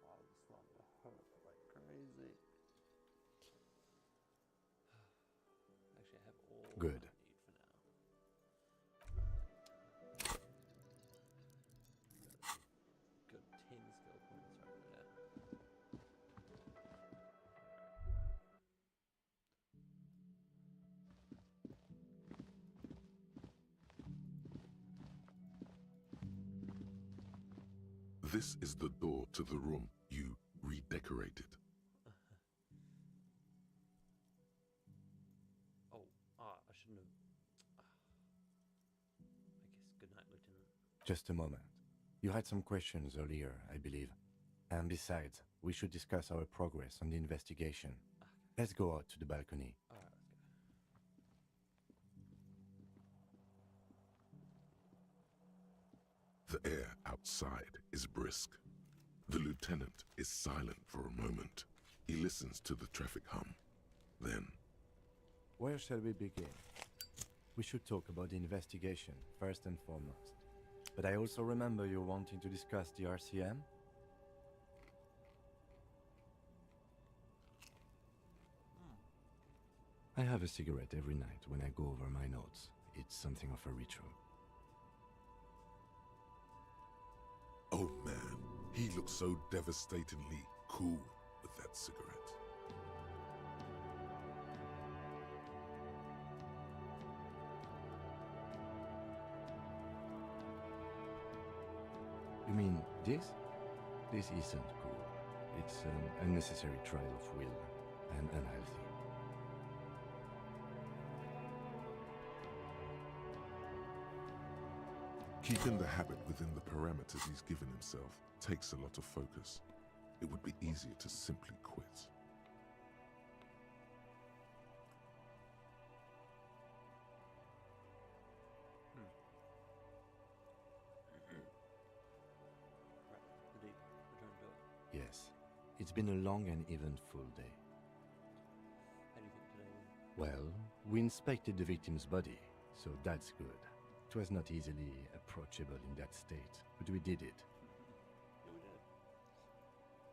arm's starting to hurt like crazy. Actually, I have all Good. I need for now. Got 10 skill points right there. This is the door to the room you redecorated. I shouldn't have. I guess good night, Lieutenant. Just a moment. You had some questions earlier, I believe. And besides, we should discuss our progress on the investigation. Let's go out to the balcony. Alright, let's go. The air outside is brisk. The lieutenant is silent for a moment. He listens to the traffic hum. Then, Where shall we begin? We should talk about the investigation, first and foremost. But I also remember you wanting to discuss the RCM? I have a cigarette every night when I go over my notes. It's something of a ritual. oh man, he looks so devastatingly cool with that cigarette. You mean this? This isn't cool. It's an unnecessary trial of will and unhealthy. Keeping the habit within the parameters he's given himself takes a lot of focus. It would be easier to simply quit. Yes, it's been a long and eventful day. How do you think today went? Well, we inspected the victim's body, so that's good. It was not easily approachable in that state, but we did it. Yeah, we did.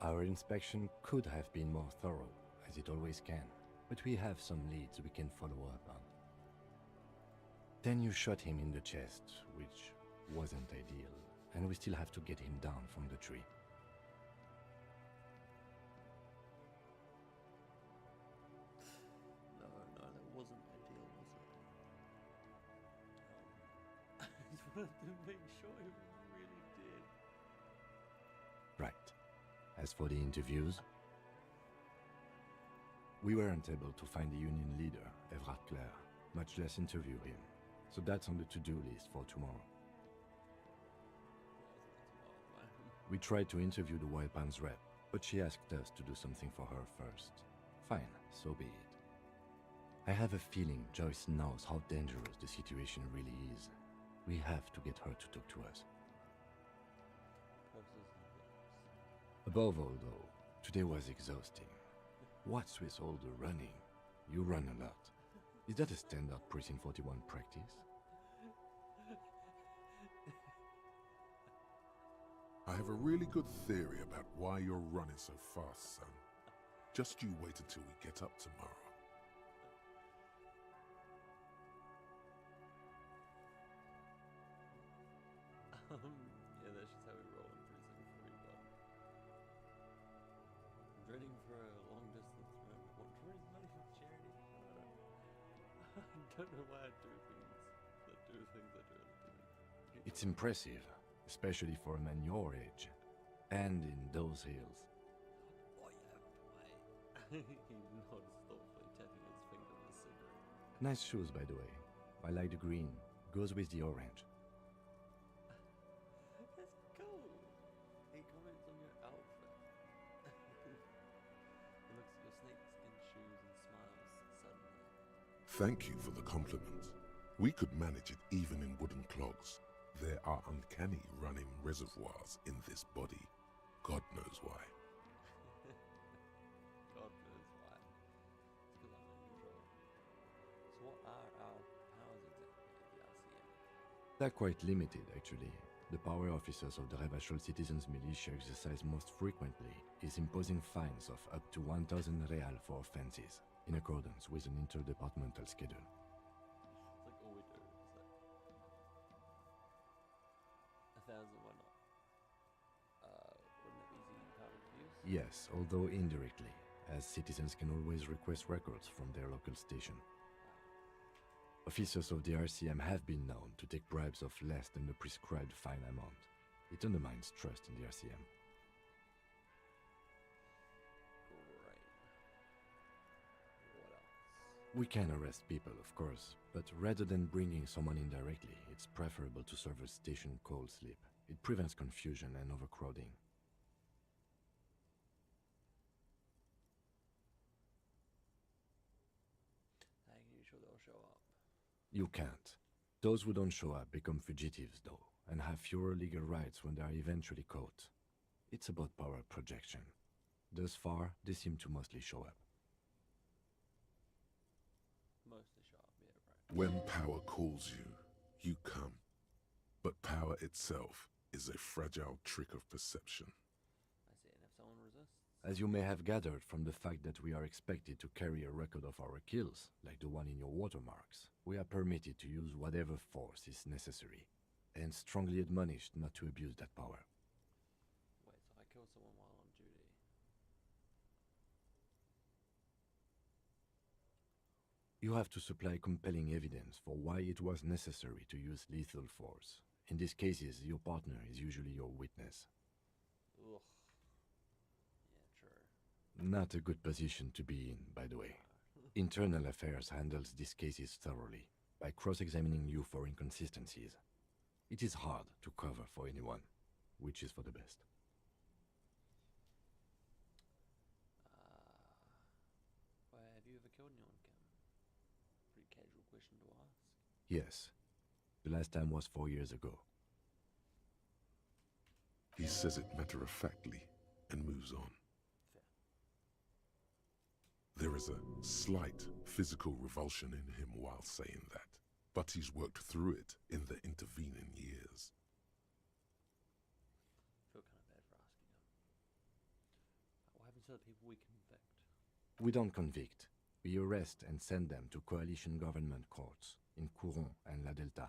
Our inspection could have been more thorough, as it always can, but we have some leads we can follow up on. Then you shot him in the chest, which wasn't ideal, and we still have to get him down from the tree. No, that wasn't ideal, was it? I just wanted to make sure it really did. Right. As for the interviews, we weren't able to find the union leader, Everard Clare, much less interview him. So that's on the to-do list for tomorrow. We tried to interview the Wild Pines rep, but she asked us to do something for her first. Fine, so be it. I have a feeling Joyce knows how dangerous the situation really is. We have to get her to talk to us. Above all, though, today was exhausting. What's with all the running? You run a lot. Is that a standard Precinct 41 practice? I have a really good theory about why you're running so fast, son. Just you wait until we get up tomorrow. Yeah, that's just how we roll in Precinct 41. Dreading for a long distance run. Want to raise money for charity? I don't know why I do things that do things I do. It's impressive, especially for a man your age. And in those hills. Oh yeah, boy. He nods thoughtfully, tapping his finger with a cigarette. Nice shoes, by the way. I like the green. Goes with the orange. That's cool. He comments on your outfit. He looks at your snakeskin shoes and smiles suddenly. Thank you for the compliment. We could manage it even in wooden clogs. There are uncanny running reservoirs in this body. God knows why. God knows why. It's because I'm in control. So what are our powers exactly at the RCM? They're quite limited, actually. The power officers of the Rebachol Citizens Militia exercise most frequently is imposing fines of up to 1,000 real for offenses, in accordance with an interdepartmental schedule. It's like all we do is like 1,000, why not? Wouldn't it be easy power to use? Yes, although indirectly, as citizens can always request records from their local station. Officers of the RCM have been known to take bribes of less than the prescribed fine amount. It undermines trust in the RCM. Great. What else? We can arrest people, of course, but rather than bringing someone in directly, it's preferable to serve a station cold sleep. It prevents confusion and overcrowding. How can you sure they'll show up? You can't. Those who don't show up become fugitives, though, and have fewer legal rights when they are eventually caught. It's about power projection. Thus far, they seem to mostly show up. Mostly show up, yeah, right. When power calls you, you come. But power itself is a fragile trick of perception. I see, and if someone resists? As you may have gathered from the fact that we are expected to carry a record of our kills, like the one in your watermarks, we are permitted to use whatever force is necessary, and strongly admonished not to abuse that power. Wait, so I killed someone while on duty? You have to supply compelling evidence for why it was necessary to use lethal force. In these cases, your partner is usually your witness. Ugh. Yeah, true. Not a good position to be in, by the way. Internal Affairs handles these cases thoroughly, by cross-examining you for inconsistencies. It is hard to cover for anyone, which is for the best. Well, have you ever killed anyone, Kim? Pretty casual question to ask. Yes. The last time was 4 years ago. He says it matter-of-factly and moves on. Fair. There is a slight physical revulsion in him while saying that, but he's worked through it in the intervening years. I feel kind of bad for asking him. What happens to the people we convict? We don't convict. We arrest and send them to coalition government courts in Couron and La Delta.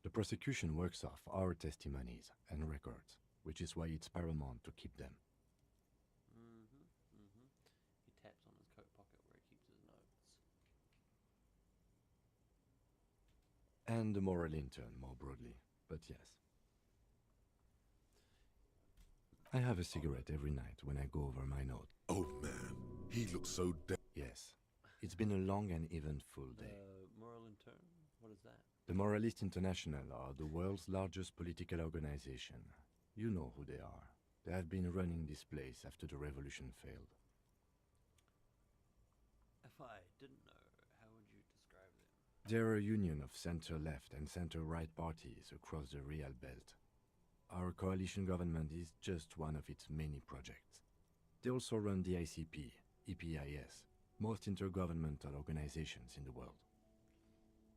The prosecution works off our testimonies and records, which is why it's paramount to keep them. He taps on his coat pocket where he keeps his notes. And the moral intern, more broadly, but yes. I have a cigarette every night when I go over my note. Oh man, he looks so dead. Yes. It's been a long and eventful day. Moral intern? What is that? The Moralists International are the world's largest political organization. You know who they are. They have been running this place after the revolution failed. If I didn't know, how would you describe them? They're a union of center-left and center-right parties across the Real Belt. Our coalition government is just one of its many projects. They also run the ICP, EPIS, most intergovernmental organizations in the world.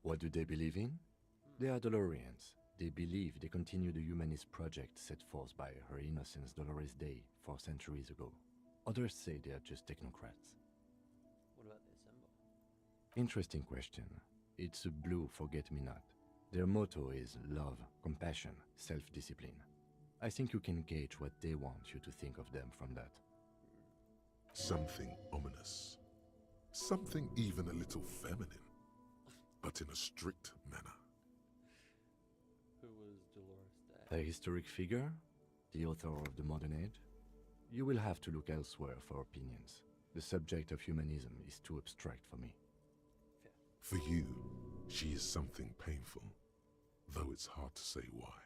What do they believe in? They are Dolorians. They believe they continue the humanist project set forth by Her Innocence Dolores Day 4 centuries ago. Others say they are just technocrats. What about their symbol? Interesting question. It's a blue forget-me-not. Their motto is love, compassion, self-discipline. I think you can gauge what they want you to think of them from that. Something ominous. Something even a little feminine, but in a strict manner. Who was Dolores Day? A historic figure? The author of the modern age? You will have to look elsewhere for opinions. The subject of humanism is too abstract for me. For you, she is something painful, though it's hard to say why.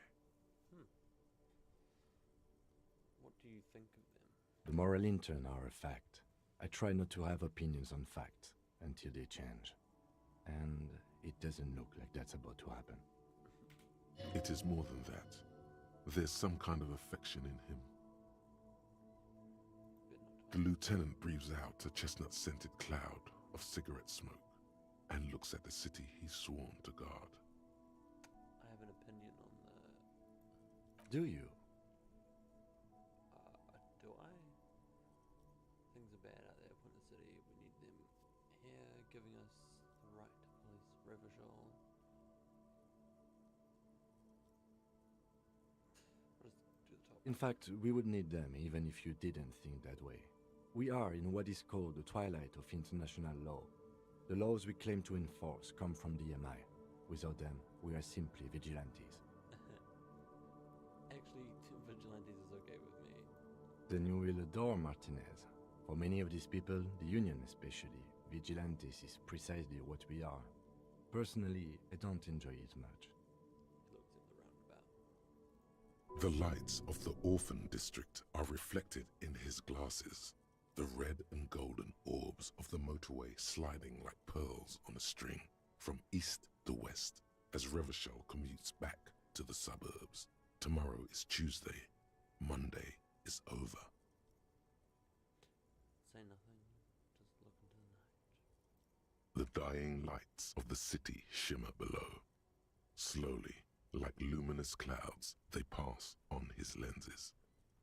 What do you think of them? The moral intern are a fact. I try not to have opinions on facts until they change. And it doesn't look like that's about to happen. It is more than that. There's some kind of affection in him. The lieutenant breathes out a chestnut-scented cloud of cigarette smoke and looks at the city he's sworn to guard. I have an opinion on Do you? do I? Things are bad out there in the city. We need them here, giving us the right to police Revachol. Let's do the top. In fact, we would need them even if you didn't think that way. We are in what is called the twilight of international law. The laws we claim to enforce come from the MI. Without them, we are simply vigilantes. Actually, vigilantes is okay with me. Then you will adore Martinez. For many of these people, the Union especially, vigilantes is precisely what we are. Personally, I don't enjoy it much. He looks at the roundabout. The lights of the orphan district are reflected in his glasses. The red and golden orbs of the motorway sliding like pearls on a string from east to west as Revachol commutes back to the suburbs. Tomorrow is Tuesday. Monday is over. Say nothing, just look into the night. The dying lights of the city shimmer below. Slowly, like luminous clouds, they pass on his lenses.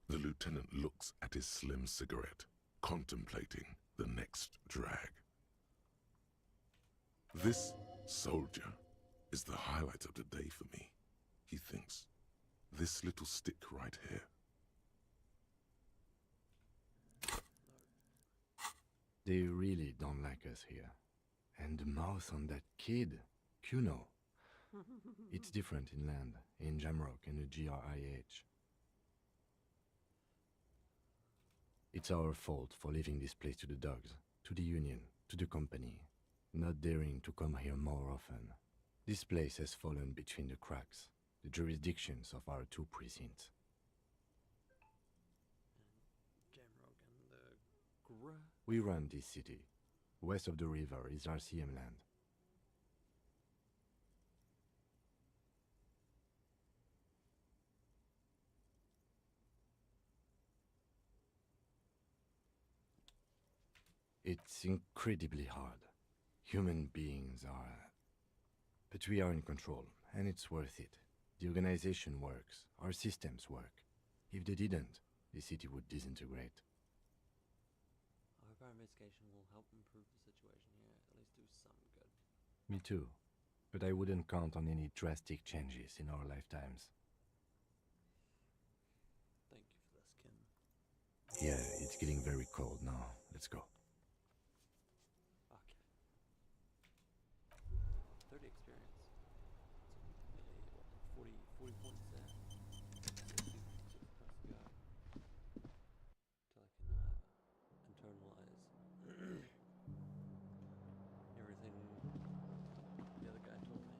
The lieutenant looks at his slim cigarette, contemplating the next drag. This soldier is the highlight of the day for me, he thinks. This little stick right here. They really don't like us here. And the mouth on that kid, Kuno. It's different inland, in Jamrock and the GRIH. It's our fault for leaving this place to the dogs, to the Union, to the company, not daring to come here more often. This place has fallen between the cracks, the jurisdictions of our 2 precincts. Jamrock and the We run this city. West of the river is RCM land. It's incredibly hard. Human beings are... But we are in control, and it's worth it. The organization works, our systems work. If they didn't, the city would disintegrate. I hope our investigation will help improve the situation here, at least do some good. Me too. But I wouldn't count on any drastic changes in our lifetimes. Thank you for this, Kim. Yeah, it's getting very cold now. Let's go. Okay. 30 experience. So, what, 40 points there. 60 plus to go. Till I can internalize everything the other guy told me.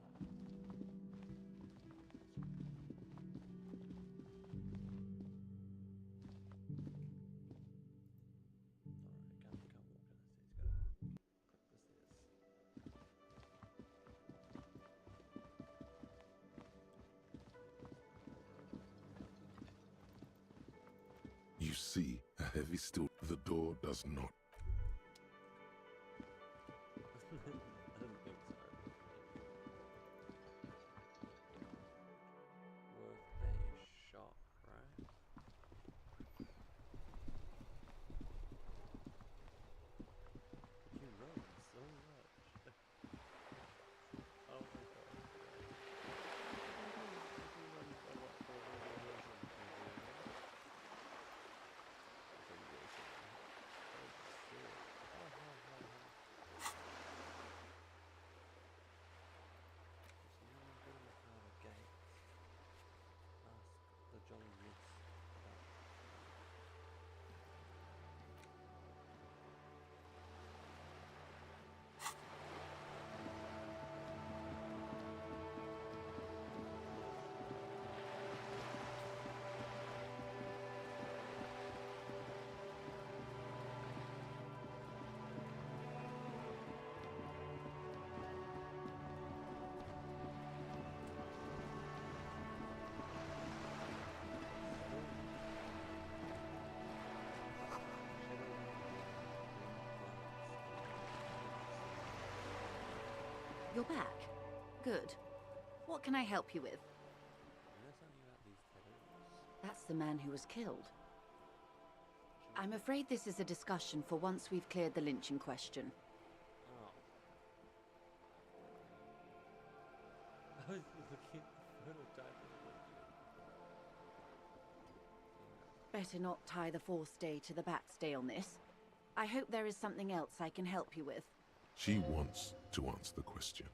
still. The door does not. I didn't think so. Worth a shot, right? You run so much. Oh my god. You run so much for the Jolly Miss. You're back. Good. What can I help you with? That's the man who was killed. I'm afraid this is a discussion for once we've cleared the lynching question. Oh. I was looking at the prototype of the Better not tie the fourth day to the bat's day on this. I hope there is something else I can help you with. She wants to answer the question.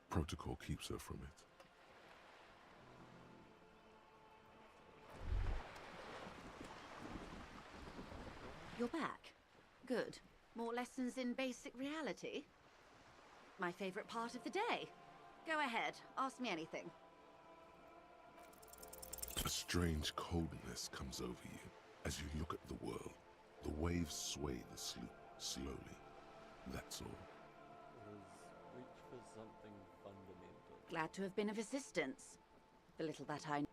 Protocol keeps her from it. You're back. Good. More lessons in basic reality? My favorite part of the day. Go ahead, ask me anything. A strange coldness comes over you as you look at the world. The waves sway the sloop slowly. That's all. reach for something fundamental. Glad to have been of assistance. The little that I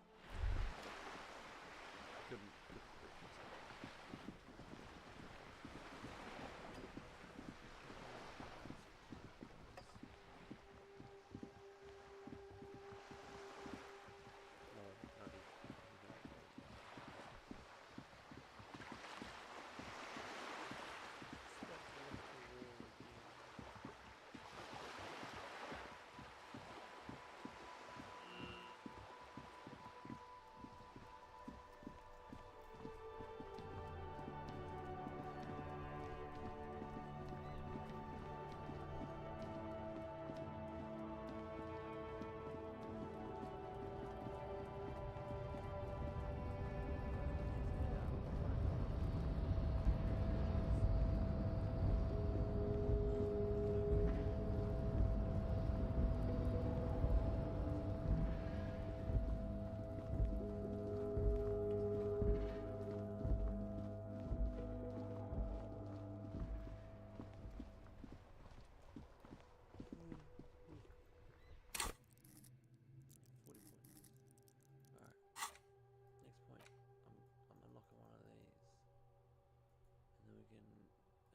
Couldn't.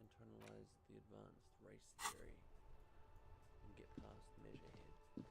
Internalize the advanced race theory and get past Measurehead.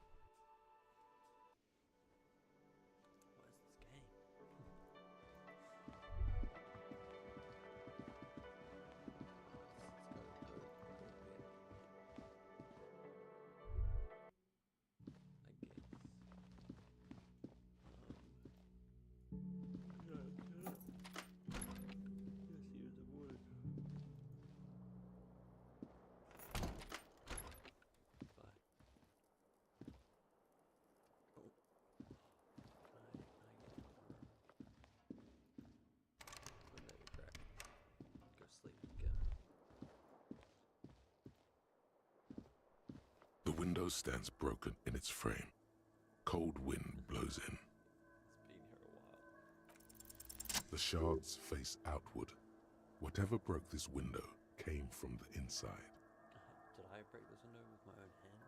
What is this game? The window stands broken in its frame. Cold wind blows in. It's been here a while. The shards face outward. Whatever broke this window came from the inside. Did I break this window with my own hands?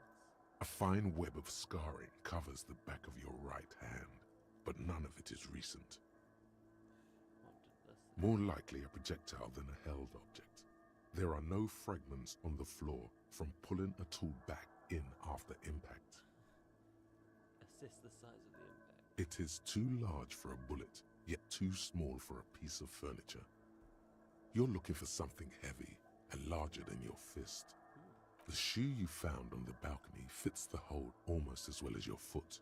A fine web of scarring covers the back of your right hand, but none of it is recent. What did this More likely a projectile than a held object. There are no fragments on the floor from pulling a tool back in after impact. Assess the size of the impact. It is too large for a bullet, yet too small for a piece of furniture. You're looking for something heavy and larger than your fist. The shoe you found on the balcony fits the hole almost as well as your foot.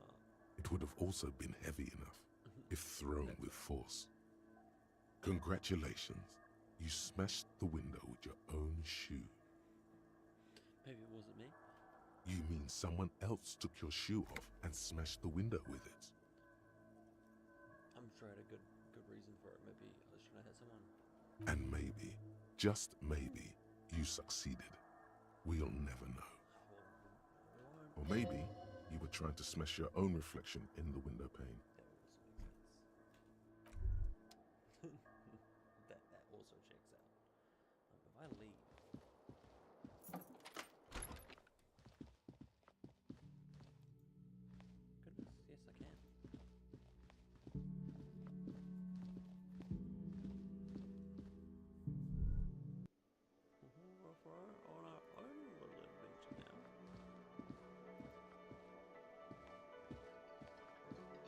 It would have also been heavy enough if thrown with force. Congratulations, you smashed the window with your own shoe. Maybe it wasn't me. You mean someone else took your shoe off and smashed the window with it? I'm sure I had a good reason for it. Maybe I was trying to hit someone. And maybe, just maybe, you succeeded. We'll never know. Or maybe you were trying to smash your own reflection in the window pane. That also checks out. If I leave. Goodness, yes I can. We're on our own little adventure now.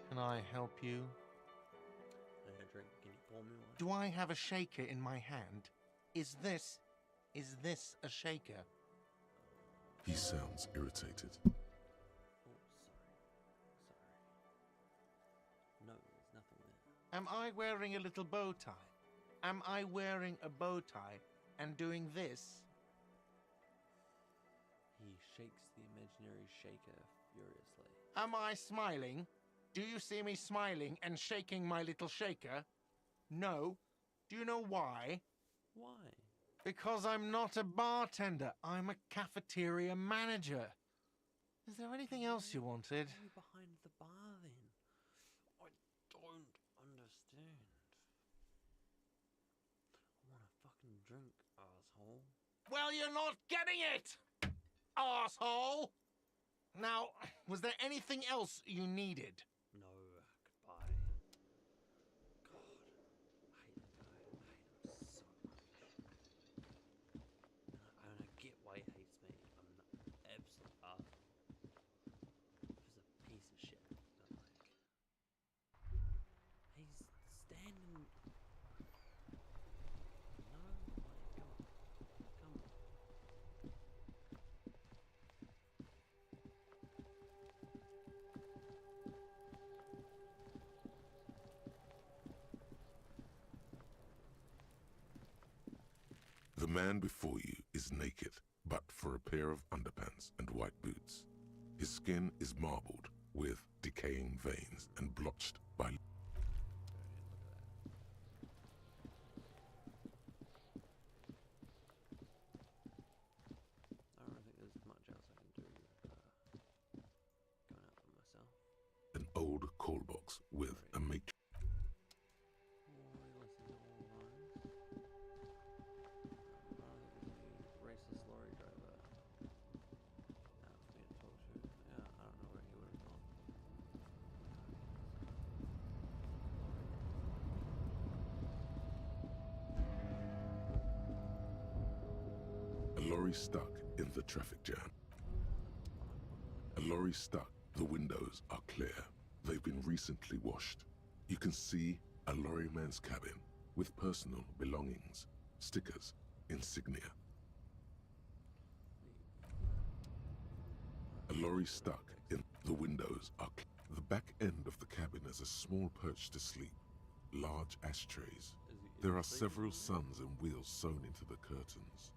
Can I help you? I need a drink. Can you pour me one? Do I have a shaker in my hand? Is this a shaker? He sounds irritated. Oh, sorry. No, there's nothing there. Am I wearing a little bow tie? Am I wearing a bow tie and doing this? He shakes the imaginary shaker furiously. Am I smiling? Do you see me smiling and shaking my little shaker? No. Do you know why? Why? Because I'm not a bartender. I'm a cafeteria manager. Is there anything else you wanted? Why are you behind the bar then? I don't understand. I want a fucking drink, asshole. Well, you're not getting it, asshole! Now, was there anything else you needed? No, goodbye. God, I hate that guy. I hate him so much. And I get why he hates me. I'm an absolute arsehole. He's a piece of shit. But like, he's standing. No, like, come on. Come on. The man before you is naked, but for a pair of underpants and white boots. His skin is marbled with decaying veins and blotched by... I don't think there's much else I can do going out for myself. an old call box with a matrix. Racist lorry driver. For me to talk to. Yeah, I don't know where he would have gone. A lorry stuck in the traffic jam. A lorry stuck. The windows are clear. They've been recently washed. You can see a lorryman's cabin with personal belongings, stickers, insignia. A lorry stuck in the windows are the back end of the cabin has a small perch to sleep, large ashtrays. There are several suns and wheels sewn into the curtains.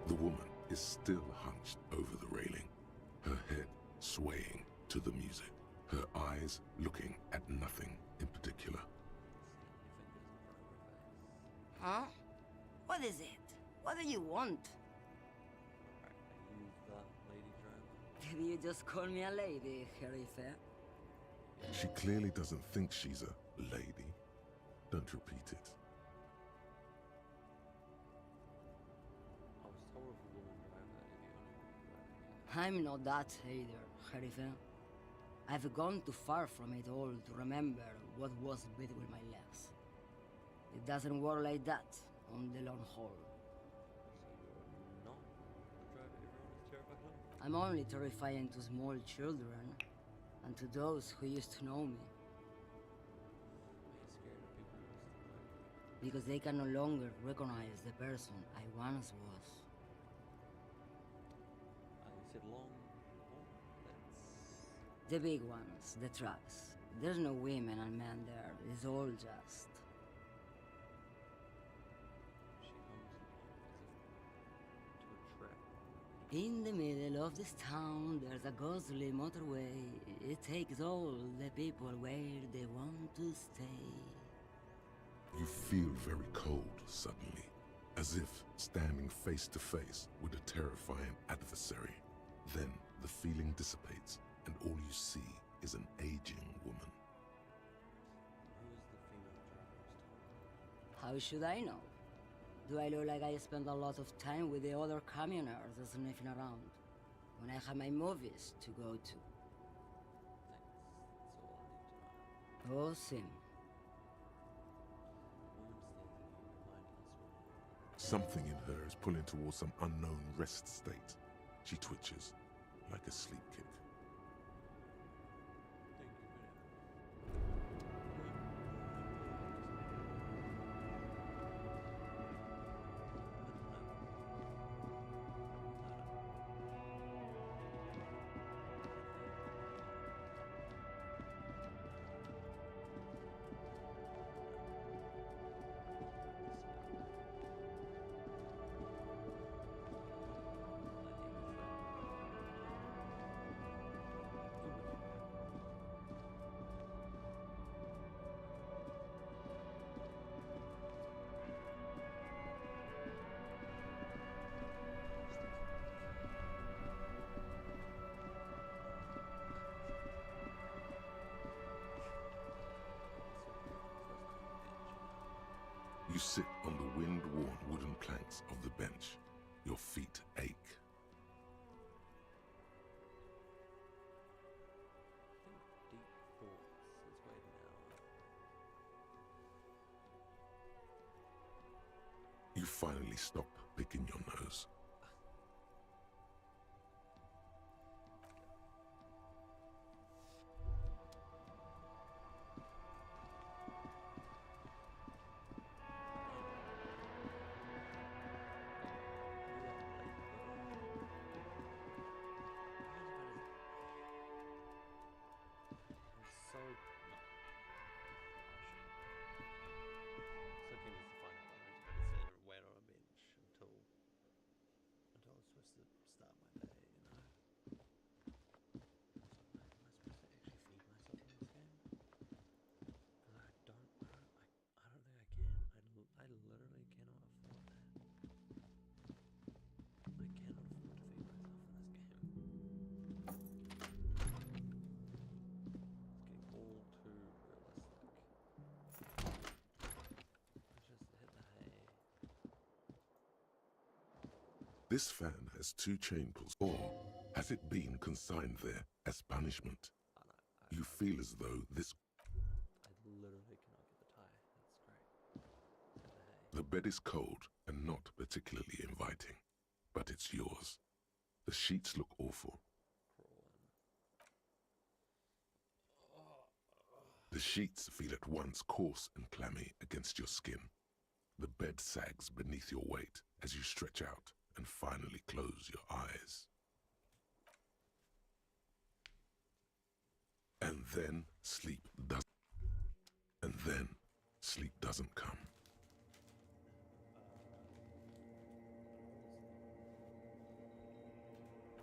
The woman is still hunched over the railing, her head swaying to the music, her eyes looking at nothing in particular. Huh? What is it? What do you want? Are you the lady driver? Did you just call me a lady, Harry Fair? She clearly doesn't think she's a lady. Don't repeat it. I was told of a woman driver if you only drive. I'm not that either, Sheriff. I've gone too far from it all to remember what was between my legs. It doesn't work like that on the long haul. So you're not the driver everyone is terrified of? I'm only terrifying to small children and to those who used to know me. Are you scared of people who used to know you? Because they can no longer recognize the person I once was. You said long haul? That's... The big ones, the trucks. There's no women and men there, it's all just... She owns the pond as if to a trap. In the middle of this town, there's a ghostly motorway. It takes all the people where they want to stay. You feel very cold suddenly, as if standing face to face with a terrifying adversary. Then the feeling dissipates, and all you see is an aging woman. Who is the female driver who's talking? How should I know? Do I look like I spend a lot of time with the other commoners sniffing around when I have my movies to go to? That's all I need to know. Oh, Sim. Something in her is pulling towards some unknown rest state. She twitches, like a sleep kick. You sit on the wind-worn wooden planks of the bench. Your feet ache. I think deep thoughts is waiting out. You finally stop picking your nose. So keen to find out whether it's better to wait on a bench until I was supposed to start my day, you know. Am I supposed to actually feed myself in this game? Because I don't think I can. I literally cannot afford that. I cannot afford to feed myself in this game. All too realistic. Let's just hit the hay. This fan has 2 chain pulls, or has it been consigned there as punishment? You feel as though this... I literally cannot get the tie. That's great. Hit the hay. The bed is cold and not particularly inviting, but it's yours. The sheets look awful. The sheets feel at once coarse and clammy against your skin. The bed sags beneath your weight as you stretch out and finally close your eyes. And then sleep doesn't come.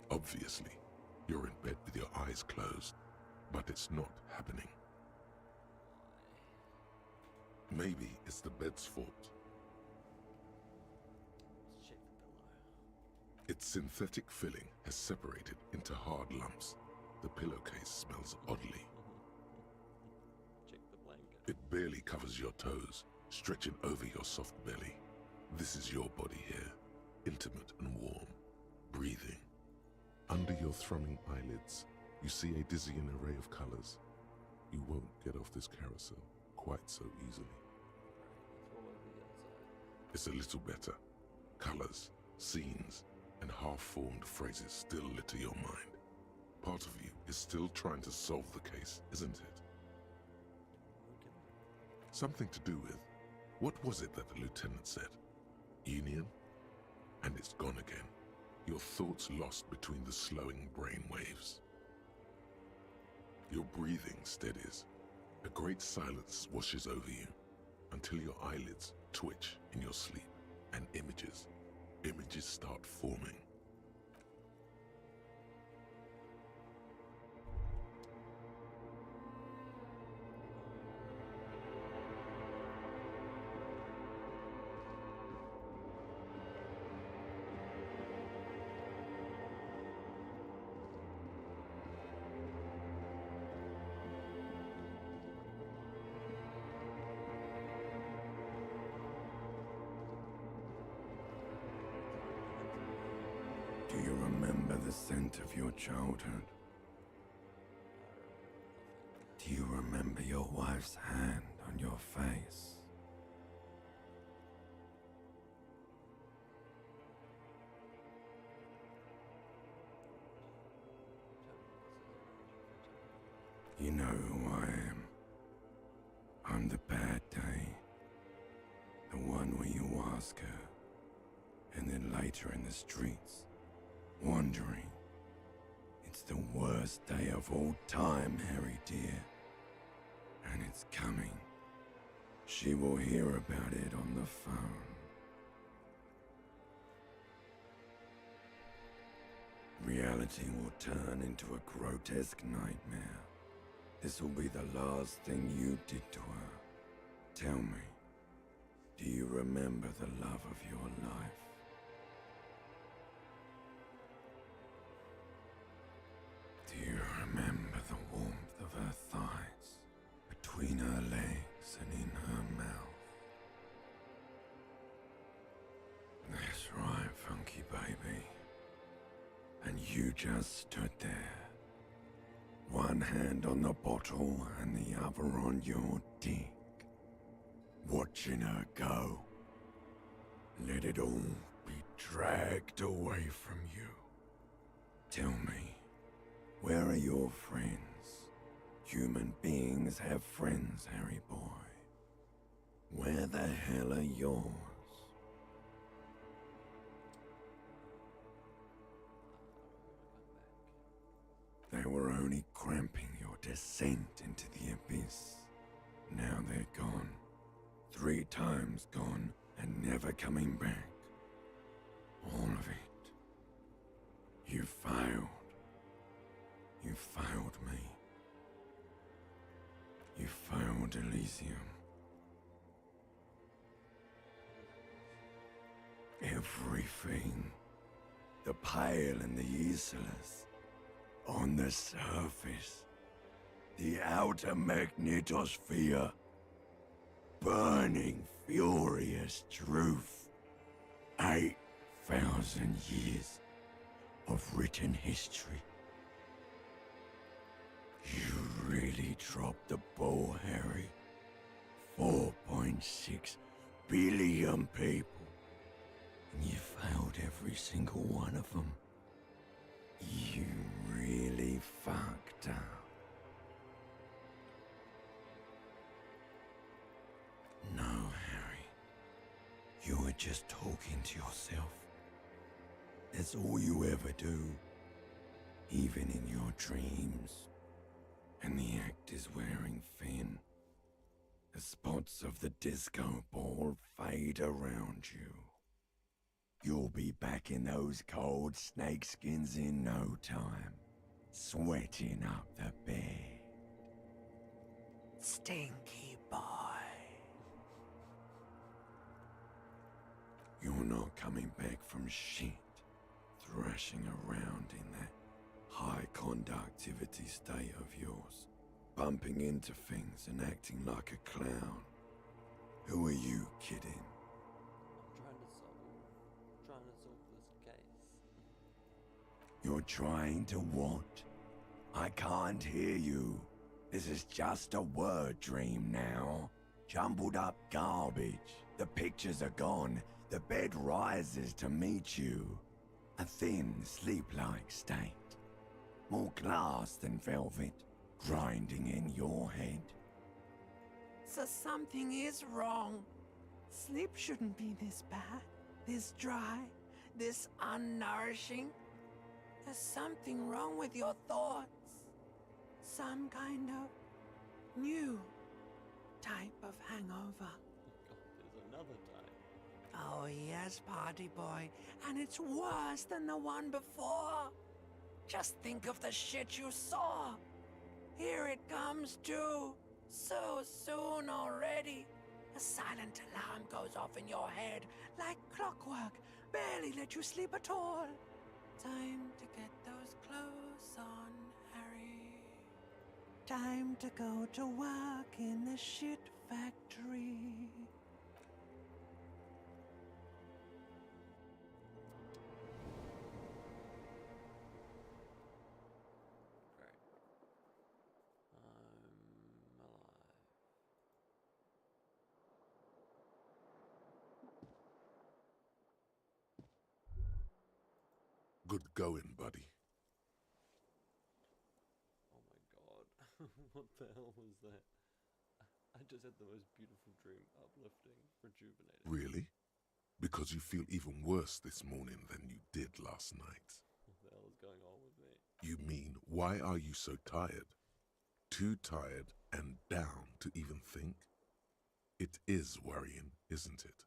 Obviously, you're in bed with your eyes closed, but it's not happening. Maybe it's the bed's fault. Let's check the pillow. Its synthetic filling has separated into hard lumps. The pillowcase smells oddly. Check the blanket. It barely covers your toes, stretching over your soft belly. This is your body here, intimate and warm, breathing. Under your thrumming eyelids, you see a dizzying array of colors. You won't get off this carousel quite so easily. It's a little better. Colors, scenes, and half-formed phrases still litter your mind. Part of you is still trying to solve the case, isn't it? Something to do with, what was it that the lieutenant said? Union? And it's gone again. Your thoughts lost between the slowing brain waves. Your breathing steadies. A great silence washes over you until your eyelids twitch in your sleep and images start forming. Do you remember the scent of your childhood? Do you remember your wife's hand on your face? You know who I am. I'm the bad day. The one where you ask her, and then later in the streets, wandering. It's the worst day of all time, Harry dear. And it's coming. She will hear about it on the phone. Reality will turn into a grotesque nightmare. This will be the last thing you did to her. Tell me, do you remember the love of your life? Do you remember the warmth of her thighs, between her legs and in her mouth? That's right, funky baby. And you just stood there. One hand on the bottle and the other on your dick. Watching her go. Let it all be dragged away from you. Tell me, where are your friends? Human beings have friends, Harry boy. Where the hell are yours? They were only cramping your descent into the abyss. Now they're gone. 3 times gone and never coming back. All of it. You failed. You failed me. You failed Elysium. Everything. The pale and the useless. On the surface. The outer magnetosphere. Burning, furious truth. 8,000 years of written history. You really dropped the ball, Harry. 4.6 billion people. And you failed every single one of them. You really fucked up. No, Harry. You were just talking to yourself. That's all you ever do. Even in your dreams. And the act is wearing thin. The spots of the disco ball fade around you. You'll be back in those cold snakeskins in no time. Sweating up the bed. Stinky boy. You're not coming back from shit. Thrashing around in that high conductivity state of yours. bumping into things and acting like a clown. Who are you kidding? I'm trying to solve this case. You're trying to what? I can't hear you. This is just a word dream now. Jumbled up garbage. The pictures are gone. The bed rises to meet you. A thin, sleep-like state. More glass than velvet, grinding in your head. So something is wrong. Sleep shouldn't be this bad, this dry, this unnourishing. There's something wrong with your thoughts. Some kind of new type of hangover. God, there's another type. Oh yes, party boy, and it's worse than the one before. Just think of the shit you saw. Here it comes too. So soon already. A silent alarm goes off in your head like clockwork. Barely let you sleep at all. Time to get those clothes on, Harry. Time to go to work in the shit factory. Good going, buddy. Oh my god. What the hell was that? I just had the most beautiful dream. Uplifting, rejuvenating. Really? Because you feel even worse this morning than you did last night. What the hell is going on with me? You mean, why are you so tired? Too tired and down to even think? It is worrying, isn't it?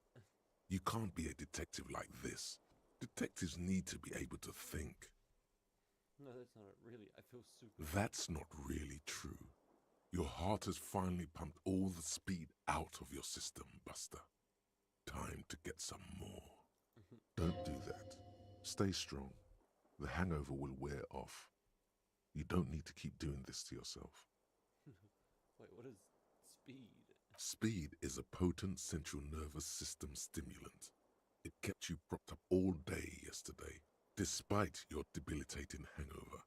You can't be a detective like this. Detectives need to be able to think. No, that's not it, really. I feel super... That's not really true. Your heart has finally pumped all the speed out of your system, Buster. Time to get some more. Don't do that. Stay strong. The hangover will wear off. You don't need to keep doing this to yourself. Wait, what is speed? Speed is a potent central nervous system stimulant. It kept you propped up all day yesterday, despite your debilitating hangover.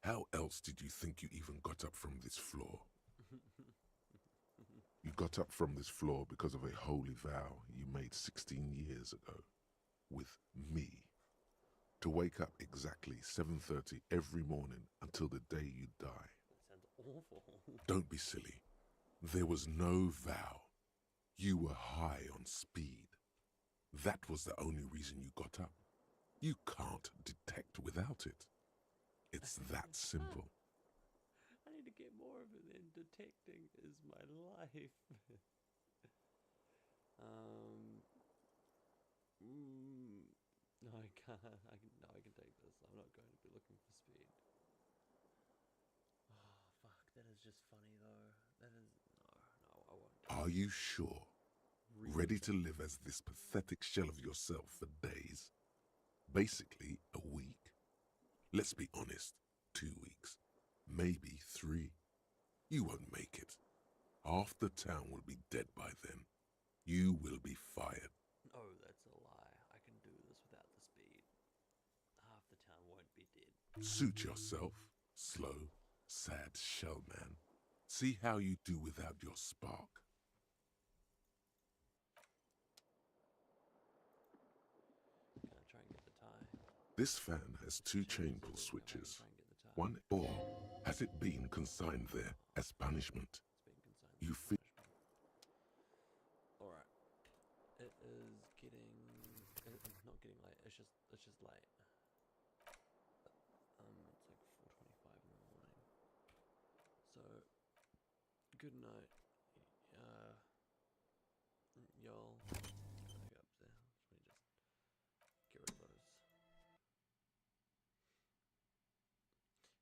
How else did you think you even got up from this floor? You got up from this floor because of a holy vow you made 16 years ago, with me. To wake up exactly 7:30 every morning until the day you die. That sounds awful. Don't be silly. There was no vow. You were high on speed. That was the only reason you got up. You can't detect without it. It's that simple. I need to get more of it then. Detecting is my life. No, I can't. I can take this. I'm not going to be looking for speed. Oh, fuck. That is just funny, though. That is... No, I won't. Are you sure? Ready to live as this pathetic shell of yourself for days? Basically, a week? Let's be honest, 2 weeks. Maybe 3. You won't make it. Half the town will be dead by then. You will be fired. Oh, that's a lie. I can do this without the speed. Half the town won't be dead. Suit yourself, slow, sad shell man. See how you do without your spark. Gonna try and get the tie. This fan has 2 chain pull switches. One, or has it been consigned there as punishment? You feel... Alright. It is getting... It's not getting late, it's just late. It's like 4:25 in the morning. So, good night. Y'all. Gotta go up there. Let me just get rid of those.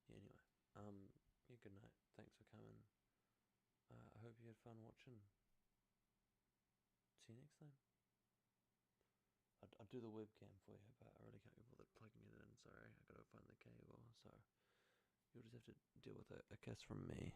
Yeah, anyway. Yeah, good night. Thanks for coming. I hope you had fun watching. See you next time. I'll do the webcam for you, but I really can't be bothered plugging it in. Sorry, I gotta find the cable. So you'll just have to deal with a kiss from me.